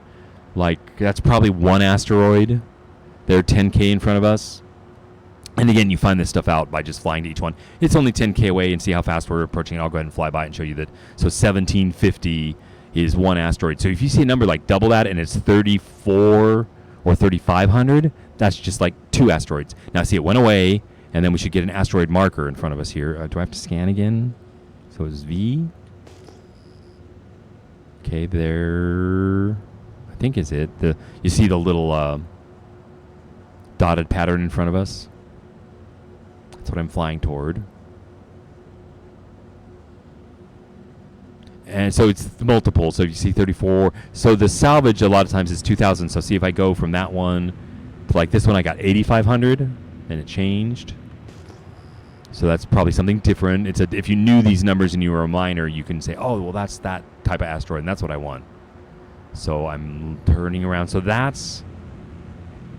Like, that's probably one asteroid. They're 10K in front of us. And again, you find this stuff out by just flying to each one. It's only 10K away, and see how fast we're approaching. I'll go ahead and fly by and show you that. So 1750 is one asteroid. So if you see a number like double that and it's 34 or 3500, that's just like 2 asteroids. Now see, it went away, and then we should get an asteroid marker in front of us here. Do I have to scan again? So it's V. Okay, there, I think is it. You see the little dotted pattern in front of us? That's what I'm flying toward. And so it's multiple. So you see 34. So the salvage a lot of times is 2000. So see if I go from that one to like this one, I got 8500, and it changed. So that's probably something different. It's if you knew these numbers and you were a miner, you can say, oh, well, that's that type of asteroid, and that's what I want. So I'm turning around. So that's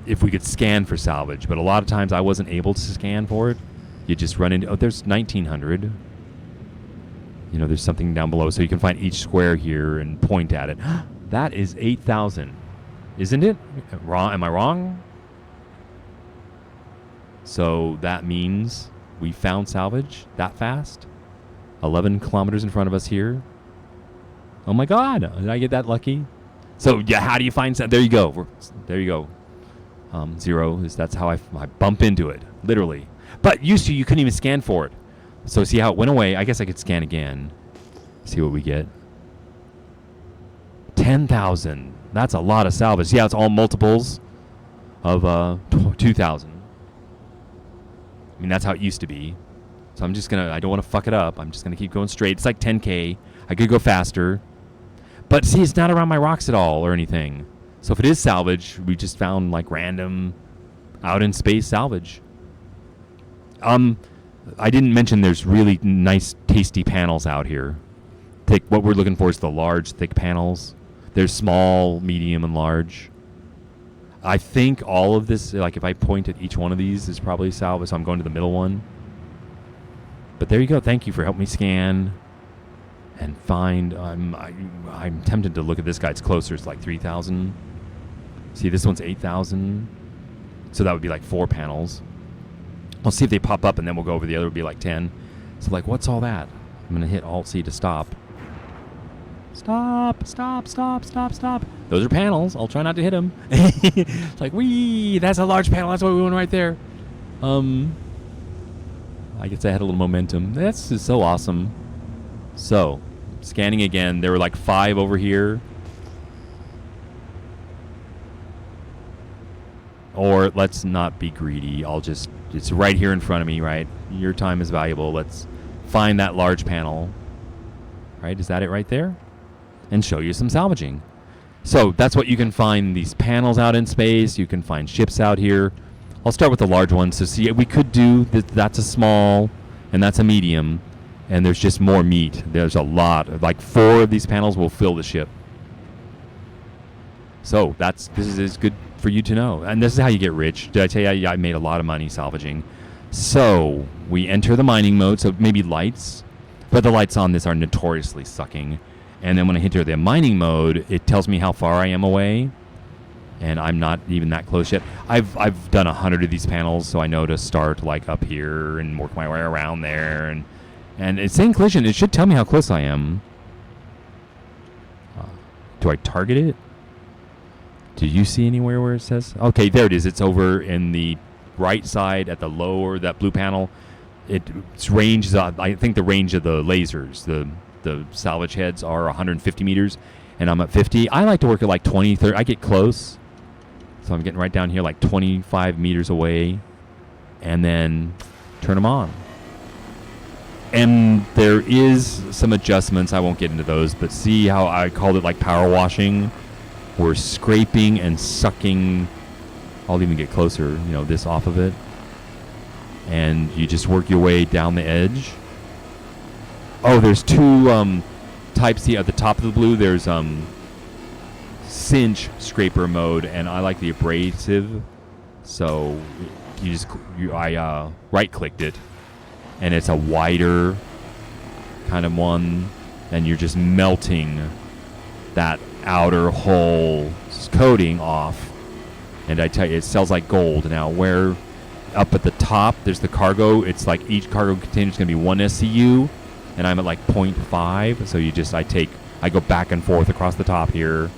if we could scan for salvage. But a lot of times I wasn't able to scan for it. You just run into, oh, there's 1900. You know, there's something down below, so you can find each square here and point at it. That is 8,000, isn't it? Wrong? Am I wrong? So that means we found salvage that fast. 11 kilometers in front of us here. Oh my God! Did I get that lucky? So yeah, how do you find? There you go. There you go. 0 is that's how I bump into it, literally. But used to you couldn't even scan for it. So see how it went away. I guess I could scan again. See what we get. 10,000. That's a lot of salvage. Yeah, it's all multiples of 2,000. I mean, that's how it used to be. So I'm just going to, I don't want to fuck it up. I'm just going to keep going straight. It's like 10K. I could go faster. But see, it's not around my rocks at all or anything. So if it is salvage, we just found like random out in space salvage. I didn't mention there's really nice, tasty panels out here. What we're looking for is the large, thick panels. There's small, medium, and large. I think all of this, like if I point at each one of these, is probably salvage. So I'm going to the middle one. But there you go. Thank you for helping me scan and find. I'm tempted to look at this guy. It's closer. It's like 3,000. See, this one's 8,000. So that would be like 4 panels. We'll see if they pop up, and then we'll go over the other. Would be like 10. So like, what's all that? I'm gonna hit Alt-C to stop. Stop! Stop! Stop! Stop! Stop! Those are panels. I'll try not to hit them. It's like, wee! That's a large panel. That's what we want right there. I guess I had a little momentum. That's just so awesome. So, scanning again. There were like 5 over here. Or let's not be greedy. It's right here in front of me, right? Your time is valuable. Let's find that large panel. Right? Is that it right there? And show you some salvaging. So that's what you can find, these panels out in space. You can find ships out here. I'll start with the large one. So see, we could do that's a small and that's a medium. And there's just more meat. There's a lot. Like 4 of these panels will fill the ship. So this is good for you to know. And this is how you get rich. Did I tell you I made a lot of money salvaging? So we enter the mining mode. So maybe lights. But the lights on this are notoriously sucking. And then when I enter the mining mode, it tells me how far I am away. And I'm not even that close yet. I've done 100 of these panels, so I know to start like up here and work my way around there. And it's saying collision. It should tell me how close I am. Do I target it? Do you see anywhere where it says? Okay, there it is. It's over in the right side at the lower, that blue panel. Its range is, I think the range of the lasers, the salvage heads are 150 meters, and I'm at 50. I like to work at like 20, 30. I get close. So I'm getting right down here like 25 meters away, and then turn them on. And there is some adjustments. I won't get into those, but see how I called it like power washing? We're scraping and sucking. I'll even get closer, this off of it. And you just work your way down the edge. Oh, there's 2 types here. At the top of the blue, there's cinch scraper mode, and I like the abrasive. So I right-clicked it, and it's a wider kind of one, and you're just melting that outer hull coating off. And I tell you, it sells like gold. Now, where up at the top, there's the cargo. It's like each cargo container is going to be 1 SCU, and I'm at like 0.5. So I go back and forth across the top here,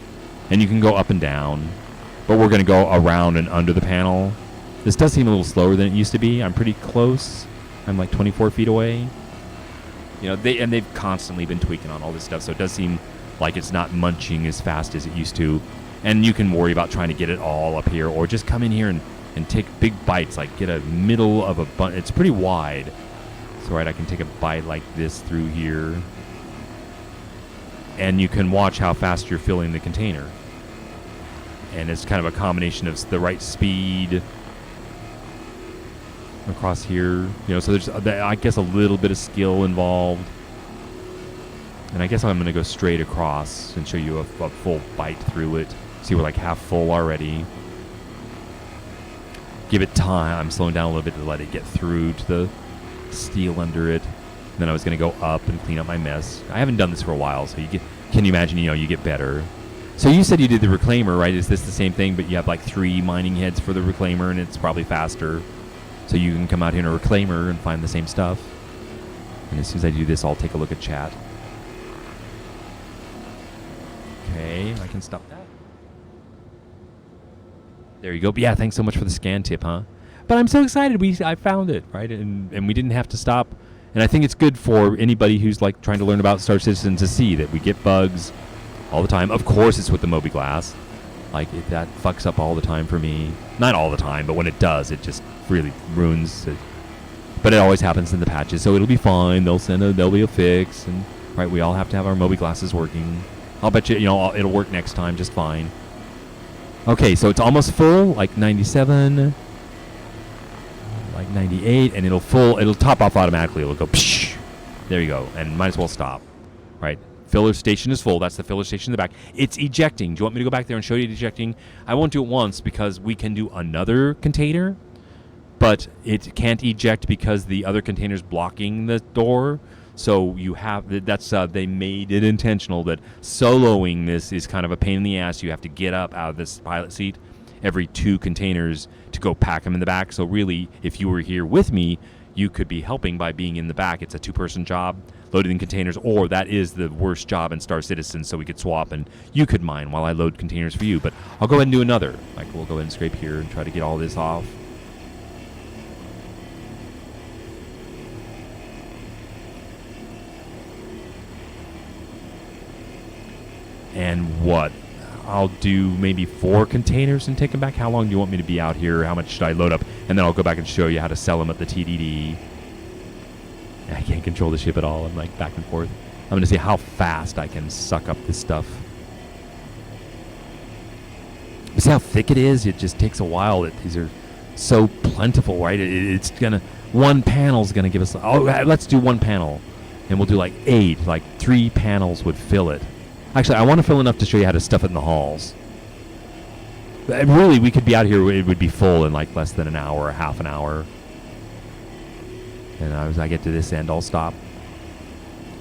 and you can go up and down. But we're going to go around and under the panel. This does seem a little slower than it used to be. I'm pretty close. I'm like 24 feet away. They've constantly been tweaking on all this stuff, so it does seem like it's not munching as fast as it used to. And you can worry about trying to get it all up here, or just come in here and take big bites, like get a middle of a bunch. It's pretty wide. So right, I can take a bite like this through here. And you can watch how fast you're filling the container. And it's kind of a combination of the right speed across here. So there's, I guess, a little bit of skill involved. And I guess I'm going to go straight across and show you a full bite through it. See, we're like half full already. Give it time. I'm slowing down a little bit to let it get through to the steel under it. And then I was going to go up and clean up my mess. I haven't done this for a while, so can you imagine, you get better. So you said you did the reclaimer, right? Is this the same thing, but you have like 3 mining heads for the reclaimer, and it's probably faster. So you can come out here in a reclaimer and find the same stuff. And as soon as I do this, I'll take a look at chat. Okay, I can stop that. There you go. Yeah, thanks so much for the scan tip, huh? But I'm so excited. I found it, right? And we didn't have to stop. And I think it's good for anybody who's like trying to learn about Star Citizen to see that we get bugs all the time. Of course, it's with the Mobi-Glass. Like, that fucks up all the time for me. Not all the time, but when it does, it just really ruins it. But it always happens in the patches, so it'll be fine. There'll be a fix, and right, we all have to have our Mobi-Glasses working. I'll bet you, it'll work next time just fine. Okay, so it's almost full, like 97, like 98, and it'll top off automatically. It'll go, psh, there you go, and might as well stop, right? Filler station is full. That's the filler station in the back. It's ejecting. Do you want me to go back there and show you it ejecting? I won't do it once because we can do another container, but it can't eject because the other container's blocking the door. So you have they made it intentional that soloing this is kind of a pain in the ass. You have to get up out of this pilot seat every 2 containers to go pack them in the back. So really, if you were here with me, you could be helping by being in the back. It's a 2-person job, loading containers, or that is the worst job in Star Citizen, so we could swap and you could mine while I load containers for you. But I'll go ahead and do another. Like, we'll go ahead and scrape here and try to get all this off. And what? I'll do maybe 4 containers and take them back. How long do you want me to be out here? How much should I load up? And then I'll go back and show you how to sell them at the TDD. I can't control the ship at all. I'm like back and forth. I'm going to see how fast I can suck up this stuff. You see how thick it is? It just takes a while. These are so plentiful, right? It's going to... 1 panel's going to give us... Oh, let's do 1 panel. And we'll do like 8. Like 3 panels would fill it. Actually, I want to fill enough to show you how to stuff it in the halls. But really, we could be out here, it would be full in like less than an hour or half an hour. And as I get to this end, I'll stop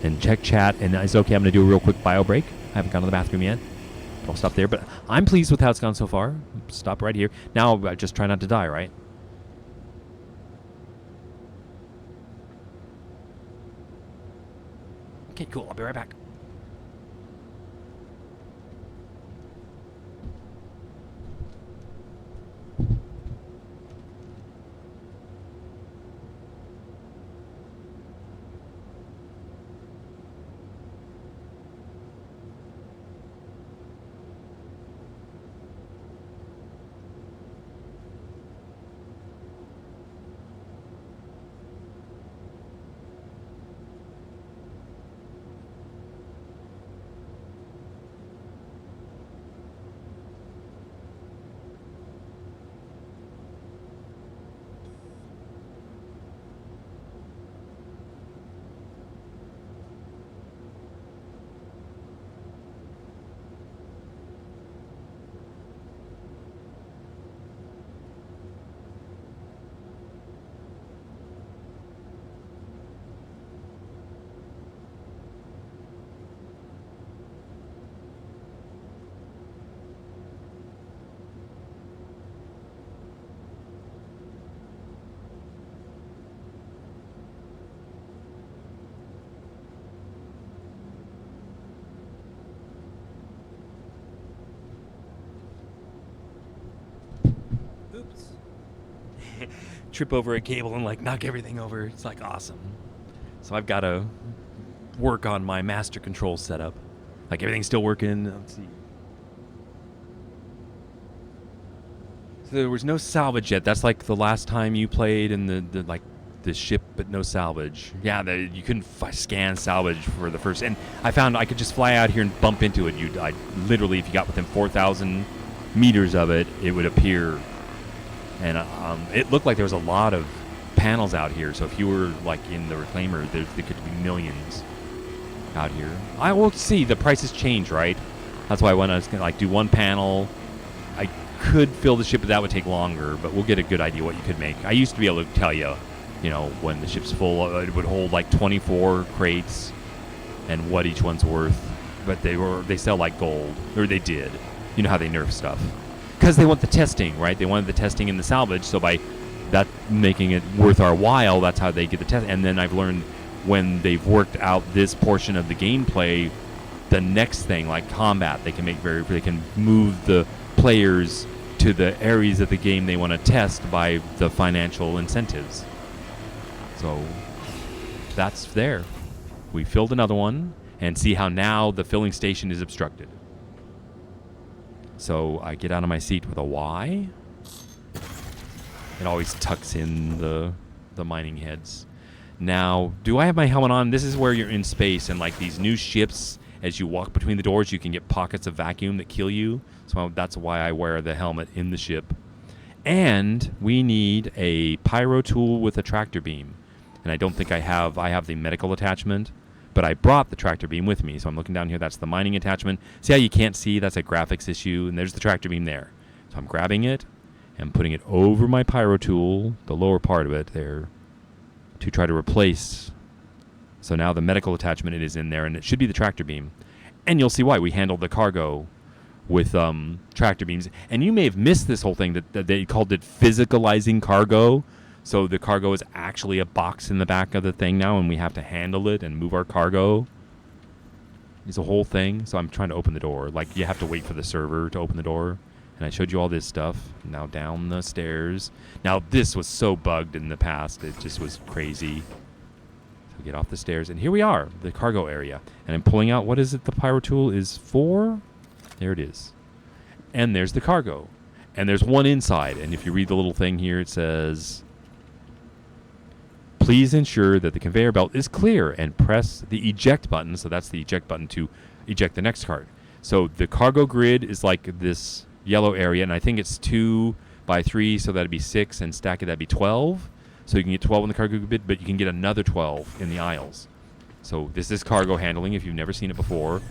and check chat. And it's okay, I'm going to do a real quick bio break. I haven't gone to the bathroom yet. I'll stop there. But I'm pleased with how it's gone so far. Stop right here. Now, just try not to die, right? Okay, cool. I'll be right back. Oops. Trip over a cable and like knock everything over. It's like awesome. So I've got to work on my master control setup. Like everything's still working. Let's see. So there was no salvage yet. That's like the last time you played in the ship, but no salvage. Yeah, you couldn't scan salvage for the first. And I found I could just fly out here and bump into it. I literally, if you got within 4,000 meters of it, it would appear. And it looked like there was a lot of panels out here. So if you were like in the reclaimer, there could be millions out here. I will see. The prices change, right? That's why when I was gonna like do 1 panel, I could fill the ship, but that would take longer. But we'll get a good idea what you could make. I used to be able to tell you You know, when the ship's full, it would hold like 24 crates, and what each one's worth. But they sell like gold, or they did. You know how they nerf stuff, because they want the testing, right? They wanted the testing in the salvage, so by that making it worth our while, that's how they get the test. And then I've learned when they've worked out this portion of the gameplay, the next thing like combat, they can move the players to the areas of the game they want to test by the financial incentives. So that's there. We filled another one, and see how now the filling station is obstructed. So I get out of my seat with a Y. It always tucks in the mining heads. Now, do I have my helmet on? This is where you're in space, and like these new ships, as you walk between the doors, you can get pockets of vacuum that kill you. So that's why I wear the helmet in the ship. And we need a pyro tool with a tractor beam. And I don't think I have the medical attachment, but I brought the tractor beam with me. So I'm looking down here, that's the mining attachment. See how you can't see? That's a graphics issue, and there's the tractor beam there. So I'm grabbing it and putting it over my pyro tool, the lower part of it there, to try to replace. So now the medical attachment, it is in there, and it should be the tractor beam. And you'll see why. We handled the cargo with tractor beams. And you may have missed this whole thing, that they called it physicalizing cargo. So the cargo is actually a box in the back of the thing now, and we have to handle it and move our cargo. It's a whole thing. So I'm trying to open the door. Like, you have to wait for the server to open the door. And I showed you all this stuff. Now down the stairs. Now this was so bugged in the past. It just was crazy. So get off the stairs. And here we are, the cargo area. And I'm pulling out, what is it the pyro tool is for? There it is. And there's the cargo. And there's one inside. And if you read the little thing here, it says, please ensure that the conveyor belt is clear and press the eject button. So that's the eject button to eject the next cart. So the cargo grid is like this yellow area, and I think it's 2 by 3, so that'd be 6, and stack it, that'd be 12. So you can get 12 in the cargo grid, but you can get another 12 in the aisles. So this is cargo handling if you've never seen it before.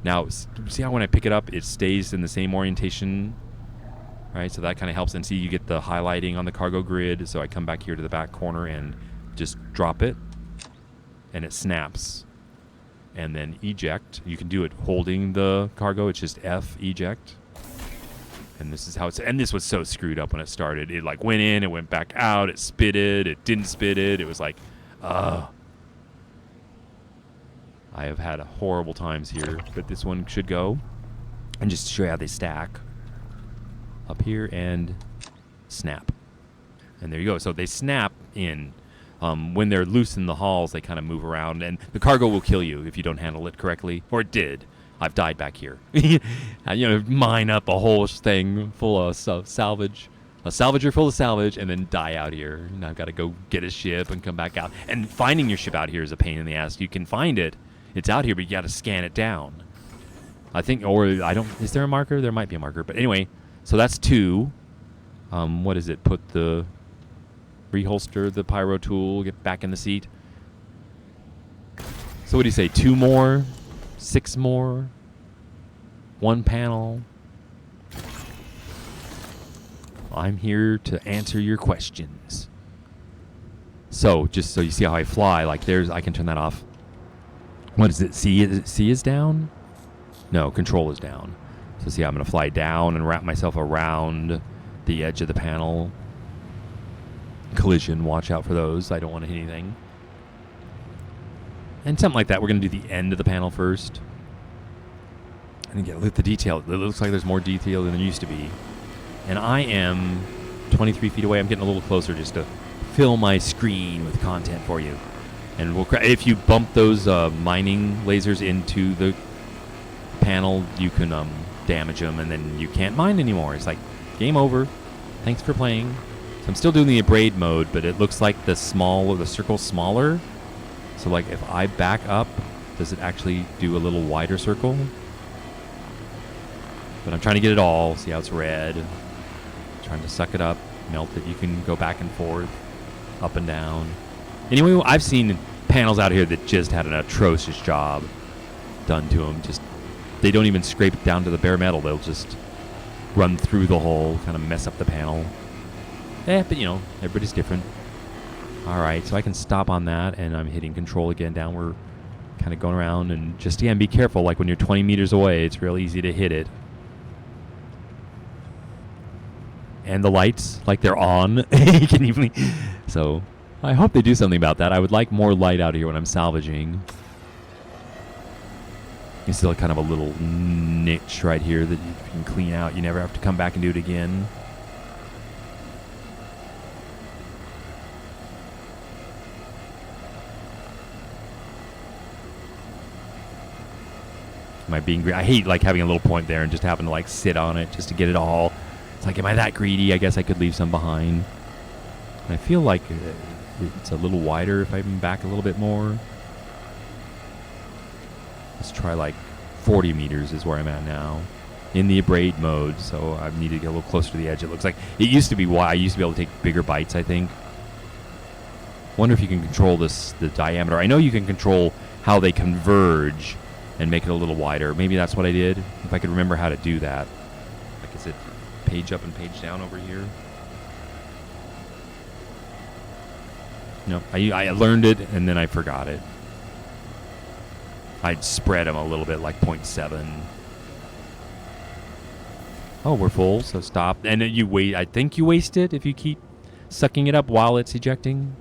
Now, see how when I pick it up, it stays in the same orientation, right? So that kind of helps. And see, you get the highlighting on the cargo grid. So I come back here to the back corner and just drop it, and it snaps. And then eject. You can do it holding the cargo. It's just F, eject. And this is how it's, and this was so screwed up when it started. It like went in, it went back out, it spitted, it didn't spit it. It was like, I have had horrible times here, but this one should go. And just to show you how they stack. Up here and snap. And there you go. So they snap in. When they're loose in the halls, they kind of move around, and the cargo will kill you if you don't handle it correctly. Or it did. I've died back here. Mine up a whole thing full of salvage. A salvager full of salvage, and then die out here. And I've got to go get a ship and come back out. And finding your ship out here is a pain in the ass. You can find it. It's out here, but you got to scan it down. I think, or I don't, is there a marker? There might be a marker. But anyway, so that's 2. What is it? Put the, reholster the pyro tool, get back in the seat. So what do you say? 2 more? 6 more? 1 panel? I'm here to answer your questions. So, just so you see how I fly, like there's, I can turn that off. What is it? C is down? No, control is down. So see, I'm going to fly down and wrap myself around the edge of the panel. Collision, watch out for those. I don't want to hit anything. And something like that. We're going to do the end of the panel first. And again, look at the detail. It looks like there's more detail than there used to be. And I am 23 feet away. I'm getting a little closer just to fill my screen with content for you. And if you bump those mining lasers into the panel, you can damage them, and then you can't mine anymore. It's like, game over. Thanks for playing. So I'm still doing the abrade mode, but it looks like the circle's smaller. So like if I back up, does it actually do a little wider circle? But I'm trying to get it all. See how it's red. Trying to suck it up, melt it. You can go back and forth, up and down. Anyway, I've seen panels out here that just had an atrocious job done to them. Just, they don't even scrape it down to the bare metal. They'll just run through the hole, kind of mess up the panel. But everybody's different. All right, so I can stop on that, and I'm hitting control again down. We're kind of going around, and just, again, be careful. Like when you're 20 meters away, it's real easy to hit it. And the lights, like they're on. You can even, so I hope they do something about that. I would like more light out here when I'm salvaging. It's still kind of a little niche right here that you can clean out. You never have to come back and do it again. Am I being greedy? I hate like having a little point there and just having to like sit on it just to get it all. It's like, am I that greedy? I guess I could leave some behind. And I feel like it's a little wider if I'm back a little bit more. Let's try like 40 meters is where I'm at now in the abrade mode. So I need to get a little closer to the edge. It looks like it used to be wide. I used to be able to take bigger bites, I think. Wonder if you can control the diameter. I know you can control how they converge and make it a little wider. Maybe that's what I did. If I could remember how to do that. Like, is it page up and page down over here? No, I learned it and then I forgot it. I'd spread them a little bit, like 0.7. Oh, we're full, so stop. And then you wait. I think you waste it if you keep sucking it up while it's ejecting.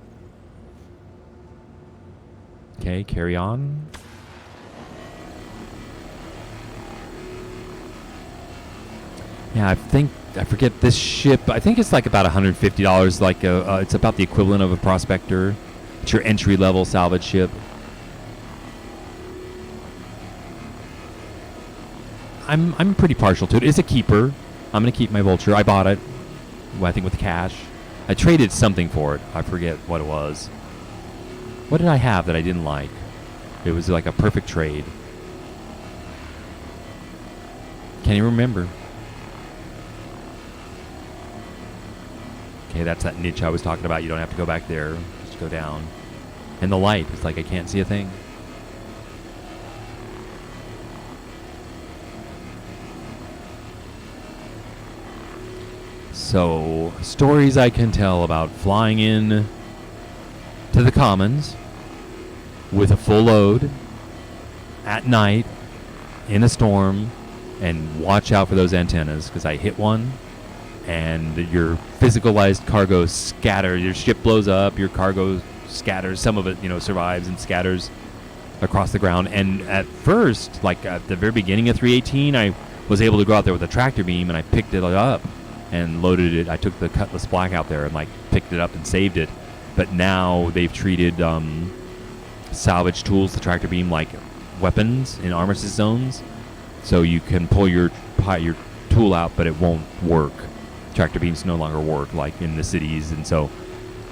Okay, carry on. Yeah, I forget this ship. I think it's like about $150. Like it's about the equivalent of a Prospector. It's your entry level salvage ship. I'm pretty partial to it. It's a keeper. I'm gonna keep my Vulture. I bought it. I think with cash. I traded something for it. I forget what it was. What did I have that I didn't like? It was like a perfect trade. Can't even remember. Okay, that's that niche I was talking about. You don't have to go back there. Just go down. And the light, it's like I can't see a thing. So, stories I can tell about flying in to the Commons with a full load at night in a storm, and watch out for those antennas, because I hit one and your physicalized cargo scatters. Your ship blows up, your cargo scatters. Some of it, survives and scatters across the ground. And at first, like at the very beginning of 318, I was able to go out there with a tractor beam, and I picked it up and loaded it. I took the Cutlass Black out there and like picked it up and saved it. But now they've treated salvage tools, the tractor beam, like weapons in armistice zones. So you can pull your tool out, but it won't work. Tractor beams no longer work like in the cities. And so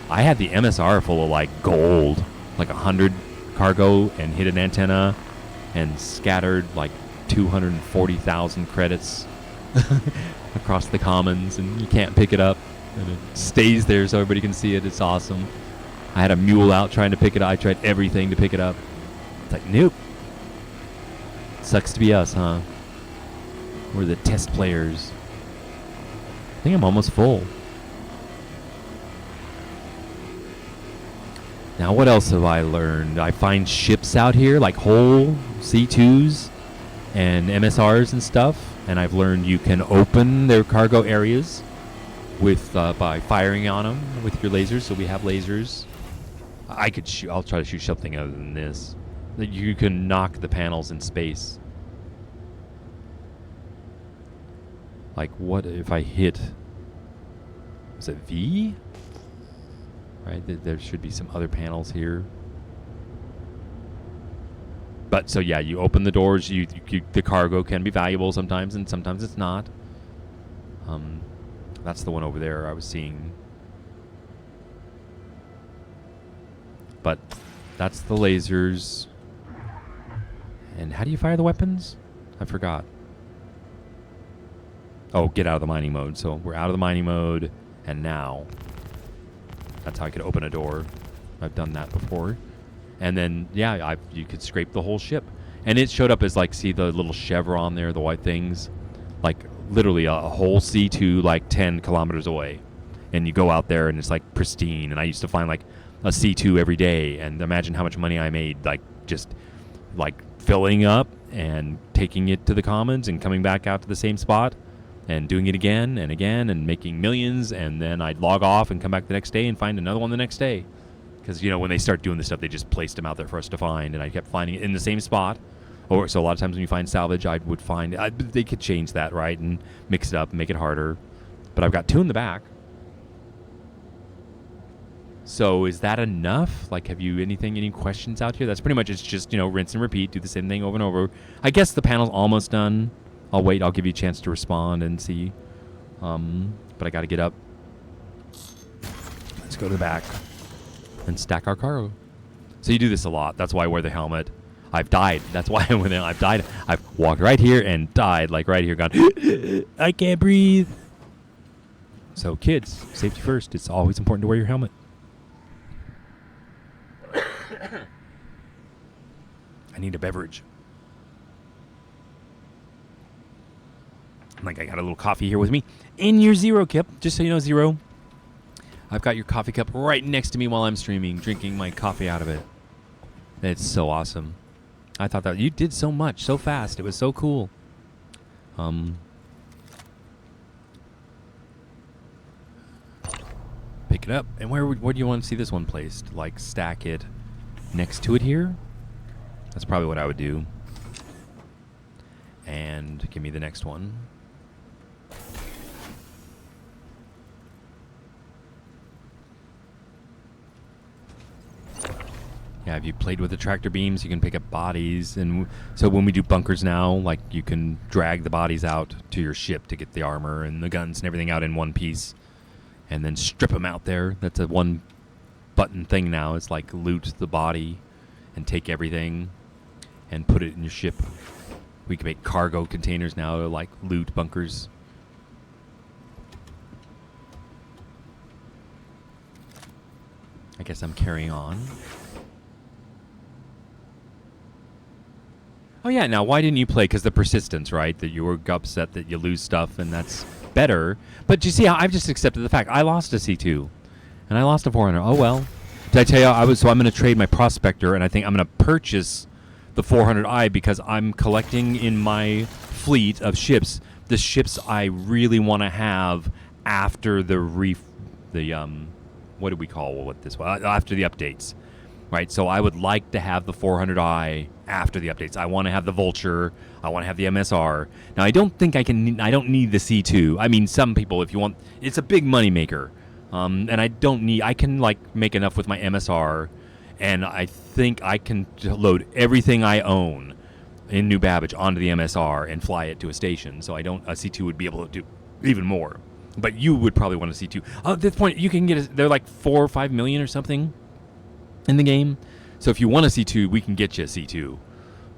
I had the MSR full of like gold, like 100 cargo, and hit an antenna and scattered like 240,000 credits across the Commons, and you can't pick it up, and it stays there so everybody can see it. It's awesome. I had a mule out trying to pick it up. I tried everything to pick it up. It's like, nope. Sucks to be us, huh? We're the test players. I think I'm almost full. Now, what else have I learned? I find ships out here, like whole C2s and MSRs and stuff, and I've learned you can open their cargo areas with by firing on them with your lasers. So we have lasers. I could shoot. I'll try to shoot something other than this. That you can knock the panels in space. Like, what if I hit? Was it V? Right, there should be some other panels here. But so yeah, you open the doors. The cargo can be valuable sometimes, and sometimes it's not. That's the one over there I was seeing. But that's the lasers. And how do you fire the weapons? I forgot. Oh, get out of the mining mode. So we're out of the mining mode, and now that's how I could open a door. I've done that before. And then, yeah, you could scrape the whole ship. And it showed up as, like, see the little chevron there, the white things? Like, literally a whole C2, like, 10 kilometers away. And you go out there, and it's, like, pristine. And I used to find, like, a C2 every day, and imagine how much money I made, like just like filling up and taking it to the commons and coming back out to the same spot and doing it again and again and making millions, and then I'd log off and come back the next day and find another one the next day. Because, you know, when they start doing this stuff, they just placed them out there for us to find, and I kept finding it in the same spot. Or so a lot of times when you find salvage, I would find they could change that, right, and mix it up and make it harder. But I've got 2 in the back. So is that enough? Like, have you any questions out here? That's pretty much, it's just, you know, rinse and repeat, do the same thing over and over. I guess the panel's almost done. I'll wait. I'll give you a chance to respond and see. But I got to get up. Let's go to the back and stack our cargo. So you do this a lot. That's why I wear the helmet. I've died. That's why I've died. I've walked right here and died, like right here, gone, I can't breathe. So kids, safety first. It's always important to wear your helmet. I need a beverage. Like, I got a little coffee here with me. In your Zero Cup, just so you know, Zero, I've got your coffee cup right next to me while I'm streaming, drinking my coffee out of it. It's so awesome. I thought that you did so much, so fast. It was so cool. Pick it up. And where do you want to see this one placed? Like, stack it next to it here? That's probably what I would do. And give me the next one. Yeah, if you played with the tractor beams, you can pick up bodies. And so when we do bunkers now, like, you can drag the bodies out to your ship to get the armor and the guns and everything out in one piece. And then strip them out there. That's a one-button thing now. It's like loot the body and take everything and put it in your ship. We can make cargo containers now to, like, loot bunkers. I guess I'm carrying on. Oh, yeah, now, why didn't you play? Because the persistence, right? That you were upset that you lose stuff, and that's better. But you see how I've just accepted the fact. I lost a C2, and I lost a 400. Oh, well. Did I tell you, I'm going to trade my Prospector, and I think I'm going to purchase the 400i because I'm collecting in my fleet of ships the ships I really want to have after the what do we call what this was? After the updates. Right, so I would like to have the 400i after the updates. I want to have the Vulture. I want to have the MSR. Now, I don't think I don't need the C2. I mean, some people, if you want, it's a big money maker. And I can, like, make enough with my MSR, and I think I can load everything I own in New Babbage onto the MSR and fly it to a station. So a C2 would be able to do even more. But you would probably want a C2. At this point, you can get, they're like 4 or 5 million or something in the game. So if you want a C2, we can get you a C2.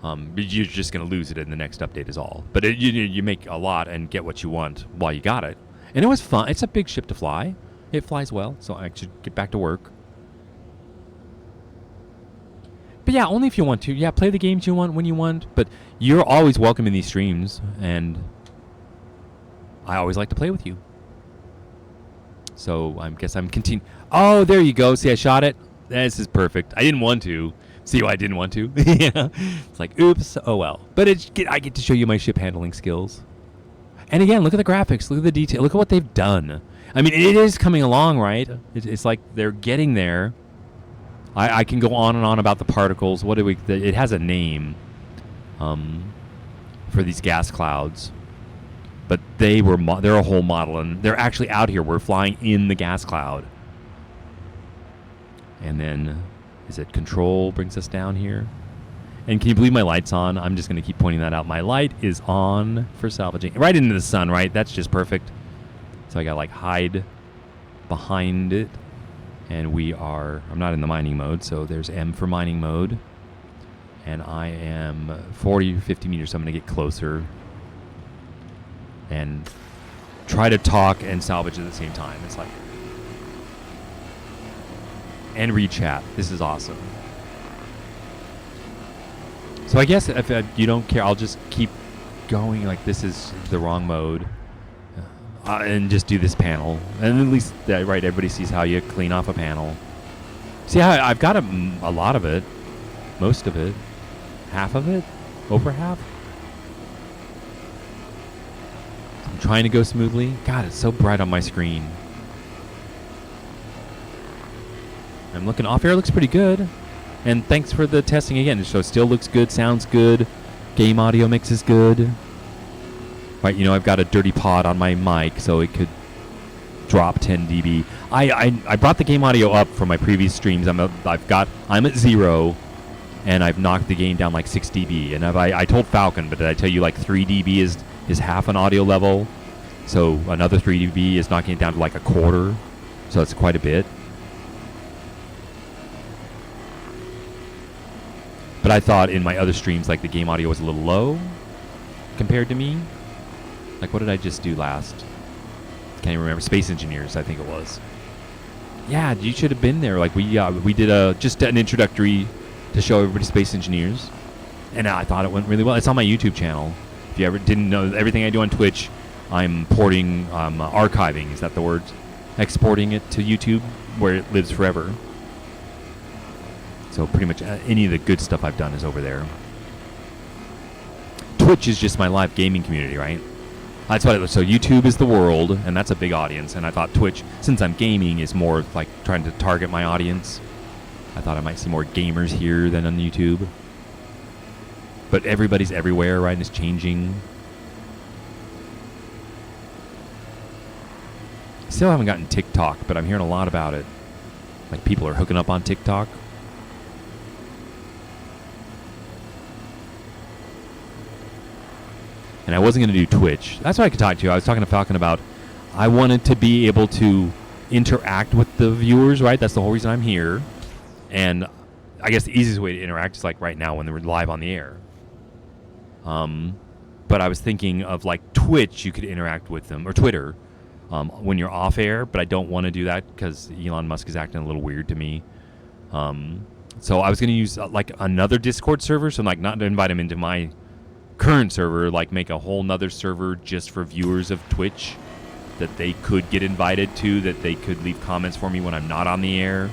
But you're just going to lose it in the next update is all. But you make a lot and get what you want while you got it. And it was fun. It's a big ship to fly. It flies well, so I should get back to work. But yeah, only if you want to. Yeah, play the games you want when you want. But you're always welcome in these streams. And I always like to play with you. So I guess I'm continuing. Oh, there you go. See, I shot it. This is perfect. I didn't want to. See why I didn't want to? Yeah. It's like, oops. Oh, well. But I get to show you my ship handling skills. And again, look at the graphics. Look at the detail. Look at what they've done. I mean, it is coming along, right? It's like they're getting there. I can go on and on about the particles. It has a name for these gas clouds. But they're a whole model. And they're actually out here. We're flying in the gas cloud. And then, is it control brings us down here? And can you believe my light's on? I'm just going to keep pointing that out. My light is on for salvaging. Right into the sun, right? That's just perfect. So I got to, like, hide behind it. And I'm not in the mining mode, so there's M for mining mode. And I am 40 or 50 meters, so I'm going to get closer. And try to talk and salvage at the same time. It's like... And read chat. This is awesome. So I guess if you don't care, I'll just keep going. Like, this is the wrong mode. And just do this panel. And at least, right, everybody sees how you clean off a panel. See, I've got a lot of it. Most of it. Half of it? Over half? I'm trying to go smoothly. God, it's so bright on my screen. I'm looking off air, looks pretty good. And thanks for the testing again. So it still looks good, sounds good. Game audio mix is good. Right, you know, I've got a dirty pod on my mic, so it could drop 10 dB. I brought the game audio up from my previous streams. I'm at 0, and I've knocked the game down like 6 dB. And I told Falcon, but did I tell you like 3 dB is half an audio level? So another 3 dB is knocking it down to like a quarter. So that's quite a bit. But I thought in my other streams, like the game audio was a little low compared to me. Like, what did I just do last? Can't even remember. Space Engineers, I think it was. Yeah, you should have been there. Like, we did just an introductory to show everybody Space Engineers. And I thought it went really well. It's on my YouTube channel. If you ever didn't know, everything I do on Twitch, I'm porting, archiving, is that the word? Exporting it to YouTube, where it lives forever. So pretty much any of the good stuff I've done is over there. Twitch is just my live gaming community, right? That's what it was. So YouTube is the world, and that's a big audience. And I thought Twitch, since I'm gaming, is more like trying to target my audience. I thought I might see more gamers here than on YouTube. But everybody's everywhere, right? And it's changing. Still haven't gotten TikTok, but I'm hearing a lot about it. Like people are hooking up on TikTok. And I wasn't going to do Twitch. That's what I could talk to you. I was talking to Falcon about I wanted to be able to interact with the viewers, right? That's the whole reason I'm here. And I guess the easiest way to interact is like right now when they're live on the air. But I was thinking of like Twitch, you could interact with them, or Twitter, when you're off air. But I don't want to do that because Elon Musk is acting a little weird to me. So I was going to use like another Discord server, so like not to invite him into my current server, like make a whole nother server just for viewers of Twitch that they could get invited to, that they could leave comments for me when I'm not on the air,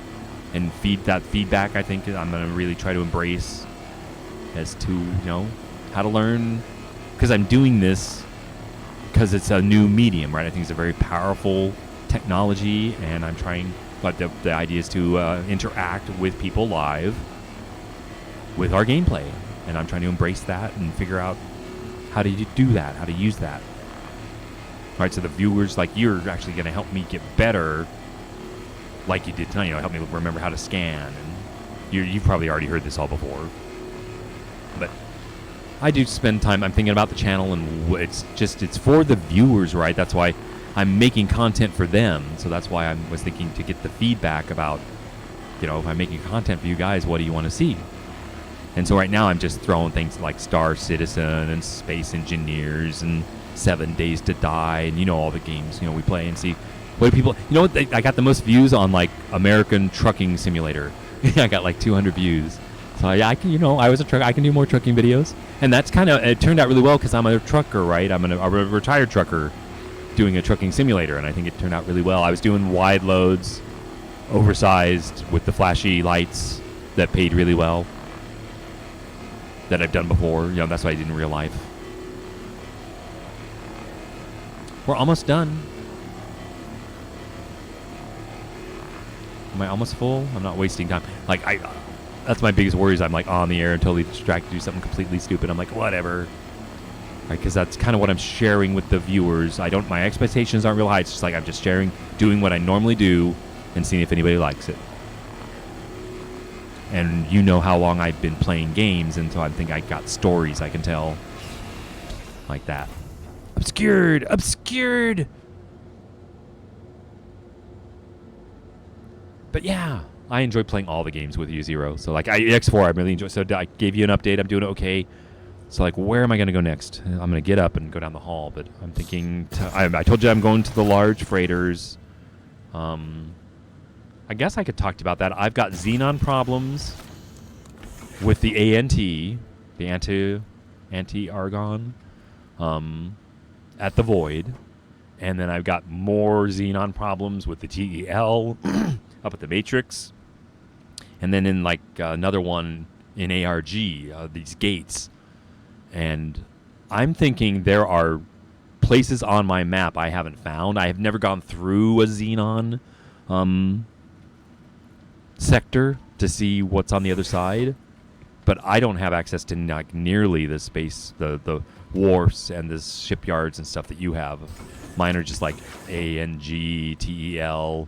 and feed that feedback. I think I'm going to really try to embrace as to, you know, how to learn, because I'm doing this because it's a new medium, right? I think it's a very powerful technology, and I'm trying, but the idea is to interact with people live with our gameplay. And I'm trying to embrace that and figure out how to do that, how to use that. All right, so the viewers, like, you're actually going to help me get better, like you did tonight. You know, help me remember how to scan. And you've probably already heard this all before. But I do spend time, I'm thinking about the channel, and it's for the viewers, right? That's why I'm making content for them. So that's why I was thinking to get the feedback about, you know, if I'm making content for you guys, what do you want to see? And so right now I'm just throwing things like Star Citizen and Space Engineers and 7 Days to Die, and you know, all the games, you know, we play and see what do people, you know what, I got the most views on like American Trucking Simulator. I got like 200 views. So yeah, I can, you know, I was a trucker, I can do more trucking videos. And that's kind of, it turned out really well because I'm a trucker, right? I'm a retired trucker doing a trucking simulator, and I think it turned out really well. I was doing wide loads, oversized with the flashy lights that paid really well. That I've done before. You know, that's what I did in real life. We're almost done. Am I almost full? I'm not wasting time. Like, that's my biggest worry is I'm like on the air and totally distracted, do something completely stupid. I'm like, whatever. Right, because that's kind of what I'm sharing with the viewers. My expectations aren't real high. It's just like I'm just sharing, doing what I normally do and seeing if anybody likes it. And you know how long I've been playing games, and so I think I got stories I can tell like that. Obscured! But yeah, I enjoy playing all the games with you, Zero. So like X4, I really enjoy. So I gave you an update. I'm doing okay. So like, where am I going to go next? I'm going to get up and go down the hall, but I'm thinking, I told you I'm going to the large freighters. I guess I could talk about that. I've got Xenon problems with the ANT, the anti-argon, at the Void. And then I've got more Xenon problems with the TEL up at the Matrix. and then in like another one in ARG, these gates. And I'm thinking there are places on my map I haven't found. I have never gone through a Xenon sector to see what's on the other side, but I don't have access to like nearly the space, the wharfs and the shipyards and stuff that you have. Mine are just like ANG, TEL,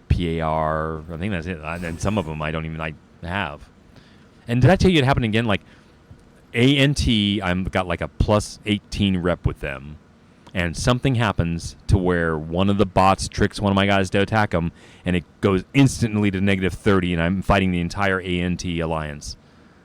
PAR. I think that's it. And some of them I don't even have. And did I tell you it happened again? Like ANT, I've got like a plus 18 rep with them. And something happens to where one of the bots tricks one of my guys to attack them, and it goes instantly to negative 30, and I'm fighting the entire ANT alliance.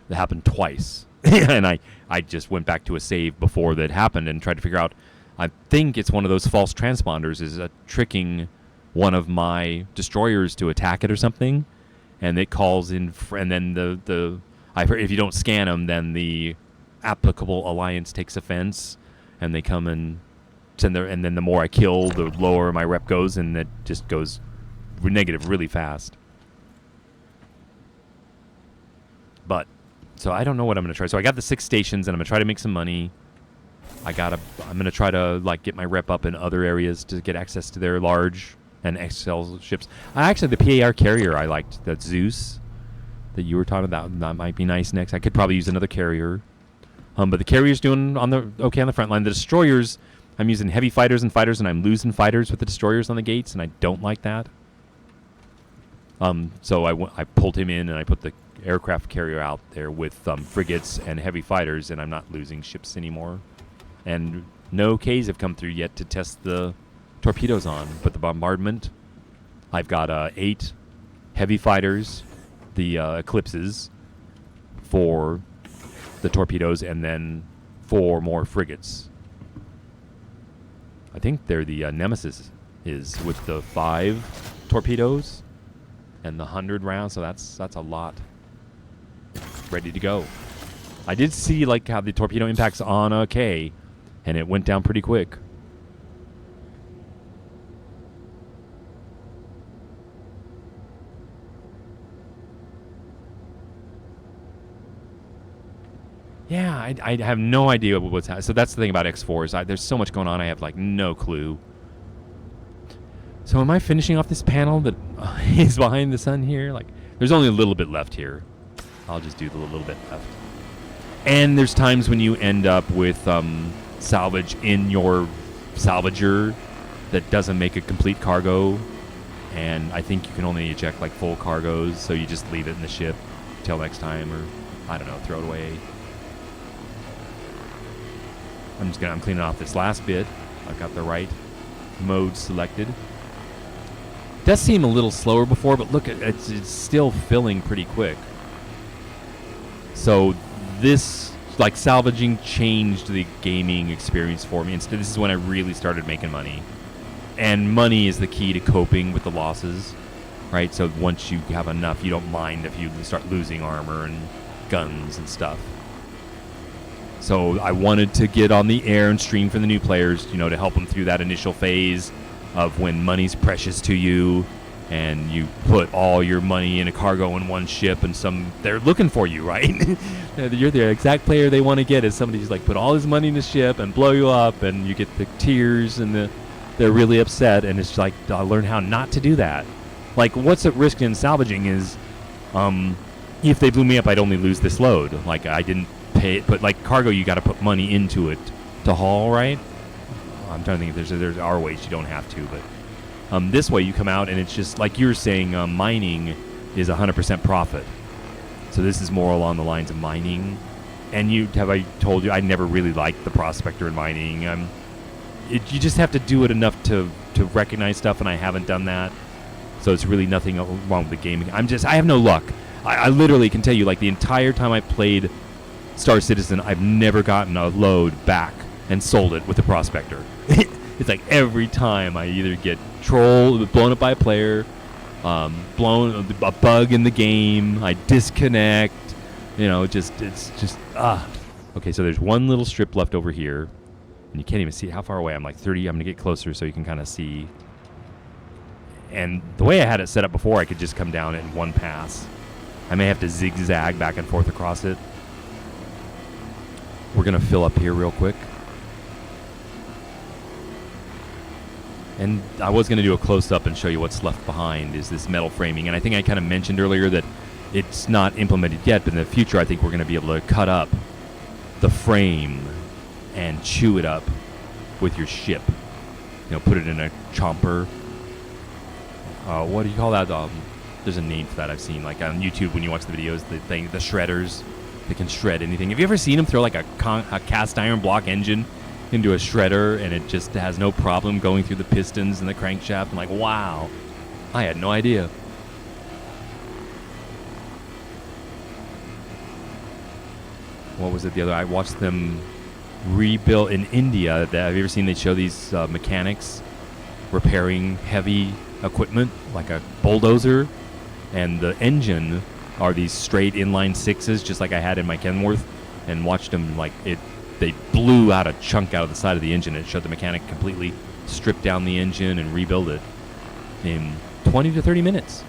That happened twice. And I just went back to a save before that happened and tried to figure out, I think it's one of those false transponders is tricking one of my destroyers to attack it or something, and it calls in, and then if you don't scan them, then the applicable alliance takes offense, and they come and send and then the more I kill, the lower my rep goes, and it just goes negative really fast. But so I don't know what I'm gonna try. So I got the 6 stations, and I'm gonna try to make some money. I'm gonna try to like get my rep up in other areas to get access to their large and XL ships. Actually, the PAR carrier I liked, that Zeus that you were talking about, that might be nice next. I could probably use another carrier. But the carrier's doing on the front line. The destroyers, I'm using heavy fighters, and I'm losing fighters with the destroyers on the gates, and I don't like that. So I pulled him in, and I put the aircraft carrier out there with frigates and heavy fighters, and I'm not losing ships anymore. And no Ks have come through yet to test the torpedoes on, but the bombardment, I've got 8 heavy fighters, the Eclipses, for the torpedoes, and then 4 more frigates. I think they're the Nemesis is with the 5 torpedoes and the 100 rounds, so that's a lot ready to go. I did see like how the torpedo impacts on a K, and it went down pretty quick. Yeah, I have no idea what's happening. So that's the thing about X4 there's so much going on. I have like no clue. So am I finishing off this panel that is behind the sun here? Like, there's only a little bit left here. I'll just do the little bit left. And there's times when you end up with salvage in your salvager that doesn't make a complete cargo. And I think you can only eject like full cargoes, so you just leave it in the ship till next time, or I don't know, throw it away. I'm cleaning off this last bit. I've got the right mode selected. Does seem a little slower before, but look, it's still filling pretty quick. So this, like, salvaging changed the gaming experience for me. Instead, this is when I really started making money. And money is the key to coping with the losses, right? So once you have enough, you don't mind if you start losing armor and guns and stuff. So I wanted to get on the air and stream for the new players, to help them through that initial phase of when money's precious to you, and you put all your money in a cargo in one ship, and they're looking for you, right? You're the exact player they want to get, is somebody who's like put all his money in the ship and blow you up, and you get the tears, and they're really upset, and it's like, I learned how not to do that. Like, what's at risk in salvaging is, if they blew me up, I'd only lose this load. Like, I didn't pay it, but like cargo, you got to put money into it to haul, right? I'm trying to think if there's our ways you don't have to, but this way you come out and it's just like you were saying, mining is 100% profit. So this is more along the lines of mining. And I told you I never really liked the prospector in mining. You just have to do it enough to recognize stuff, and I haven't done that. So it's really nothing wrong with the gaming. I have no luck. I literally can tell you, like, the entire time I played Star Citizen, I've never gotten a load back and sold it with a prospector. It's like every time I either get blown up by a player, a bug in the game, I disconnect, it's just. Okay, so there's one little strip left over here, and you can't even see how far away. I'm like 30. I'm going to get closer so you can kind of see. And the way I had it set up before, I could just come down in one pass. I may have to zigzag back and forth across it. We're going to fill up here real quick. And I was going to do a close-up and show you what's left behind is this metal framing. And I think I kind of mentioned earlier that it's not implemented yet, but in the future I think we're going to be able to cut up the frame and chew it up with your ship. You know, put it in a chomper. What do you call that? There's a name for that I've seen, like on YouTube when you watch the videos, the shredders. They can shred anything. Have you ever seen them throw like a cast iron block engine into a shredder and it just has no problem going through the pistons and the crankshaft? I'm like, wow, I had no idea. What was it the other? I watched them rebuild in India. Have you ever seen they show these mechanics repairing heavy equipment like a bulldozer, and the engine are these straight inline sixes, just like I had in my Kenworth, and watched them like it. They blew out a chunk out of the side of the engine. It showed the mechanic completely strip down the engine and rebuild it in 20 to 30 minutes.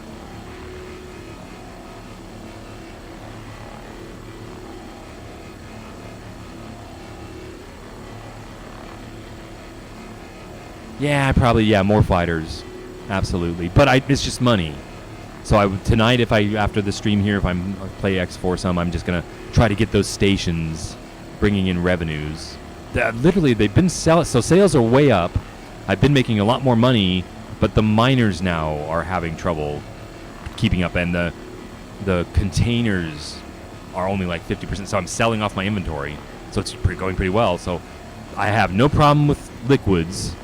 Yeah, probably, more fighters. Absolutely. But it's just money. So tonight, after the stream here, if I play X4 some, I'm just going to try to get those stations bringing in revenues. Literally, they've been selling, so sales are way up. I've been making a lot more money, but the miners now are having trouble keeping up, and the containers are only like 50%, so I'm selling off my inventory. So it's going pretty well. So I have no problem with liquids,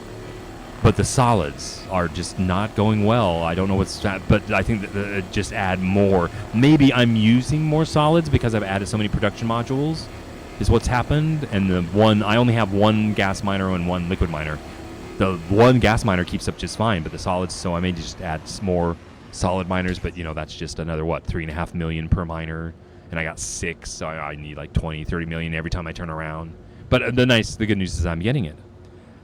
but the solids are just not going well. I don't know but I think that just add more. Maybe I'm using more solids because I've added so many production modules, is what's happened. And I only have one gas miner and one liquid miner. The one gas miner keeps up just fine, but the solids, so I may just add more solid miners, but that's just another, 3.5 million per miner. And I got 6, so I need like 20, 30 million every time I turn around. But the good news is I'm getting it.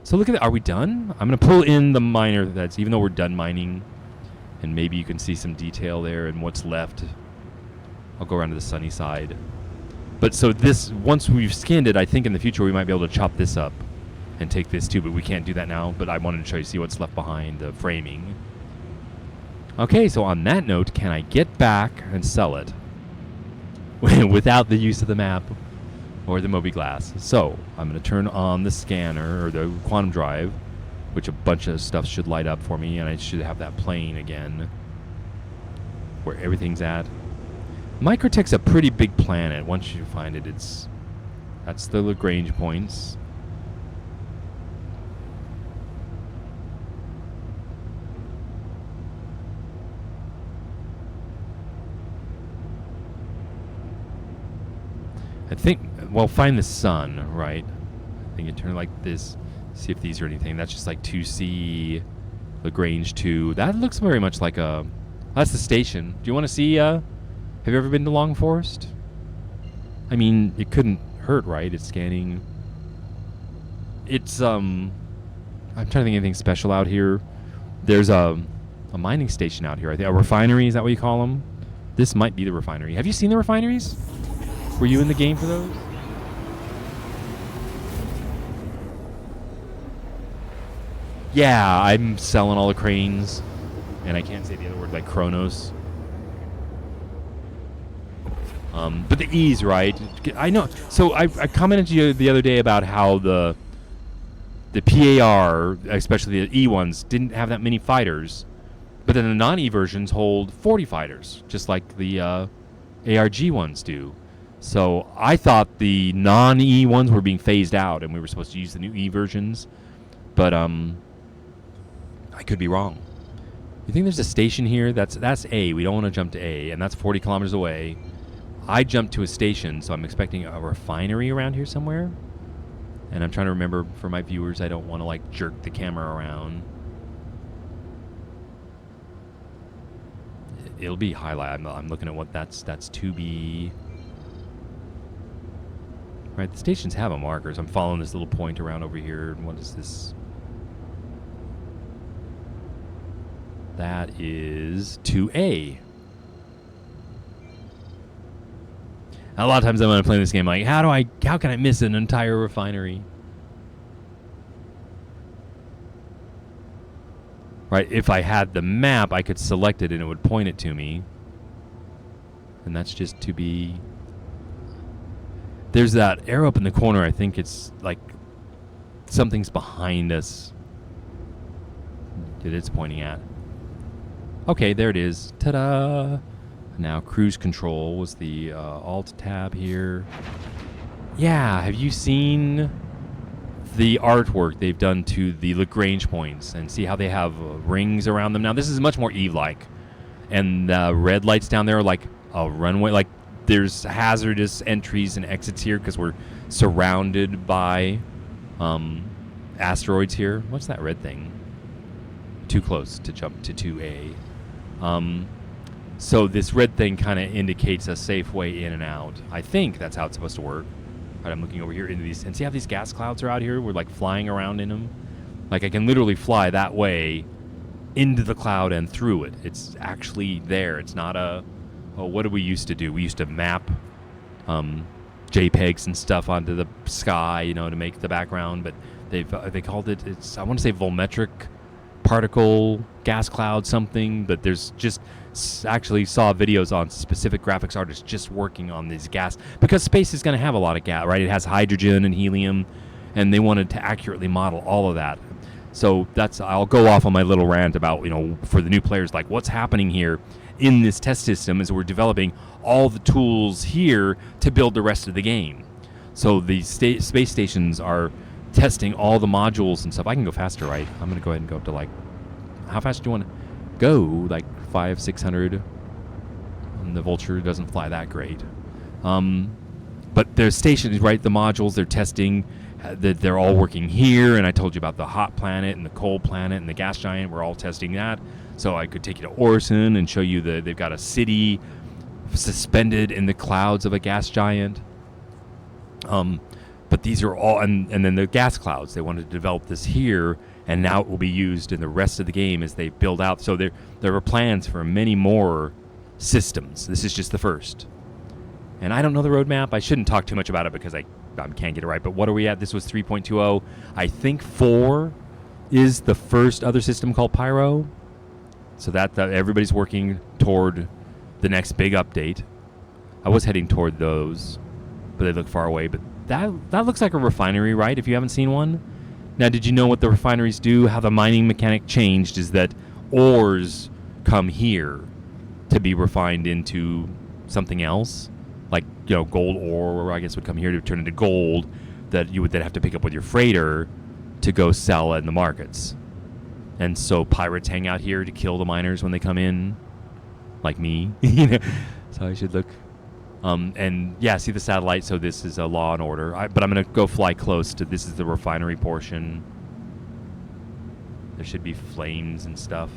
So look at that. Are we done? I'm going to pull in the miner even though we're done mining, and maybe you can see some detail there and what's left. I'll go around to the sunny side. But so once we've skinned it, I think in the future we might be able to chop this up and take this too, but we can't do that now. But I wanted to show you, see what's left behind the framing. Okay, so on that note, can I get back and sell it without the use of the map or the mobiGlas? So I'm going to turn on the scanner or the quantum drive, which a bunch of stuff should light up for me, and I should have that plane again where everything's at. Microtech's a pretty big planet. Once you find it, that's the Lagrange points. I think, find the sun, right? I think you turn like this, see if these are anything. That's just like 2C, Lagrange 2. That looks very much like that's the station. Do you want to see, have you ever been to Long Forest? I mean, it couldn't hurt, right? It's scanning. It's, I'm trying to think of anything special out here. There's a mining station out here. I think a refinery, is that what you call them? This might be the refinery. Have you seen the refineries? Were you in the game for those? Yeah, I'm selling all the cranes. And I can't say the other word, like Kronos. But the E's, right? I know. So I commented to you the other day about how the PAR, especially the E ones, didn't have that many fighters. But then the non-E versions hold 40 fighters, just like the ARG ones do. So I thought the non-E ones were being phased out, and we were supposed to use the new E versions. But I could be wrong. You think there's a station here? That's A. We don't want to jump to A, and that's 40 kilometers away. I jumped to a station, so I'm expecting a refinery around here somewhere. And I'm trying to remember for my viewers, I don't want to like jerk the camera around. It'll be highlight. I'm looking at what that's 2B. Right, the stations have a marker, so I'm following this little point around over here. And what is this? That is 2A. A lot of times when I'm playing this game, like, how can I miss an entire refinery? Right, if I had the map, I could select it and it would point it to me. And that's just to be... There's that arrow up in the corner. I think it's like something's behind us that it's pointing at. Okay, there it is. Ta-da! Now cruise control was the alt tab here. Yeah, have you seen the artwork they've done to the Lagrange points and see how they have rings around them? Now this is much more Eve-like, and red lights down there are like a runway. Like there's hazardous entries and exits here because we're surrounded by asteroids here. What's that red thing? Too close to jump to 2A. So this red thing kind of indicates a safe way in and out. I think that's how it's supposed to work. All right, I'm looking over here into these, and see how these gas clouds are out here? We're like flying around in them. Like I can literally fly that way into the cloud and through it. It's actually there. It's not a, oh, what did we used to do? We used to map JPEGs and stuff onto the sky, you know, to make the background, but they called it, it's, I want to say volumetric particle gas cloud something, but there's just actually saw videos on specific graphics artists just working on these gas, because space is going to have a lot of gas, right? It has hydrogen and helium, and they wanted to accurately model all of that. So that's, I'll go off on my little rant about, you know, for the new players, like what's happening here in this test system is we're developing all the tools here to build the rest of the game. So the space stations are testing all the modules and stuff. I can go faster, right? I'm going to go ahead and go up to like, how fast do you want to go? Like 500-600. And the Vulture doesn't fly that great. But there's stations, right? The modules they're testing, they're all working here. And I told you about the hot planet and the cold planet and the gas giant. We're all testing that. So I could take you to Orison and show you they've got a city suspended in the clouds of a gas giant. But these are all, and then the gas clouds, they wanted to develop this here, and now it will be used in the rest of the game as they build out. So there are plans for many more systems. This is just the first. And I don't know the roadmap. I shouldn't talk too much about it because I can't get it right. But what are we at? This was 3.20. I think 4 is the first other system called Pyro. So that everybody's working toward the next big update. I was heading toward those, but they look far away. But that looks like a refinery, right? If you haven't seen one. Now, did you know what the refineries do? How the mining mechanic changed is that ores come here to be refined into something else. Like, you know, gold ore, I guess, would come here to turn into gold that you would then have to pick up with your freighter to go sell in the markets. And so pirates hang out here to kill the miners when they come in, like me. So I should look. And yeah, see the satellite. So this is a Law and Order. But I'm going to go fly close to, this is the refinery portion. There should be flames and stuff.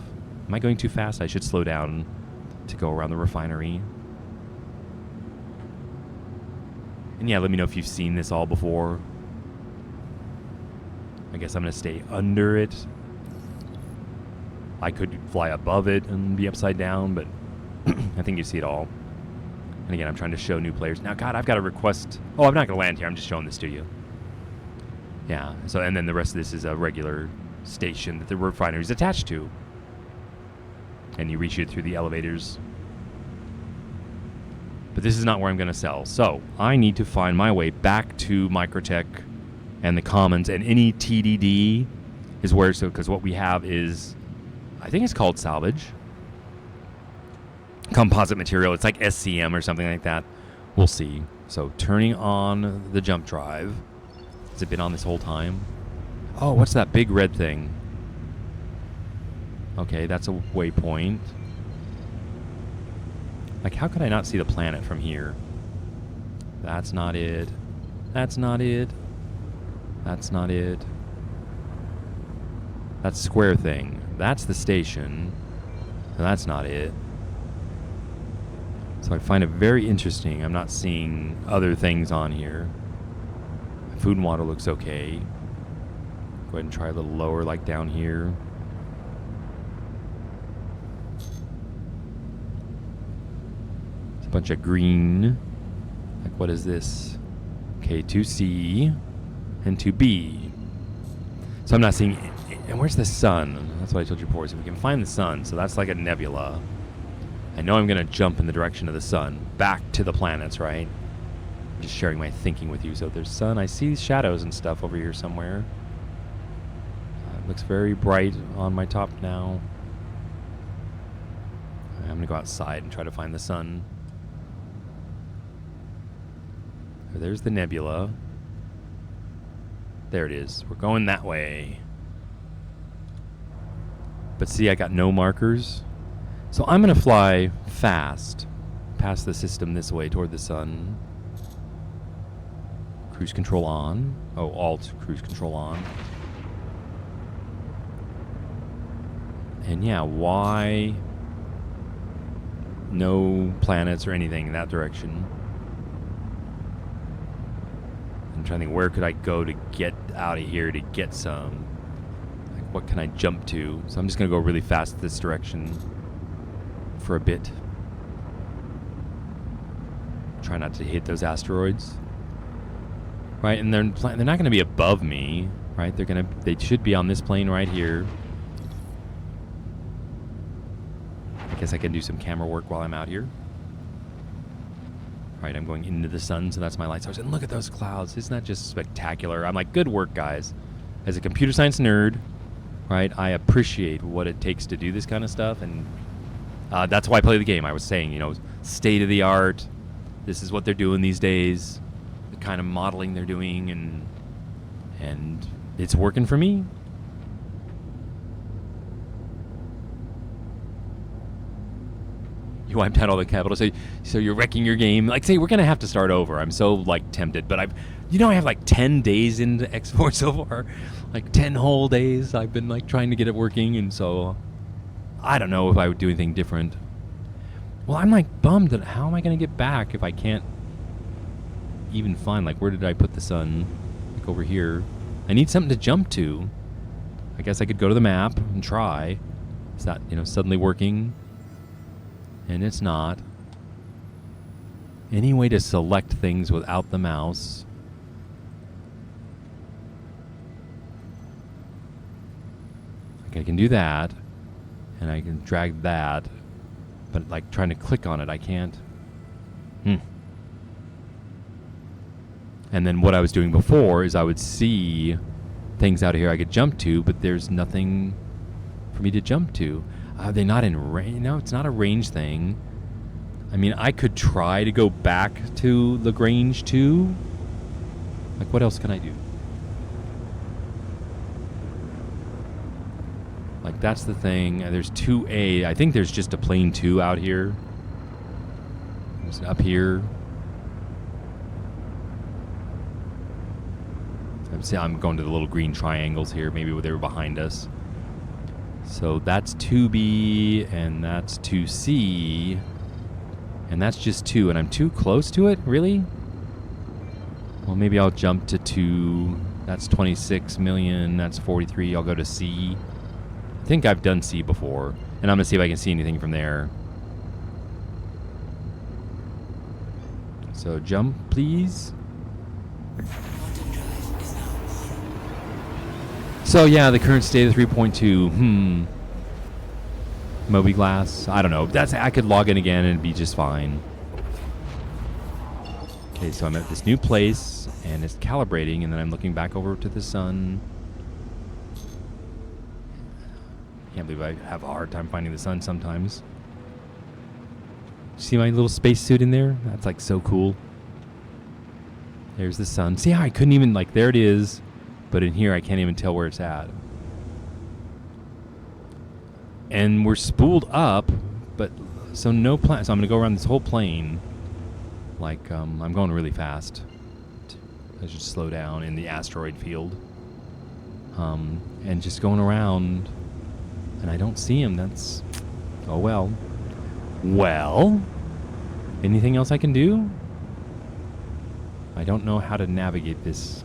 Am I going too fast? I should slow down to go around the refinery. And yeah, let me know if you've seen this all before. I guess I'm going to stay under it. I could fly above it and be upside down, but I think you see it all. And again, I'm trying to show new players. Now, God, I've got a request. Oh, I'm not going to land here. I'm just showing this to you. Yeah. So, and then the rest of this is a regular station that the refinery is attached to. And you reach it through the elevators. But this is not where I'm going to sell. So I need to find my way back to Microtech and the Commons. And any TDD is where, so because what we have is, I think it's called salvage. Composite material. It's like SCM or something like that. We'll see. So turning on the jump drive. Has it been on this whole time? Oh, what's that big red thing? Okay, that's a waypoint. Like, how could I not see the planet from here? That's not it. That's not it. That's not it. That square thing. That's the station. And that's not it. So I find it very interesting. I'm not seeing other things on here. Food and water looks okay. Go ahead and try a little lower, like down here. It's a bunch of green. Like, what is this? Okay, 2C and 2B. So I'm not seeing... And where's the sun? That's what I told you before. So we can find the sun. So that's like a nebula. I know I'm going to jump in the direction of the sun. Back to the planets, right? Just sharing my thinking with you. So there's sun. I see shadows and stuff over here somewhere. It looks very bright on my top now. I'm going to go outside and try to find the sun. There's the nebula. There it is. We're going that way. But see, I got no markers. So I'm going to fly fast past the system this way toward the sun. Cruise control on. Oh, alt cruise control on. And yeah, why no planets or anything in that direction? I'm trying to think, where could I go to get out of here to get some? Like, what can I jump to? So I'm just going to go really fast this direction for a bit. Try not to hit those asteroids. Right, and they're not going to be above me, right? They should be on this plane right here. I guess I can do some camera work while I'm out here. Right, I'm going into the sun, so that's my light source. And look at those clouds. Isn't that just spectacular? I'm like, good work, guys. As a computer science nerd, right, I appreciate what it takes to do this kind of stuff, and that's why I play the game. I was saying, state of the art. This is what they're doing these days. The kind of modeling they're doing, and it's working for me. You wiped out all the capital, so you're wrecking your game. Like, say, we're gonna have to start over. I'm so tempted, but I have like 10 days into X4 so far, like 10 whole days. I've been trying to get it working, and so I don't know if I would do anything different. Well, I'm bummed that how am I gonna get back if I can't even find where did I put the sun? Over here. I need something to jump to. I guess I could go to the map and try. Is that suddenly working? And it's not. Any way to select things without the mouse? Okay, I can do that. And I can drag that. But trying to click on it, I can't. And then what I was doing before is I would see things out here I could jump to, but there's nothing for me to jump to. Are they not in range? No, it's not a range thing. I mean, I could try to go back to Lagrange too. What else can I do? That's the thing. There's 2A. I think there's just a plane 2 out here. There's up here. I'm going to the little green triangles here. Maybe they were behind us. So that's 2B, and that's 2C, and that's just 2, and I'm too close to it? Really? Well, maybe I'll jump to 2. That's 26 million. That's 43. I'll go to C. I think I've done C before, and I'm going to see if I can see anything from there. So jump, please. So yeah, the current state of 3.2. Mobi-Glass. I don't know. I could log in again and it'd be just fine. Okay, so I'm at this new place and it's calibrating, and then I'm looking back over to the sun. Can't believe I have a hard time finding the sun sometimes. See my little spacesuit in there? That's so cool. There's the sun. See how I couldn't even there it is. But in here, I can't even tell where it's at. And we're spooled up, but so no plan. So I'm going to go around this whole plane. I'm going really fast. I should slow down in the asteroid field. And just going around, and I don't see him. That's, oh well. Well, anything else I can do? I don't know how to navigate this.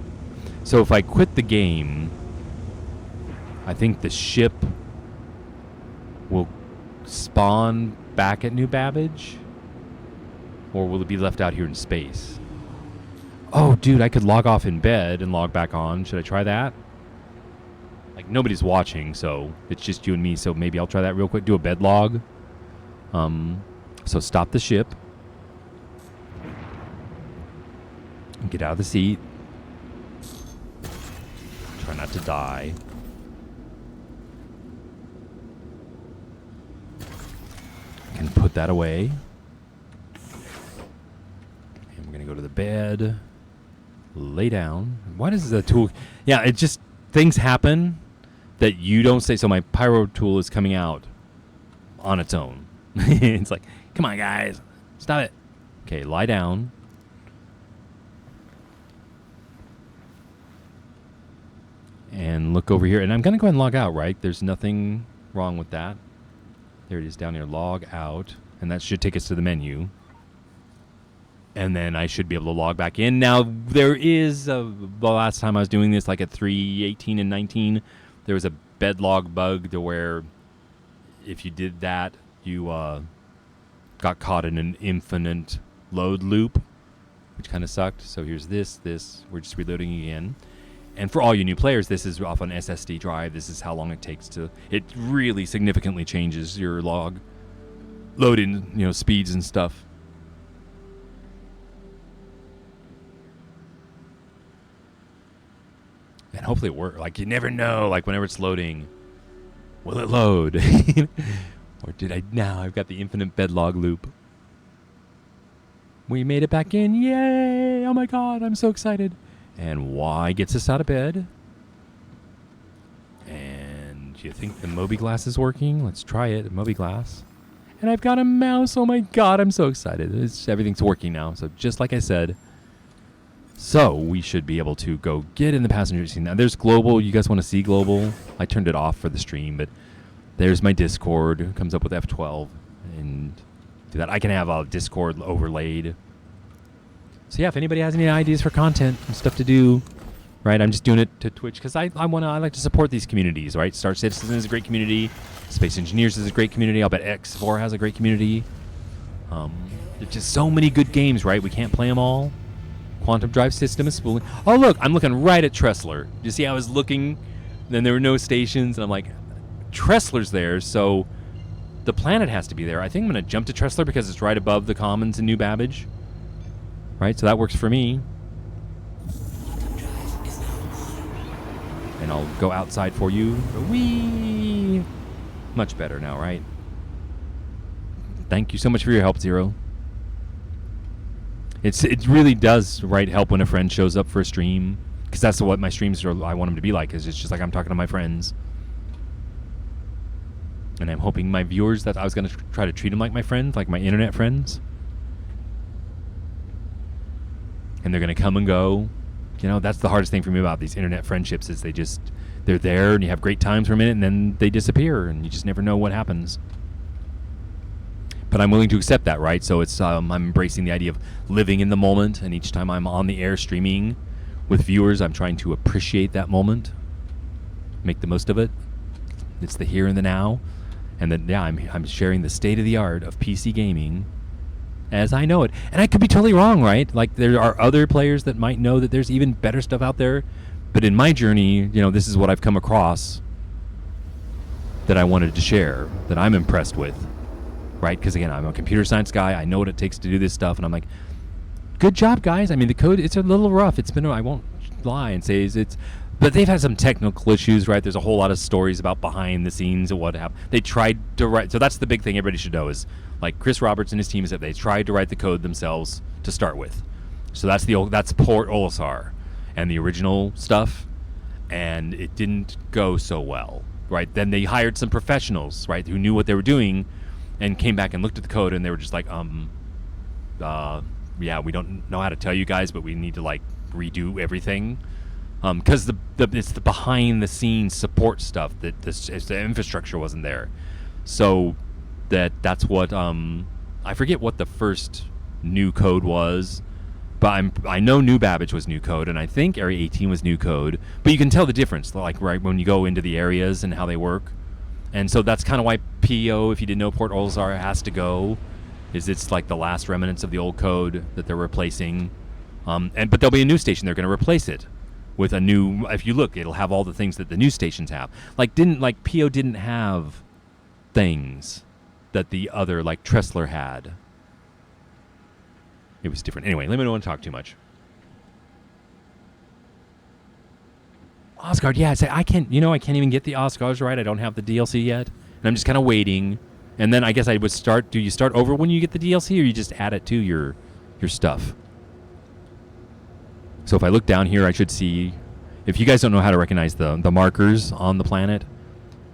So if I quit the game, I think the ship will spawn back at New Babbage, or will it be left out here in space? Oh, dude, I could log off in bed and log back on. Should I try that? Like, nobody's watching, so it's just you and me. So maybe I'll try that real quick. Do a bed log. So stop the ship. Get out of the seat. Try not to die. Can put that away. And we're gonna go to the bed. Lay down. Why does the tool? Yeah, it just things happen that you don't say. So my pyro tool is coming out on its own. It's like, come on, guys, stop it. Okay, lie down. And look over here. And I'm gonna go ahead and log out. Right? There's nothing wrong with that. There it is down here. Log out, and that should take us to the menu. And then I should be able to log back in. Now, there is, the last time I was doing this, like at 3:18 and 19, there was a bed log bug to where if you did that, you got caught in an infinite load loop, which kind of sucked. So here's this. We're just reloading again. And for all you new players, this is off an SSD drive. This is how long it takes to... It really significantly changes your log loading, speeds and stuff. And hopefully it works. Like, you never know. Like, whenever it's loading, will it load? Or did I... Now I've got the infinite bed log loop. We made it back in. Yay! Oh my god, I'm so excited. And Y gets us out of bed. And do you think the mobiGlas is working? Let's try it. mobiGlas. And I've got a mouse. Oh my god, I'm so excited. Everything's working now. So just like I said... So, we should be able to go get in the passenger seat. Now, there's global. You guys want to see global? I turned it off for the stream, but there's my Discord. It comes up with F12. And do that. I can have a Discord overlaid. So, yeah, if anybody has any ideas for content and stuff to do, right, I'm just doing it to Twitch because I like to support these communities, right? Star Citizen is a great community. Space Engineers is a great community. I'll bet X4 has a great community. There's just so many good games, right? We can't play them all. Quantum Drive System is spooling. Oh, look, I'm looking right at Tressler. You see, I was looking, then there were no stations, and I'm like, Tressler's there, so the planet has to be there. I think I'm going to jump to Tressler because it's right above the Commons in New Babbage. Right, so that works for me. And I'll go outside for you. Whee! Much better now, right? Thank you so much for your help, Zero. It really does, right, help when a friend shows up for a stream, because that's what my streams are. I want them to be like, because it's just like I'm talking to my friends, and I'm hoping my viewers that I was going to try to treat them like my friends, like my internet friends, and they're going to come and go. That's the hardest thing for me about these internet friendships is they're there and you have great times for a minute and then they disappear and you just never know what happens. But I'm willing to accept that, right? So it's I'm embracing the idea of living in the moment, and each time I'm on the air streaming with viewers, I'm trying to appreciate that moment, make the most of it. It's the here and the now, and then I'm sharing the state of the art of PC gaming as I know it. And I could be totally wrong, right? Like there are other players that might know that there's even better stuff out there, but in my journey, this is what I've come across that I wanted to share, that I'm impressed with. Right? Because, again, I'm a computer science guy. I know what it takes to do this stuff. And I'm like, good job, guys. I mean, the code, it's a little rough. I won't lie and say but they've had some technical issues, right? There's a whole lot of stories about behind the scenes and what happened. They tried to write. So that's the big thing everybody should know is, like, Chris Roberts and his team is that they tried to write the code themselves to start with. So that's Port Olisar and the original stuff. And it didn't go so well, right? Then they hired some professionals, right, who knew what they were doing, and came back and looked at the code, and they were just like, yeah, we don't know how to tell you guys, but we need to like redo everything, because it's the behind the scenes support stuff that the infrastructure wasn't there. So that's what I forget what the first new code was, but I know New Babbage was new code, and I think Area 18 was new code. But you can tell the difference, like right when you go into the areas and how they work. And so that's kind of why PO, if you didn't know, Port Olisar has to go, is it's like the last remnants of the old code that they're replacing. But there'll be a news station. They're going to replace it with a new. If you look, it'll have all the things that the news stations have. PO didn't have things that the other Tressler had. It was different. Anyway, let me not want to talk too much. Osgard, yeah. I can't even get the Osgars right. I don't have the DLC yet, and I'm just kind of waiting. And then I guess I would start. Do you start over when you get the DLC, or you just add it to your stuff? So if I look down here, I should see. If you guys don't know how to recognize the markers on the planet,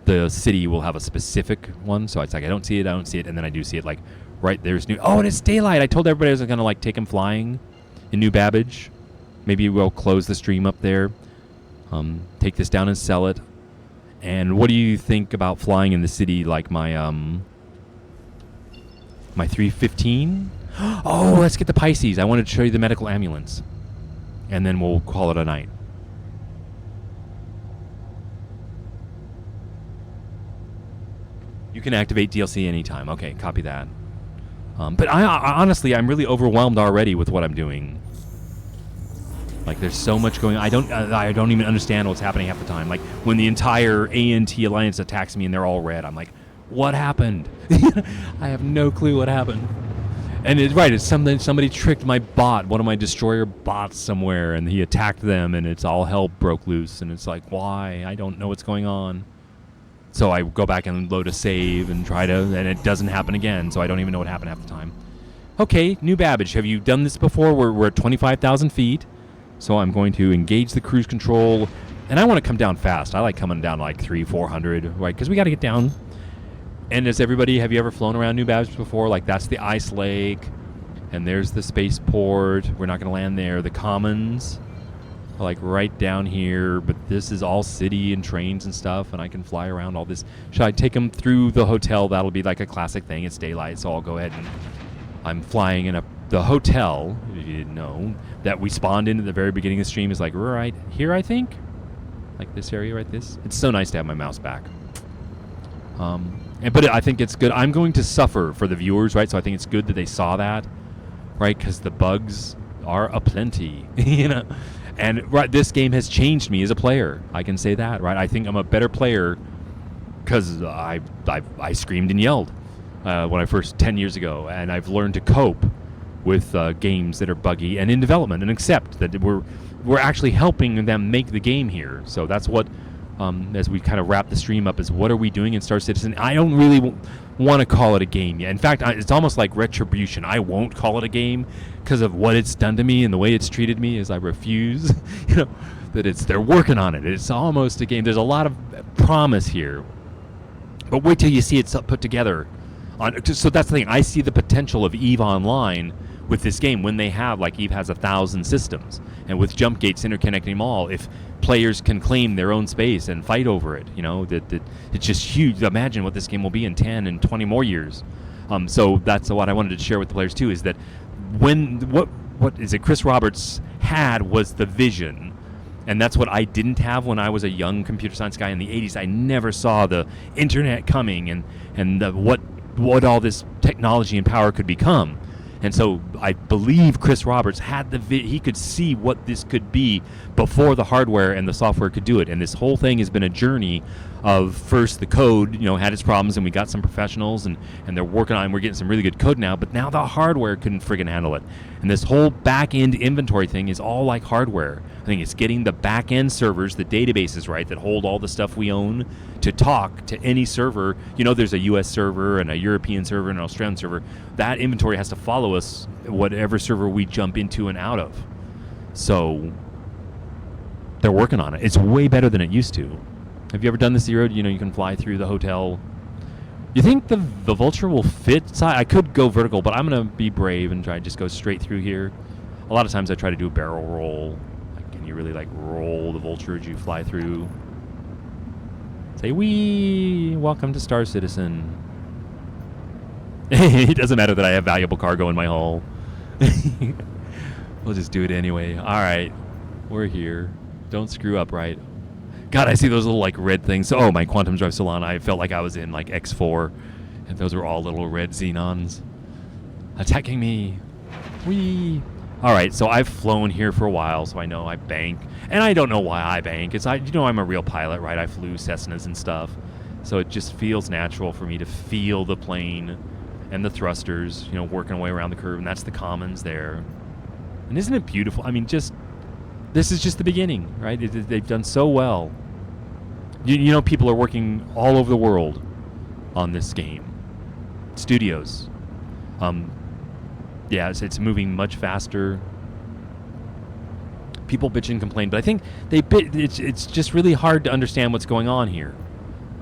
the city will have a specific one. So it's I don't see it, and then I do see it right there's new. Oh, and it's daylight. I told everybody I was gonna take him flying in New Babbage. Maybe we'll close the stream up there. Take this down and sell it. And what do you think about flying in the city like my 315? Oh, let's get the Pisces. I wanted to show you the medical ambulance. And then we'll call it a night. You can activate DLC anytime. Okay, copy that. But I honestly, I'm really overwhelmed already with what I'm doing. There's so much going on. I don't even understand what's happening half the time. When the entire ANT Alliance attacks me and they're all red, I'm like, what happened? I have no clue what happened. And it's somebody tricked my bot, one of my destroyer bots somewhere, and he attacked them, and it's all hell broke loose. And it's why? I don't know what's going on. So I go back and load a save and and it doesn't happen again. So I don't even know what happened half the time. Okay, New Babbage. Have you done this before? We're at 25,000 feet. So I'm going to engage the cruise control, and I want to come down fast. I like coming down 300-400, right? Because we got to get down. And have you ever flown around New Babbage before? That's the ice lake, and there's the spaceport. We're not going to land there. The commons are right down here, but this is all city and trains and stuff, and I can fly around all this. Should I take them through the hotel? That'll be a classic thing. It's daylight, so I'll go ahead and I'm flying in the hotel, if you didn't know, that we spawned in at the very beginning of the stream is right here, I think. This area right this. It's so nice to have my mouse back. But I think it's good. I'm going to suffer for the viewers, right? So I think it's good that they saw that, right? Because the bugs are aplenty, And this game has changed me as a player. I can say that, right? I think I'm a better player because I screamed and yelled when I first 10 years ago, and I've learned to cope with games that are buggy and in development, and accept that we're actually helping them make the game here. So that's what, as we kind of wrap the stream up, is what are we doing in Star Citizen? I don't really want to call it a game yet. In fact, it's almost like Retribution. I won't call it a game because of what it's done to me and the way it's treated me. As I refuse, that they're working on it. It's almost a game. There's a lot of promise here, but wait till you see it put together. So that's the thing. I see the potential of EVE Online with this game when they have, EVE has 1,000 systems, and with jump gates interconnecting them all, if players can claim their own space and fight over it, that it's just huge. Imagine what this game will be in 10 and 20 more years. So that's what I wanted to share with the players too, is that what is it Chris Roberts had was the vision. And that's what I didn't have when I was a young computer science guy in the 80s. I never saw the internet coming and what all this technology and power could become. And so I believe Chris Roberts had he could see what this could be before the hardware and the software could do it. And this whole thing has been a journey of first the code, had its problems, and we got some professionals and they're working on it, and we're getting some really good code now, but now the hardware couldn't friggin' handle it. And this whole back-end inventory thing is all like hardware. I think it's getting the back-end servers, the databases, right, that hold all the stuff we own, to talk to any server. There's a US server and a European server and an Australian server. That inventory has to follow us whatever server we jump into and out of. So they're working on it. It's way better than it used to. Have you ever done the Zero? You can fly through the hotel. You think the Vulture will fit? I could go vertical, but I'm going to be brave and try to just go straight through here. A lot of times I try to do a barrel roll. Can you really roll the Vulture as you fly through? Say, wee! Welcome to Star Citizen. It doesn't matter that I have valuable cargo in my hull. We'll just do it anyway. All right. We're here. Don't screw up, right? God, I see those little red things. Oh, my Quantum Drive Solana. I felt like I was in X4, and those were all little red Xenons attacking me. Whee! All right, so I've flown here for a while, so I know I bank. And I don't know why I bank. I'm a real pilot, right? I flew Cessnas and stuff. So it just feels natural for me to feel the plane and the thrusters, working away around the curve. And that's the commons there. And isn't it beautiful? I mean, this is just the beginning, right? They've done so well. People are working all over the world on this game. Studios. Yeah, it's moving much faster. People bitch and complain, but I think it's just really hard to understand what's going on here.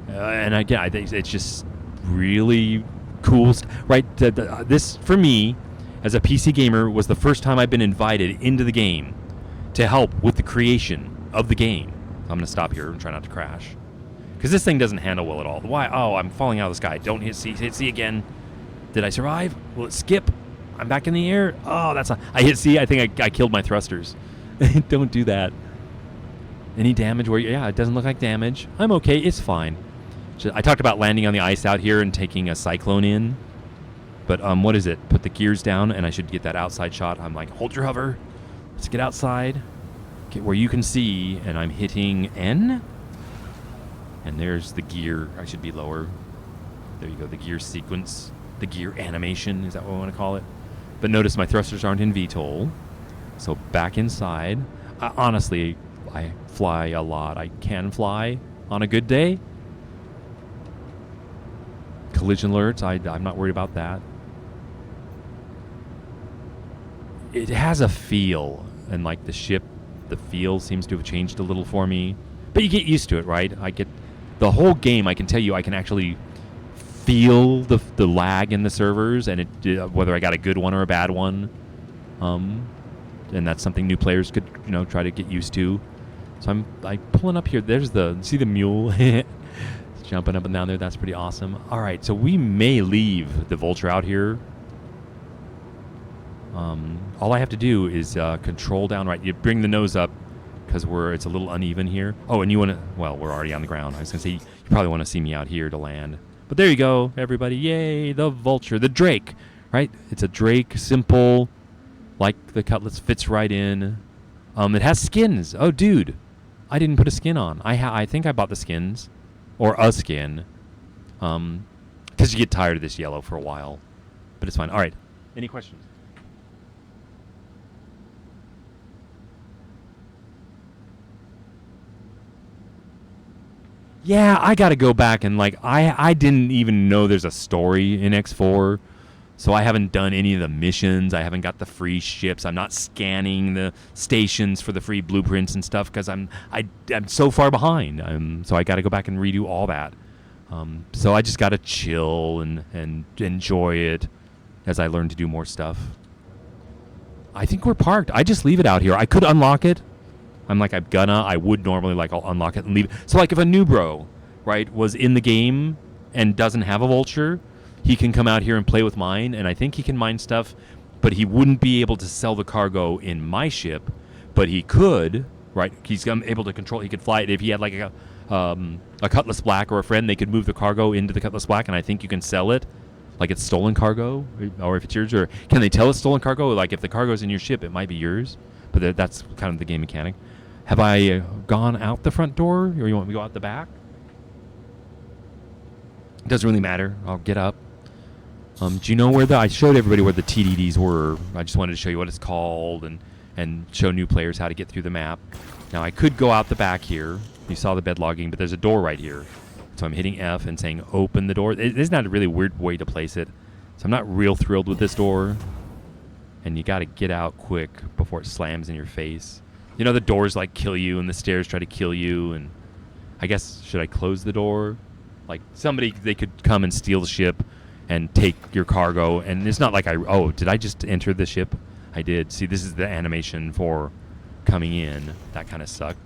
And again, I think it's just really cool, right? This, for me, as a PC gamer, was the first time I've been invited into the game to help with the creation of the game. I'm going to stop here and try not to crash. Because this thing doesn't handle well at all. Why? Oh, I'm falling out of the sky. Don't hit C. Hit C again. Did I survive? Will it skip? I'm back in the air. Oh, I hit C. I think I killed my thrusters. Don't do that. Any damage where... Yeah, it doesn't look like damage. I'm okay. It's fine. I talked about landing on the ice out here and taking a cyclone in. But what is it? Put the gears down, and I should get that outside shot. I'm like, hold your hover. Let's get outside. Get where you can see, and I'm hitting N. And there's the gear. I should be lower. There you go. The gear sequence. The gear animation. Is that what I want to call it? But notice my thrusters aren't in VTOL. So back inside. Honestly, I fly a lot. I can fly on a good day. Collision alerts. I'm not worried about that. It has a feel. And like the ship, the feel seems to have changed a little for me. But you get used to it, right? I get the whole game. I can tell you I can actually feel the lag in the servers, and whether I got a good one or a bad one, and that's something new players could try to get used to. So I'm pulling up here. There's see the mule jumping up and down there. That's pretty awesome. All right, so we may leave the Vulture out here. All I have to do is control down right. You bring the nose up because it's a little uneven here. Oh, and you want to? Well, we're already on the ground. I was gonna say you probably want to see me out here to land. But there you go, everybody. Yay, the Vulture, the Drake, right? It's a Drake, simple, like the Cutlass, fits right in. It has skins. Oh, dude, I didn't put a skin on. I think I bought the skins, or a skin, because you get tired of this yellow for a while. But it's fine. All right, any questions? Yeah, I got to go back and I didn't even know there's a story in X4, so I haven't done any of the missions. I haven't got the free ships. I'm not scanning the stations for the free blueprints and stuff because I'm so far behind. So I got to go back and redo all that. So I just got to chill and enjoy it as I learn to do more stuff. I think we're parked. I just leave it out here. I could unlock it. I would normally I'll unlock it and leave it. So if a new bro, right, was in the game and doesn't have a Vulture, he can come out here and play with mine, and I think he can mine stuff, but he wouldn't be able to sell the cargo in my ship, but he could, right? He's able to control, he could fly it. If he had a Cutlass Black or a friend, they could move the cargo into the Cutlass Black, and I think you can sell it like it's stolen cargo, or if it's yours, or can they tell it's stolen cargo? Like if the cargo's in your ship, it might be yours, but that's kind of the game mechanic. Have I gone out the front door, or you want me to go out the back? It doesn't really matter. I'll get up. Do you know where I showed everybody where the TDDs were. I just wanted to show you what it's called and show new players how to get through the map. Now, I could go out the back here. You saw the bed logging, but there's a door right here. So I'm hitting F and saying open the door. Isn't that a really weird way to place it? So I'm not real thrilled with this door. And you got to get out quick before it slams in your face. The doors kill you and the stairs try to kill you. And I guess, should I close the door? They could come and steal the ship and take your cargo. And it's not did I just enter the ship? I did. See, this is the animation for coming in. That kind of sucked.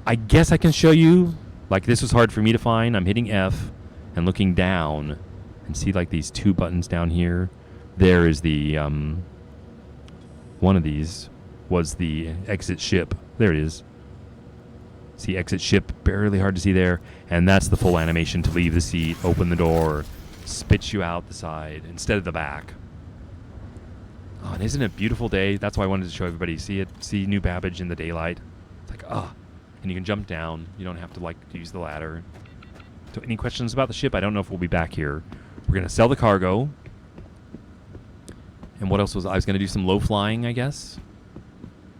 I guess I can show you. This was hard for me to find. I'm hitting F and looking down and see these two buttons down here. There is the, one of these was the exit ship. There it is. See, exit ship, barely hard to see there. And that's the full animation to leave the seat, open the door, spit you out the side instead of the back. and isn't it a beautiful day? That's why I wanted to show everybody. See New Babbage in the daylight. It's like, and you can jump down. You don't have to like use the ladder. So any questions about the ship? I don't know if we'll be back here. We're gonna sell the cargo. And what else I was gonna do some low flying, I guess,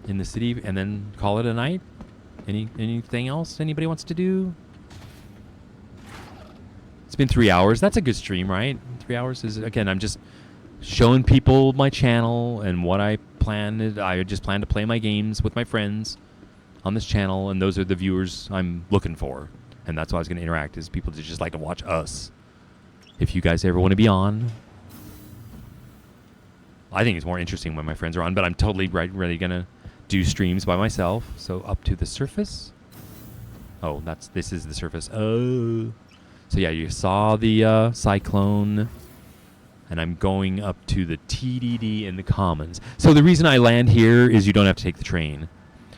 in the city, and then call it a night. Anything else anybody wants to do? It's been 3 hours. That's a good stream, right? 3 hours is, again, I'm just showing people my channel and what I planned. I just plan to play my games with my friends on this channel, and those are the viewers I'm looking for. And that's why I was going to interact, is people that just like to watch us. If you guys ever want to be on, I think it's more interesting when my friends are on, but I'm totally really going to do streams by myself. So up to the surface. Oh, this is the surface. Oh. So yeah, you saw the cyclone, and I'm going up to the TDD in the Commons. So the reason I land here is you don't have to take the train.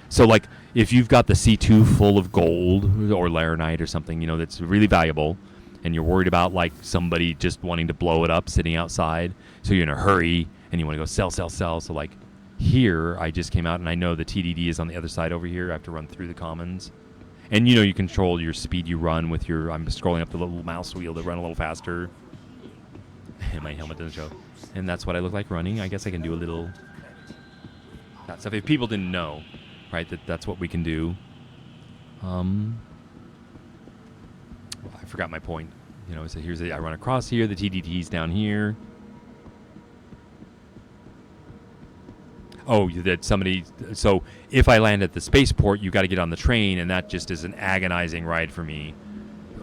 So like if you've got the C2 full of gold or laranite or something, you know, that's really valuable, and you're worried about like somebody just wanting to blow it up sitting outside, so you're in a hurry and you want to go sell. So like here, I just came out and I know the TDD is on the other side over here. I have to run through the Commons. And, you know, you control your speed you run with your... I'm scrolling up the little mouse wheel to run a little faster. And my helmet doesn't show. And that's what I look like running. I guess I can do a little... that stuff. If people didn't know, right, that's what we can do. Well, I forgot my point. You know, so here's I run across here. The TDD's down here. Oh, that somebody... So if I land at the spaceport, you got to get on the train, and that just is an agonizing ride for me.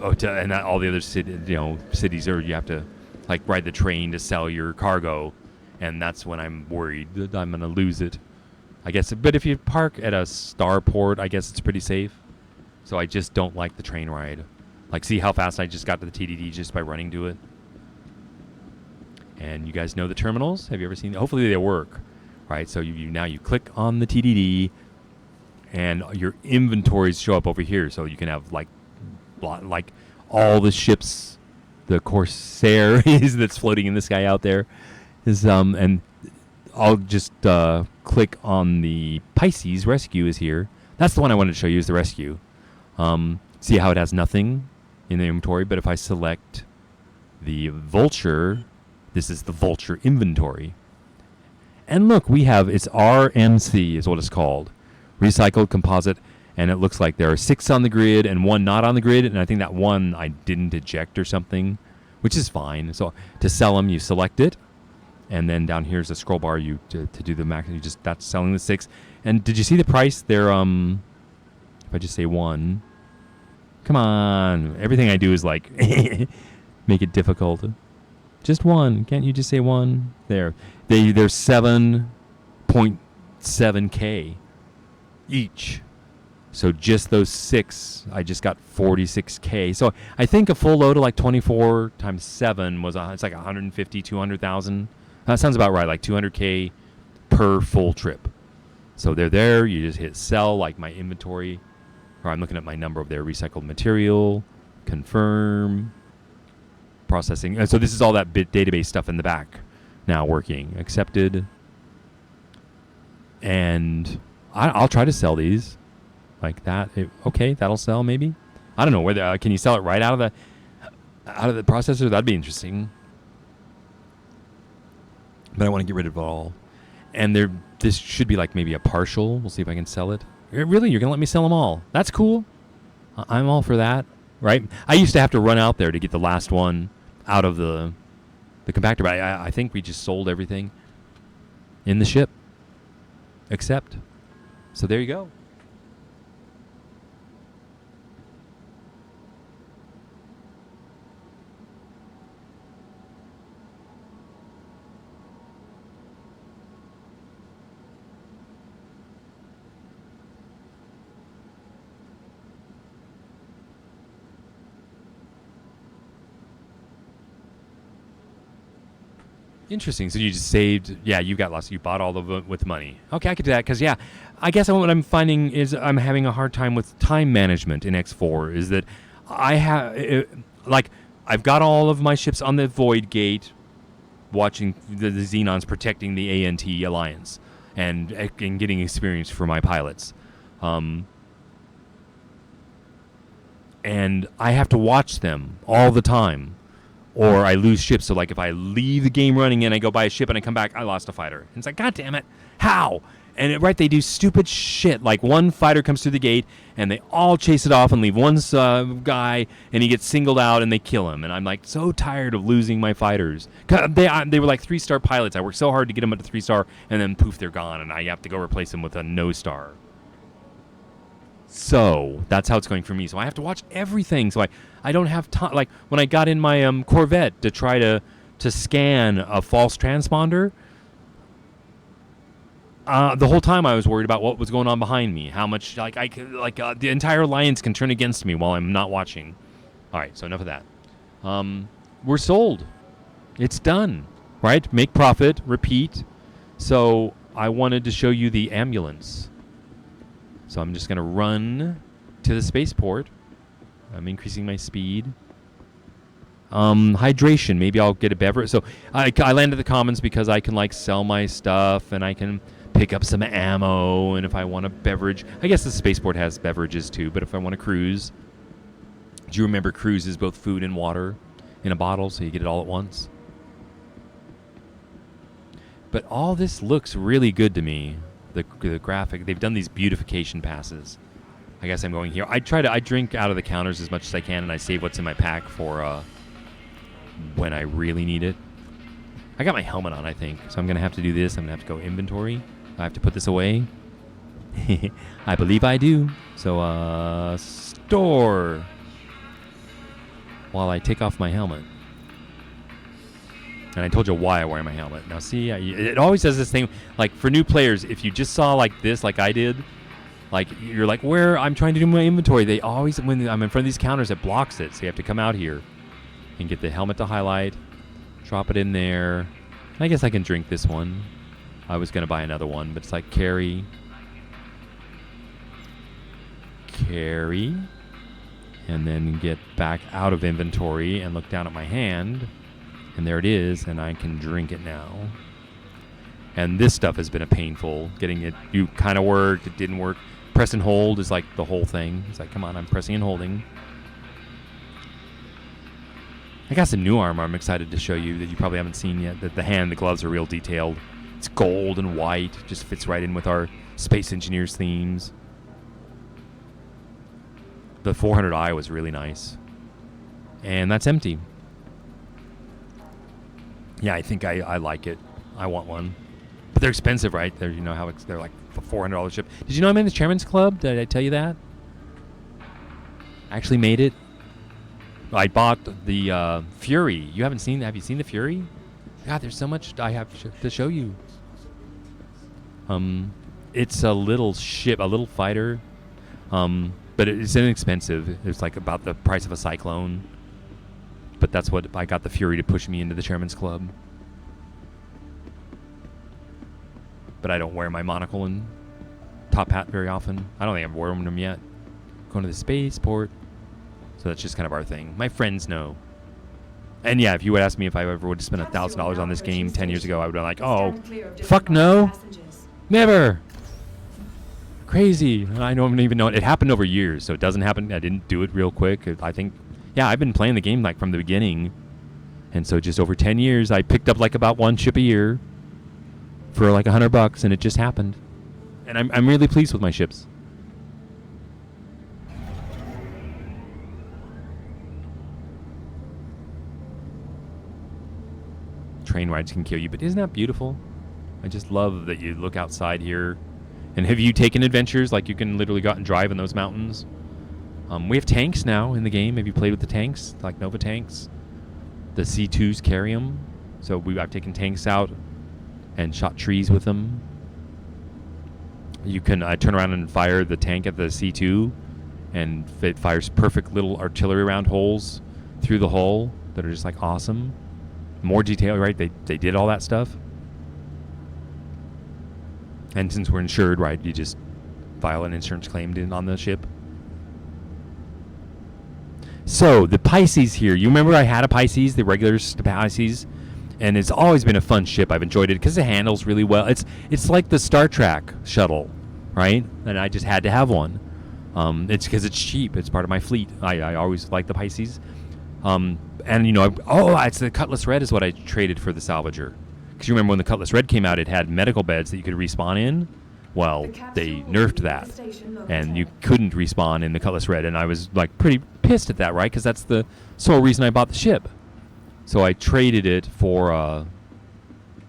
And that, all the other cities are, you have to like ride the train to sell your cargo, and that's when I'm worried that I'm going to lose it. I guess, but if you park at a starport, I guess it's pretty safe. So I just don't like the train ride. Like, see how fast I just got to the TDD just by running to it? And you guys know the terminals? Have you ever seen? Hopefully they work. Right, so now you click on the TDD, and your inventories show up over here. So you can have like all the ships, the Corsair that's floating in the sky out there is and I'll just click on the Pisces Rescue is here. That's the one I wanted to show you, is the Rescue. See how it has nothing in the inventory, but if I select the Vulture, this is the Vulture inventory. And look, we have, it's RMC is what it's called. Recycled Composite. And it looks like there are 6 on the grid and 1 not on the grid. And I think that one I didn't eject or something, which is fine. So to sell them, you select it. And then down here's a scroll bar to do the max. That's selling the 6. And did you see the price? They're, if I just say 1. Come on. Everything I do is like make it difficult. Just 1. Can't you just say 1? There. They're 7.7K each. So just those 6, I just got 46K. So I think a full load of like 24 times 7 was it's like 150, 200,000. That sounds about right, like 200K per full trip. So they're there. You just hit sell, like my inventory. Or I'm looking at my number over there. Recycled material, confirm, processing. And so this is all that database stuff in the back now working. Accepted. And I'll try to sell these like that. Okay, that'll sell maybe. I don't know whether can you sell it right out of the processor? That'd be interesting. But I want to get rid of it all. And this should be like maybe a partial. We'll see if I can sell it. Really? You're going to let me sell them all? That's cool. I'm all for that, right? I used to have to run out there to get the last one out of the compactor, but I think we just sold everything in the ship. Accept. So there you go. Interesting. So you just saved. Yeah, you got lost. You bought all of it with money. Okay, I could do that because I guess what I'm finding is I'm having a hard time with time management in X4. Is that I have I've got all of my ships on the Void Gate, watching the Xenons protecting the ANT Alliance and getting experience for my pilots. And I have to watch them all the time, or I lose ships. So, like, if I leave the game running and I go buy a ship and I come back, I lost a fighter. And it's like, God damn it, how? And they do stupid shit. Like, one fighter comes through the gate and they all chase it off and leave one guy, and he gets singled out and they kill him. And I'm like so tired of losing my fighters. They were like 3-star pilots. I worked so hard to get them up to 3-star, and then poof, they're gone, and I have to go replace them with a no-star. So that's how it's going for me. So I have to watch everything. So I don't have time. Like, when I got in my Corvette to try to scan a false transponder, the whole time I was worried about what was going on behind me. How much the entire alliance can turn against me while I'm not watching. All right, so enough of that. We're sold. It's done. Right? Make profit. Repeat. So I wanted to show you the ambulance. So I'm just going to run to the spaceport. I'm increasing my speed. Hydration. Maybe I'll get a beverage. So I landed the Commons because I can, like, sell my stuff, and I can pick up some ammo, and if I want a beverage. I guess the spaceport has beverages too, but if I want to cruise. Do you remember cruise is both food and water in a bottle, so you get it all at once? But all this looks really good to me. The graphic, they've done these beautification passes. I guess I'm going here. I drink out of the counters as much as I can, and I save what's in my pack for when I really need it. I got my helmet on, I think, so I'm going to have to do this. I'm going to have to go inventory. I have to put this away. I believe I do. So, store. While I take off my helmet. And I told you why I wear my helmet. Now, see, it always does this thing. Like, for new players, if you just saw like this, like I did, like, you're like, where? I'm trying to do my inventory. They always, when I'm in front of these counters, it blocks it. So you have to come out here and get the helmet to highlight, drop it in there. I guess I can drink this one. I was going to buy another one, but it's like carry, and then get back out of inventory and look down at my hand. And there it is, and I can drink it now. And this stuff has been a painful. Getting it, you kind of worked, it didn't work. Press and hold is like the whole thing. It's like, come on, I'm pressing and holding. I got some new armor I'm excited to show you that you probably haven't seen yet. The gloves are real detailed. It's gold and white, just fits right in with our Space Engineers themes. The 400i was really nice. And that's empty. Yeah, I think I like it. I want one. But they're expensive, right? They're, you know how they're like a $400 ship. Did you know I'm in the Chairman's Club? Did I tell you that? I actually made it. I bought the Fury. You haven't seen? Have you seen the Fury? God, there's so much I have to show you. It's a little ship, a little fighter. But it's inexpensive. It's like about the price of a Cyclone. But that's what I got the Fury to push me into the Chairman's Club. But I don't wear my monocle and top hat very often. I don't think I've worn them yet. Going to the spaceport. So that's just kind of our thing. My friends know. And yeah, if you would ask me if I ever would have spent $1,000 on this game 10 years ago, I would have been like, oh, fuck no. Never. Crazy. I don't even know it. It happened over years, so it doesn't happen. I didn't do it real quick. I think, yeah, I've been playing the game like from the beginning. And so just over 10 years, I picked up like about one ship a year for like $100, and it just happened. And I'm really pleased with my ships. Train rides can kill you, but isn't that beautiful? I just love that you look outside here. And have you taken adventures? Like you can literally go out and drive in those mountains. We have tanks now in the game. Have you played with the tanks? Like Nova tanks? The C2s carry them. So I've taken tanks out and shot trees with them. You can turn around and fire the tank at the C2, and it fires perfect little artillery round holes through the hull that are just like awesome. More detail, right? They did all that stuff. And since we're insured, right, you just file an insurance claim on the ship. So, the Pisces here. You remember I had a Pisces, the regular Pisces? And it's always been a fun ship. I've enjoyed it because it handles really well. It's like the Star Trek shuttle, right? And I just had to have one. It's because it's cheap. It's part of my fleet. I always like the Pisces. And it's the Cutlass Red is what I traded for the Salvager. Because you remember when the Cutlass Red came out, it had medical beds that you could respawn in. Well, they nerfed that, and you couldn't respawn in the Cutlass Red, and I was like pretty pissed at that, right? Because that's the sole reason I bought the ship. So I traded it for.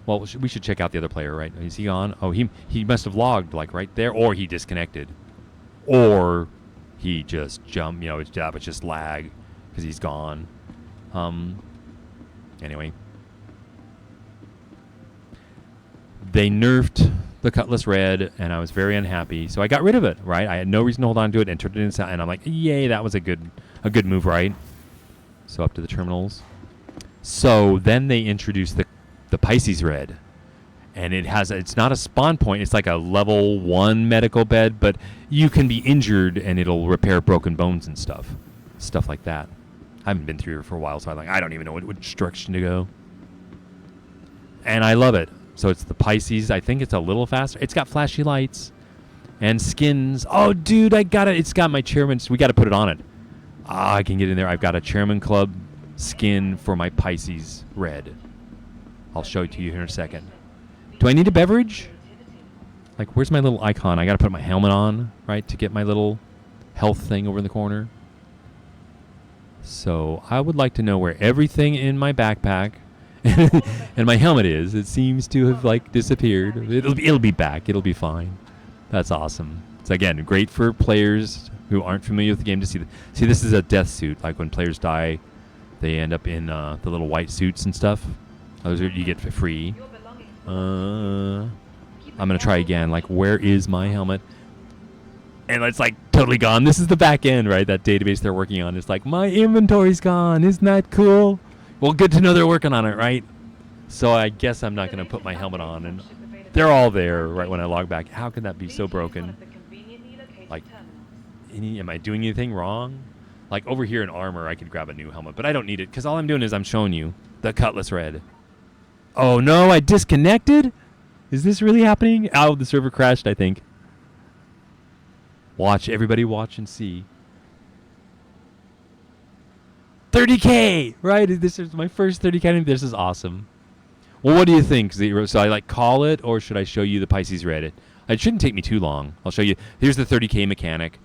Well, we should check out the other player, right? Is he on? Oh, he must have logged like right there, or he disconnected, or he just jumped. That was just lag because he's gone. Anyway, they nerfed the Cutlass Red, and I was very unhappy. So I got rid of it, right? I had no reason to hold on to it, and turned it in, and I'm like, yay, that was a good move, right? So up to the terminals. So then they introduced the Pisces Red, and it's not a spawn point. It's like a level 1 medical bed, but you can be injured, and it'll repair broken bones and stuff like that. I haven't been through here for a while, so I don't even know which direction to go. And I love it. So it's the Pisces. I think it's a little faster. It's got flashy lights and skins. Oh, dude, I got it. It's got my Chairman's. We got to put it on it. I can get in there. I've got a Chairman Club skin for my Pisces Red. I'll show it to you here in a second. Do I need a beverage? Like, where's my little icon? I got to put my helmet on, right, to get my little health thing over in the corner. So I would like to know where everything in my backpack and my helmet is. It seems to have disappeared. It'll be back. It'll be fine. That's awesome. So again, great for players who aren't familiar with the game to see. See, this is a death suit. Like when players die, they end up in the little white suits and stuff. Those you get for free. I'm gonna try again. Like, where is my helmet? And it's totally gone. This is the back end, right? That database they're working on. It's like, my inventory's gone. Isn't that cool? Well, good to know they're working on it, right? So I guess I'm not going to put my helmet on. And they're all there right when I log back. How can that be so broken? Am I doing anything wrong? Like over here in armor, I could grab a new helmet. But I don't need it because all I'm doing is I'm showing you the Cutlass Red. Oh, no, I disconnected? Is this really happening? Oh, the server crashed, I think. Everybody watch and see. 30K, right? This is my first 30K. This is awesome. Well, what do you think? So I call it, or should I show you the Pisces Red? It shouldn't take me too long. I'll show you. Here's the 30K mechanic.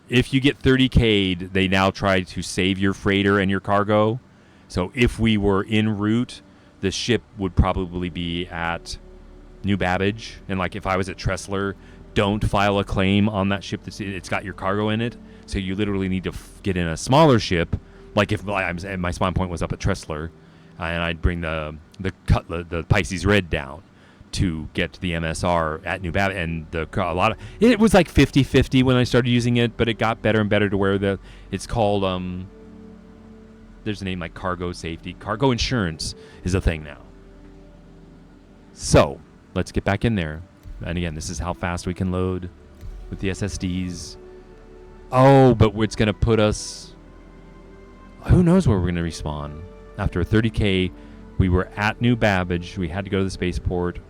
If you get 30K'd, they now try to save your freighter and your cargo. So if we were en route, the ship would probably be at New Babbage. And if I was at Tressler, don't file a claim on that ship it's got your cargo in it. So you literally need to get in a smaller ship. Like if my spawn point was up at Tressler, and I'd bring the Pisces Red down to get to the MSR at New Babbage. And it was 50-50 when I started using it, but it got better and better to where it's called there's a name like cargo safety. Cargo insurance is a thing now. So let's get back in there. And again, this is how fast we can load with the SSDs. Oh, but it's going to put us... Who knows where we're going to respawn. After a 30K, we were at New Babbage. We had to go to the spaceport.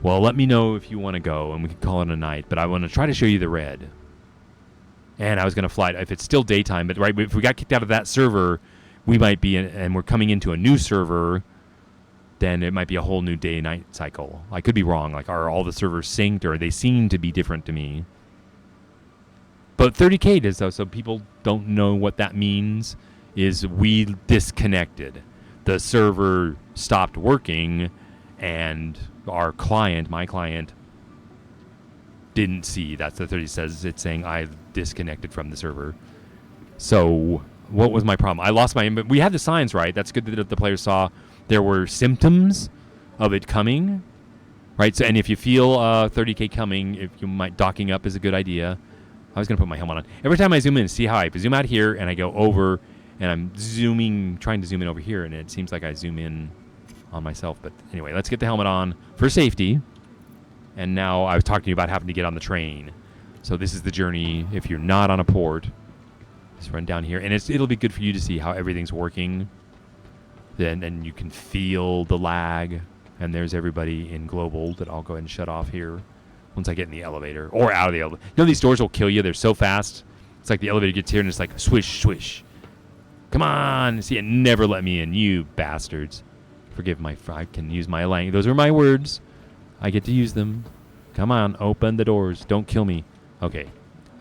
Well, let me know if you want to go, and we can call it a night. But I want to try to show you the Red. And I was going to fly... If it's still daytime, but right, if we got kicked out of that server, we might be... and we're coming into a new server... then it might be a whole new day-night cycle. I could be wrong. Are all the servers synced, or they seem to be different to me? But 30K does, though, so people don't know what that means, is we disconnected. The server stopped working, and my client, didn't see. That's the 30 says. It's saying I've disconnected from the server. So what was my problem? I lost my... We had the signs right. That's good that the players saw... There were symptoms of it coming, right? So, and if you feel 30K coming, if you might docking up is a good idea. I was gonna put my helmet on. Every time I zoom in, see how I zoom out here and I go over, and I'm trying to zoom in over here, and it seems like I zoom in on myself. But anyway, let's get the helmet on for safety. And now I was talking to you about having to get on the train. So this is the journey. If you're not on a port, just run down here, and it'll be good for you to see how everything's working. then you can feel the lag. And there's everybody in global that I'll go ahead and shut off here once I get in the elevator or out of the elevator. You know, these doors will kill you. They're so fast. It's like the elevator gets here and it's like swish, swish. Come on. See, it never let me in, you bastards. Forgive my, I can use my language. Those are my words. I get to use them. Come on, open the doors. Don't kill me. Okay.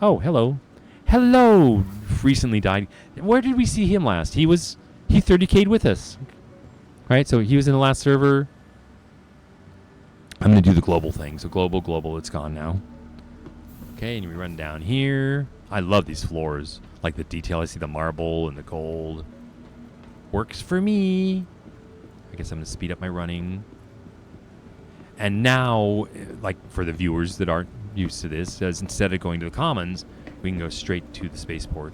Oh, hello. Hello. Recently died. Where did we see him last? He 30K'd with us. Right? So he was in the last server. I'm going to do the global thing. So global, it's gone now. Okay, and we run down here. I love these floors. Like the detail. I see the marble and the gold. Works for me. I guess I'm going to speed up my running. And now, like for the viewers that aren't used to this, as instead of going to the commons, we can go straight to the spaceport.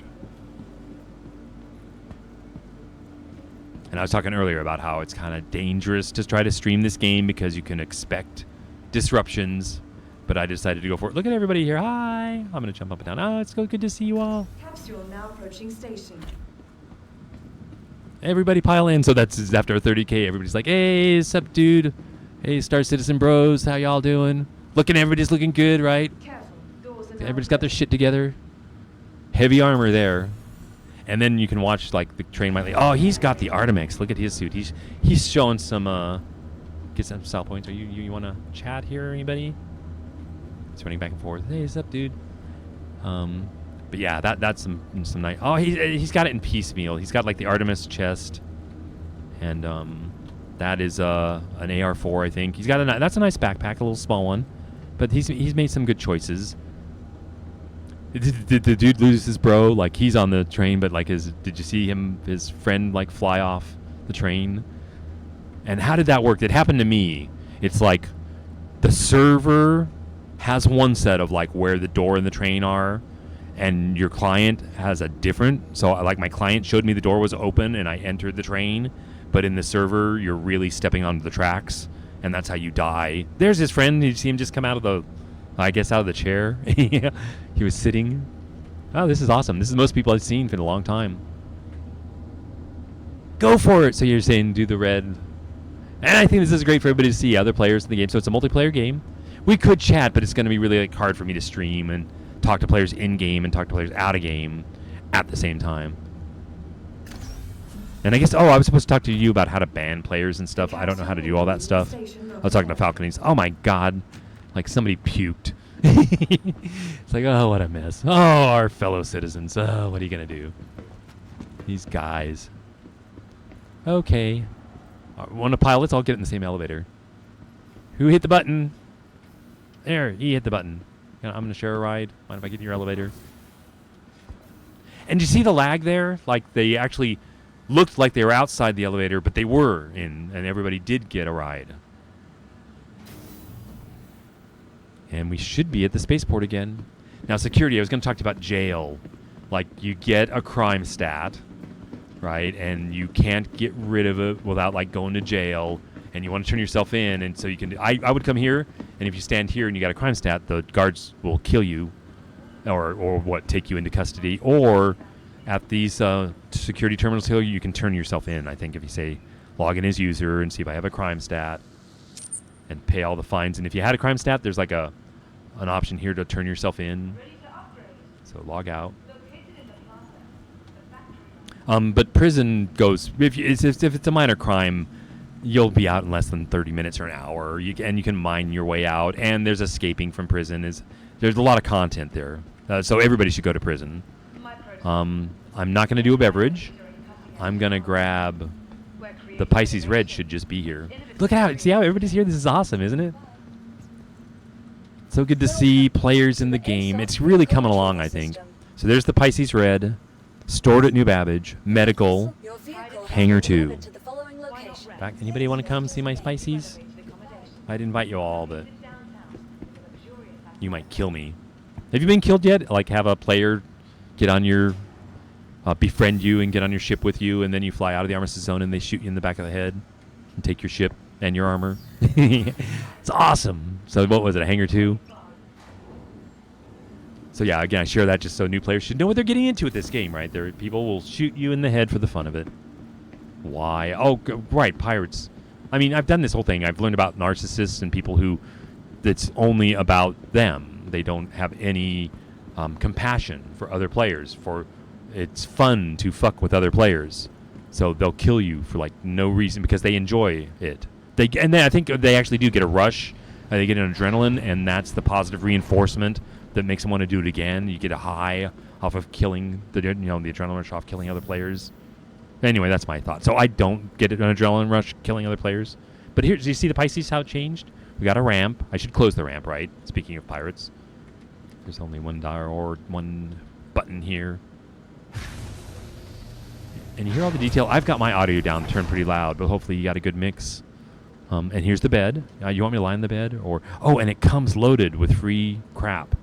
And I was talking earlier about how it's kind of dangerous to try to stream this game because you can expect disruptions. But I decided to go for it. Look at everybody here. Hi. I'm going to jump up and down. Oh, it's so good to see you all. Capsule now approaching station. Everybody pile in. So that's after 30K. Everybody's like, hey, what's up, dude? Hey, Star Citizen bros. How y'all doing? Everybody's looking good, right? Careful, doors are now Everybody's got their closed. shit together. Heavy armor there. And then you can watch like the train might. Oh, he's got the Artemis. Look at his suit. He's showing some get some style points. Are you want to chat here, anybody? It's running back and forth. Hey, what's up, dude? But yeah, that's some nice. Oh, he's got it in piecemeal. He's got like the Artemis chest, and that is an AR4, I think. He's got that's a nice backpack, a little small one, but he's made some good choices. Did the dude lose his bro? Like, he's on the train, but like did you see his friend like fly off the train? And how did that work? It happened to me. It's like the server has one set of like where the door and the train are, and your client has a different. So like my client showed me the door was open and I entered the train, but in the server you're really stepping onto the tracks, and that's how you die. There's his friend. You see him just come out of the chair. He was sitting. Oh, this is awesome. This is the most people I've seen for a long time. Go for it. So you're saying do the red. And I think this is great for everybody to see other players in the game. So it's a multiplayer game. We could chat, but it's going to be really like hard for me to stream and talk to players in game and talk to players out of game at the same time. And I guess, I was supposed to talk to you about how to ban players and stuff. I don't know how to do all that stuff. I was talking to Falcon. Oh my God. Like somebody puked. It's like, oh, what a mess. Oh, our fellow citizens. Oh, what are you going to do? These guys. Okay. One of the pilots, I'll get in the same elevator. Who hit the button? There, he hit the button. I'm going to share a ride. Mind if I get in your elevator? And you see the lag there? Like, they actually looked like they were outside the elevator, but they were in, and everybody did get a ride. And we should be at the spaceport again. Now, security, I was going to talk to you about jail. Like, you get a crime stat, right? And you can't get rid of it without, like, going to jail. And you want to turn yourself in. And so you can... I would come here, and if you stand here and you got a crime stat, the guards will kill you. Or take you into custody. Or at these security terminals here, you can turn yourself in. I think if you say, log in as user and see if I have a crime stat. And pay all the fines. And if you had a crime stat, there's like an option here to turn yourself in. So log out. But prison goes, if it's a minor crime, you'll be out in less than 30 minutes or an hour. And you can mine your way out. And there's escaping from prison. There's a lot of content there. So everybody should go to prison. I'm not going to do a beverage. I'm going to grab... The Pisces Red should just be here. Look at how, see how everybody's here? This is awesome, isn't it? So good to see players in the game. It's really coming along, I think. So there's the Pisces Red, stored at New Babbage, medical, Your vehicle has Hangar been 2. delivered to the following location. Back. Anybody want to come see my Pisces? I'd invite you all, but you might kill me. Have you been killed yet? Like have a player get on your... befriend you and get on your ship with you, and then you fly out of the armistice zone and they shoot you in the back of the head and take your ship and your armor. It's awesome. So what was it, a Hangar 2? So yeah, again, I share that just so new players should know what they're getting into with this game, right? People will shoot you in the head for the fun of it. Why? Oh, right, pirates. I mean, I've done this whole thing. I've learned about narcissists and people who it's only about them. They don't have any compassion for other players. For it's fun to fuck with other players, so they'll kill you for like no reason because they enjoy it. Then I think they actually do get a rush. They get an adrenaline, and that's the positive reinforcement that makes them want to do it again. You get a high off of killing the adrenaline rush off killing other players. Anyway, that's my thought. So I don't get an adrenaline rush killing other players. But here, do you see the Pisces, how it changed? We got a ramp. I should close the ramp, right? Speaking of pirates. There's only one button here. And you hear all the detail. I've got my audio down turned pretty loud, but hopefully you got a good mix. And here's the bed. You want me to lie in the bed? And it comes loaded with free crap.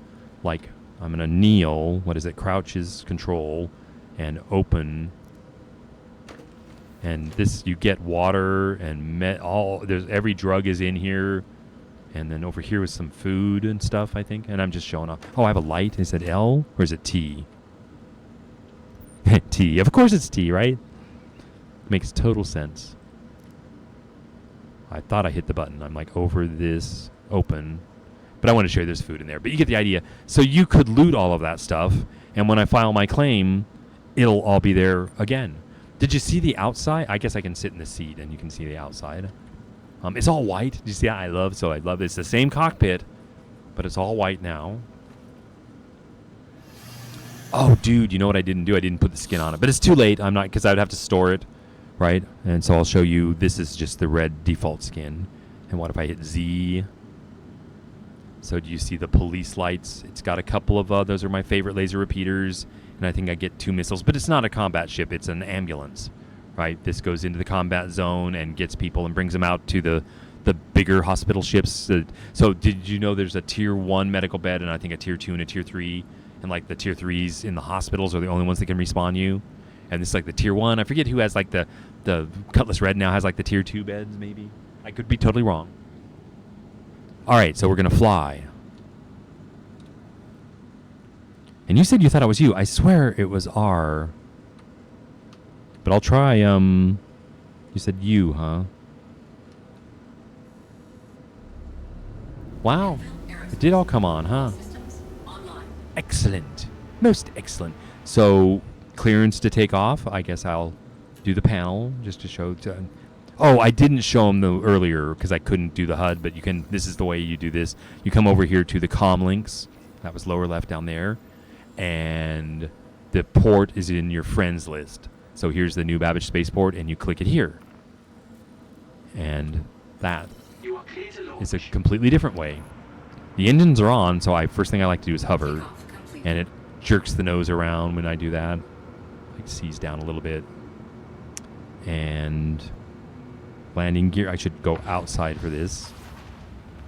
Like, I'm going to kneel. What is it? Crouch is control. And open. And this, you get water and there's every drug is in here. And then over here was some food and stuff, I think. And I'm just showing off. Oh, I have a light. Is it L or is it T? T. Of course it's T, right? Makes total sense. I thought I hit the button. I'm like over this, open. But I want to show you there's food in there. But you get the idea. So you could loot all of that stuff. And when I file my claim, it'll all be there again. Did you see the outside? I guess I can sit in the seat and you can see the outside. It's all white. Did you see that? I love it. It's the same cockpit, but it's all white now. Oh, dude, you know what I didn't do? I didn't put the skin on it. But it's too late. I'm not, because I would have to store it, right? And so I'll show you. This is just the red default skin. And what if I hit Z? So do you see the police lights? It's got a couple of, those are my favorite laser repeaters. And I think I get 2 missiles. But it's not a combat ship. It's an ambulance, right? This goes into the combat zone and gets people and brings them out to the bigger hospital ships. So did you know there's a tier 1 medical bed and I think a tier 2 and a tier 3? And like the tier 3s in the hospitals are the only ones that can respawn you. And this is like the tier 1. I forget who has like the Cutlass Red now has like the tier 2 beds maybe. I could be totally wrong. All right, so we're going to fly. And you said you thought it was you. I swear it was R. But I'll try, you said you, huh? Wow. It did all come on, huh? Excellent. Most excellent. So, clearance to take off. I guess I'll do the panel just to show. Oh, I didn't show them earlier because I couldn't do the HUD, but you can. This is the way you do this. You come over here to the comm links. That was lower left down there. And the port is in your friends list. So here's the new Babbage spaceport, and you click it here. And that is a completely different way. The engines are on, so first thing I like to do is hover. And it jerks the nose around when I do that. Like sees down a little bit. And landing gear, I should go outside for this.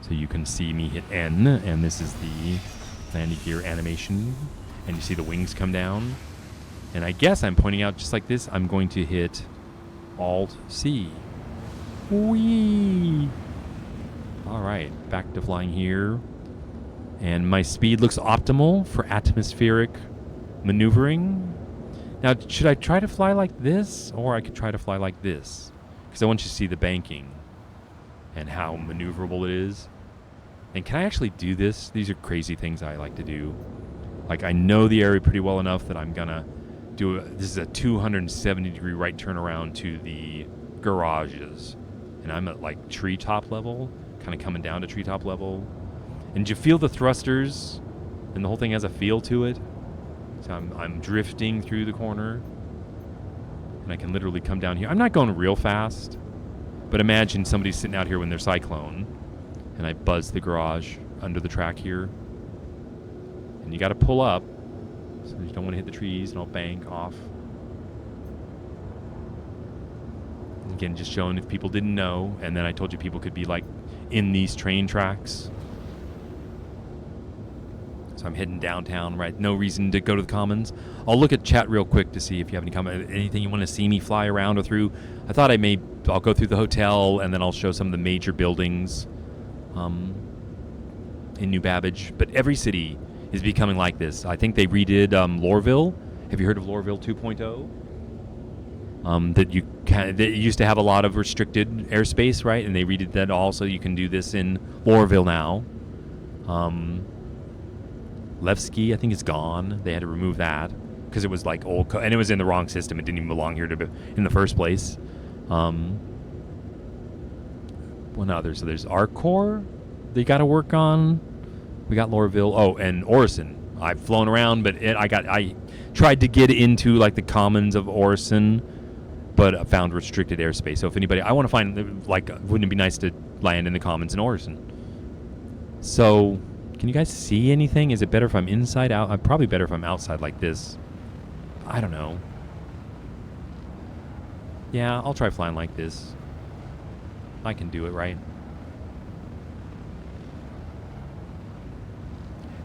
So you can see me hit N, and this is the landing gear animation. And you see the wings come down. And I guess I'm pointing out just like this, I'm going to hit Alt-C. Whee! All right, back to flying here. And my speed looks optimal for atmospheric maneuvering. Now, should I try to fly like this? Or I could try to fly like this? Because I want you to see the banking and how maneuverable it is. And can I actually do this? These are crazy things I like to do. Like, I know the area pretty well enough that I'm going to do this is a 270-degree right turnaround to the garages. And I'm at, like, treetop level, kind of coming down to treetop level. And you feel the thrusters, and the whole thing has a feel to it. So I'm drifting through the corner, and I can literally come down here. I'm not going real fast, but imagine somebody's sitting out here when they're Cyclone, and I buzz the garage under the track here. And you got to pull up, so you don't want to hit the trees, and I'll bank off. Again, just showing if people didn't know, and then I told you people could be like in these train tracks. So I'm heading downtown, right? No reason to go to the Commons. I'll look at chat real quick to see if you have any comment, anything you want to see me fly around or through. I thought I'll go through the hotel, and then I'll show some of the major buildings in New Babbage. But every city is becoming like this. I think they redid Lorville. Have you heard of Lorville 2.0? that used to have a lot of restricted airspace, right? And they redid that also. You can do this in Lorville now. Levski, I think, is gone. They had to remove that because it was like old and it was in the wrong system. It didn't even belong here in the first place. One other. So there's Arcor they got to work on. We got Lorville. Oh, and Orison. I've flown around, but I tried to get into like the commons of Orison, but I found restricted airspace. So if anybody, I want to find, like, wouldn't it be nice to land in the commons in Orison? So, can you guys see anything? Is it better if I'm inside out? I'm probably better if I'm outside like this. I don't know. Yeah, I'll try flying like this. I can do it, right?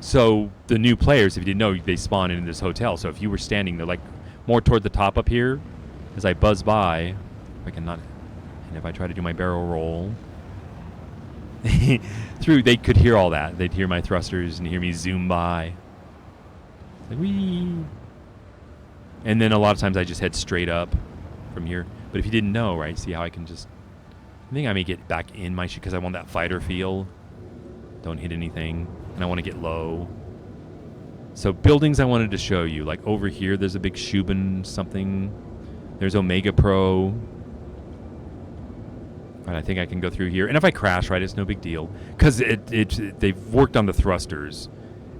So the new players, if you didn't know, they spawn in this hotel. So if you were standing there, like more toward the top up here, as I buzz by, if I can not, and if I try to do my barrel roll, they could hear all that. They'd hear my thrusters and hear me zoom by. Like, wee. And then a lot of times I just head straight up from here. But if you didn't know, right, see how I can just, I think I may get back in my ship because I want that fighter feel. Don't hit anything. And I want to get low. So buildings I wanted to show you. Like over here, there's a big Shubin something. There's Omega Pro. And I think I can go through here. And if I crash, right, it's no big deal. Because they've worked on the thrusters.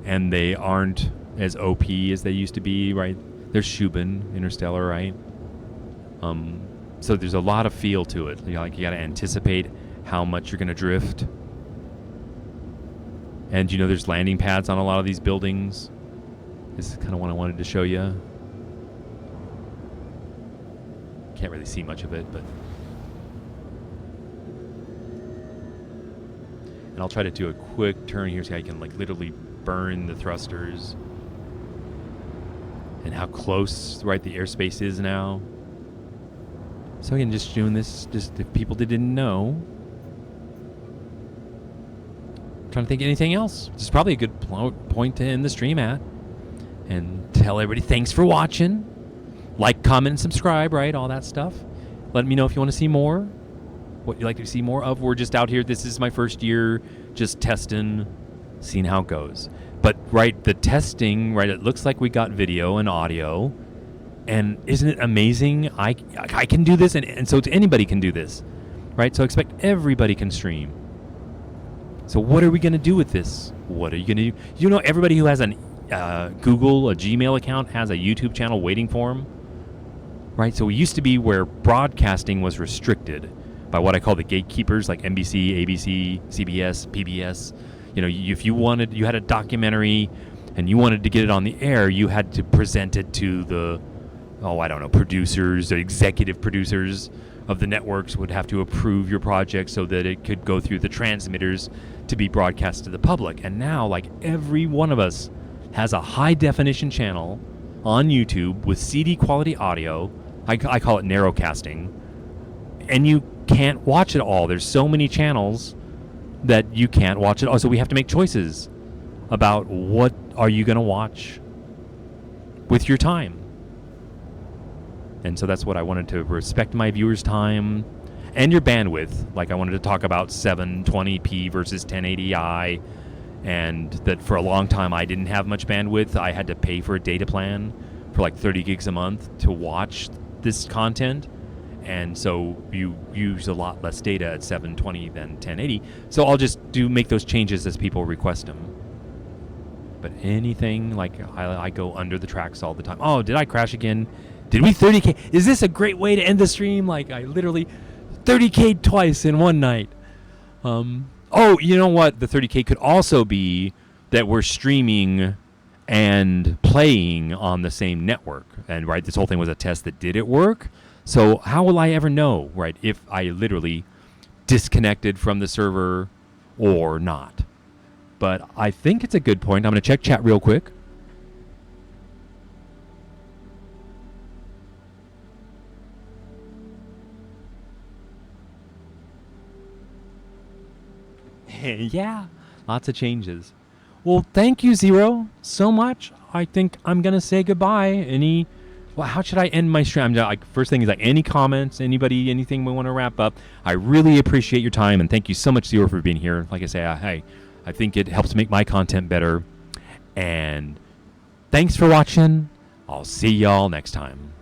And they aren't as OP as they used to be, right? There's Shubin, Interstellar, right? So there's a lot of feel to it. You got to anticipate how much you're going to drift. And there's landing pads on a lot of these buildings. This is kind of what I wanted to show you. Can't really see much of it, but. And I'll try to do a quick turn here so I can like literally burn the thrusters. And how close, right, the airspace is now. So again, just doing this, just if people didn't know. Trying to think of anything else. This is probably a good point to end the stream at. And tell everybody thanks for watching. Like, comment, and subscribe, right? All that stuff. Let me know if you want to see more. What you'd like to see more of. We're just out here. This is my first year just testing, seeing how it goes. But, right, the testing, right, it looks like we got video and audio. And isn't it amazing? I can do this, and so anybody can do this. Right? So expect everybody can stream. So what are we going to do with this? What are you going to do? Everybody who has a Google, a Gmail account has a YouTube channel waiting for them, right? So it used to be where broadcasting was restricted by what I call the gatekeepers, like NBC, ABC, CBS, PBS. If you had a documentary and you wanted to get it on the air, you had to present it to the, producers, the executive producers of the networks would have to approve your project so that it could go through the transmitters to be broadcast to the public. And now, like, every one of us has a high definition channel on YouTube with CD quality audio. I call it narrowcasting. And you can't watch it all. There's so many channels that you can't watch it all. So we have to make choices about what are you going to watch with your time. And so that's what I wanted to respect my viewers' time and your bandwidth. Like I wanted to talk about 720p versus 1080i, and that for a long time I didn't have much bandwidth. I had to pay for a data plan for like 30 gigs a month to watch this content. And so you use a lot less data at 720 than 1080. So I'll just make those changes as people request them. But anything, like I go under the tracks all the time. Oh, did I crash again? Did we 30K? Is this a great way to end the stream? Like, I literally 30K twice in one night. Oh, you know what? The 30K could also be that we're streaming and playing on the same network. And, right, this whole thing was a test that did it work. So how will I ever know, right, if I literally disconnected from the server or not? But I think it's a good point. I'm going to check chat real quick. Yeah, lots of changes. Well, thank you, Zero, so much. I think I'm going to say goodbye. Any Well, how should I end my stream? Like, first thing is like any comments, anybody, anything we want to wrap up. I really appreciate your time and thank you so much, Zero, for being here. Like I say, I think it helps make my content better. And thanks for watching. I'll see y'all next time.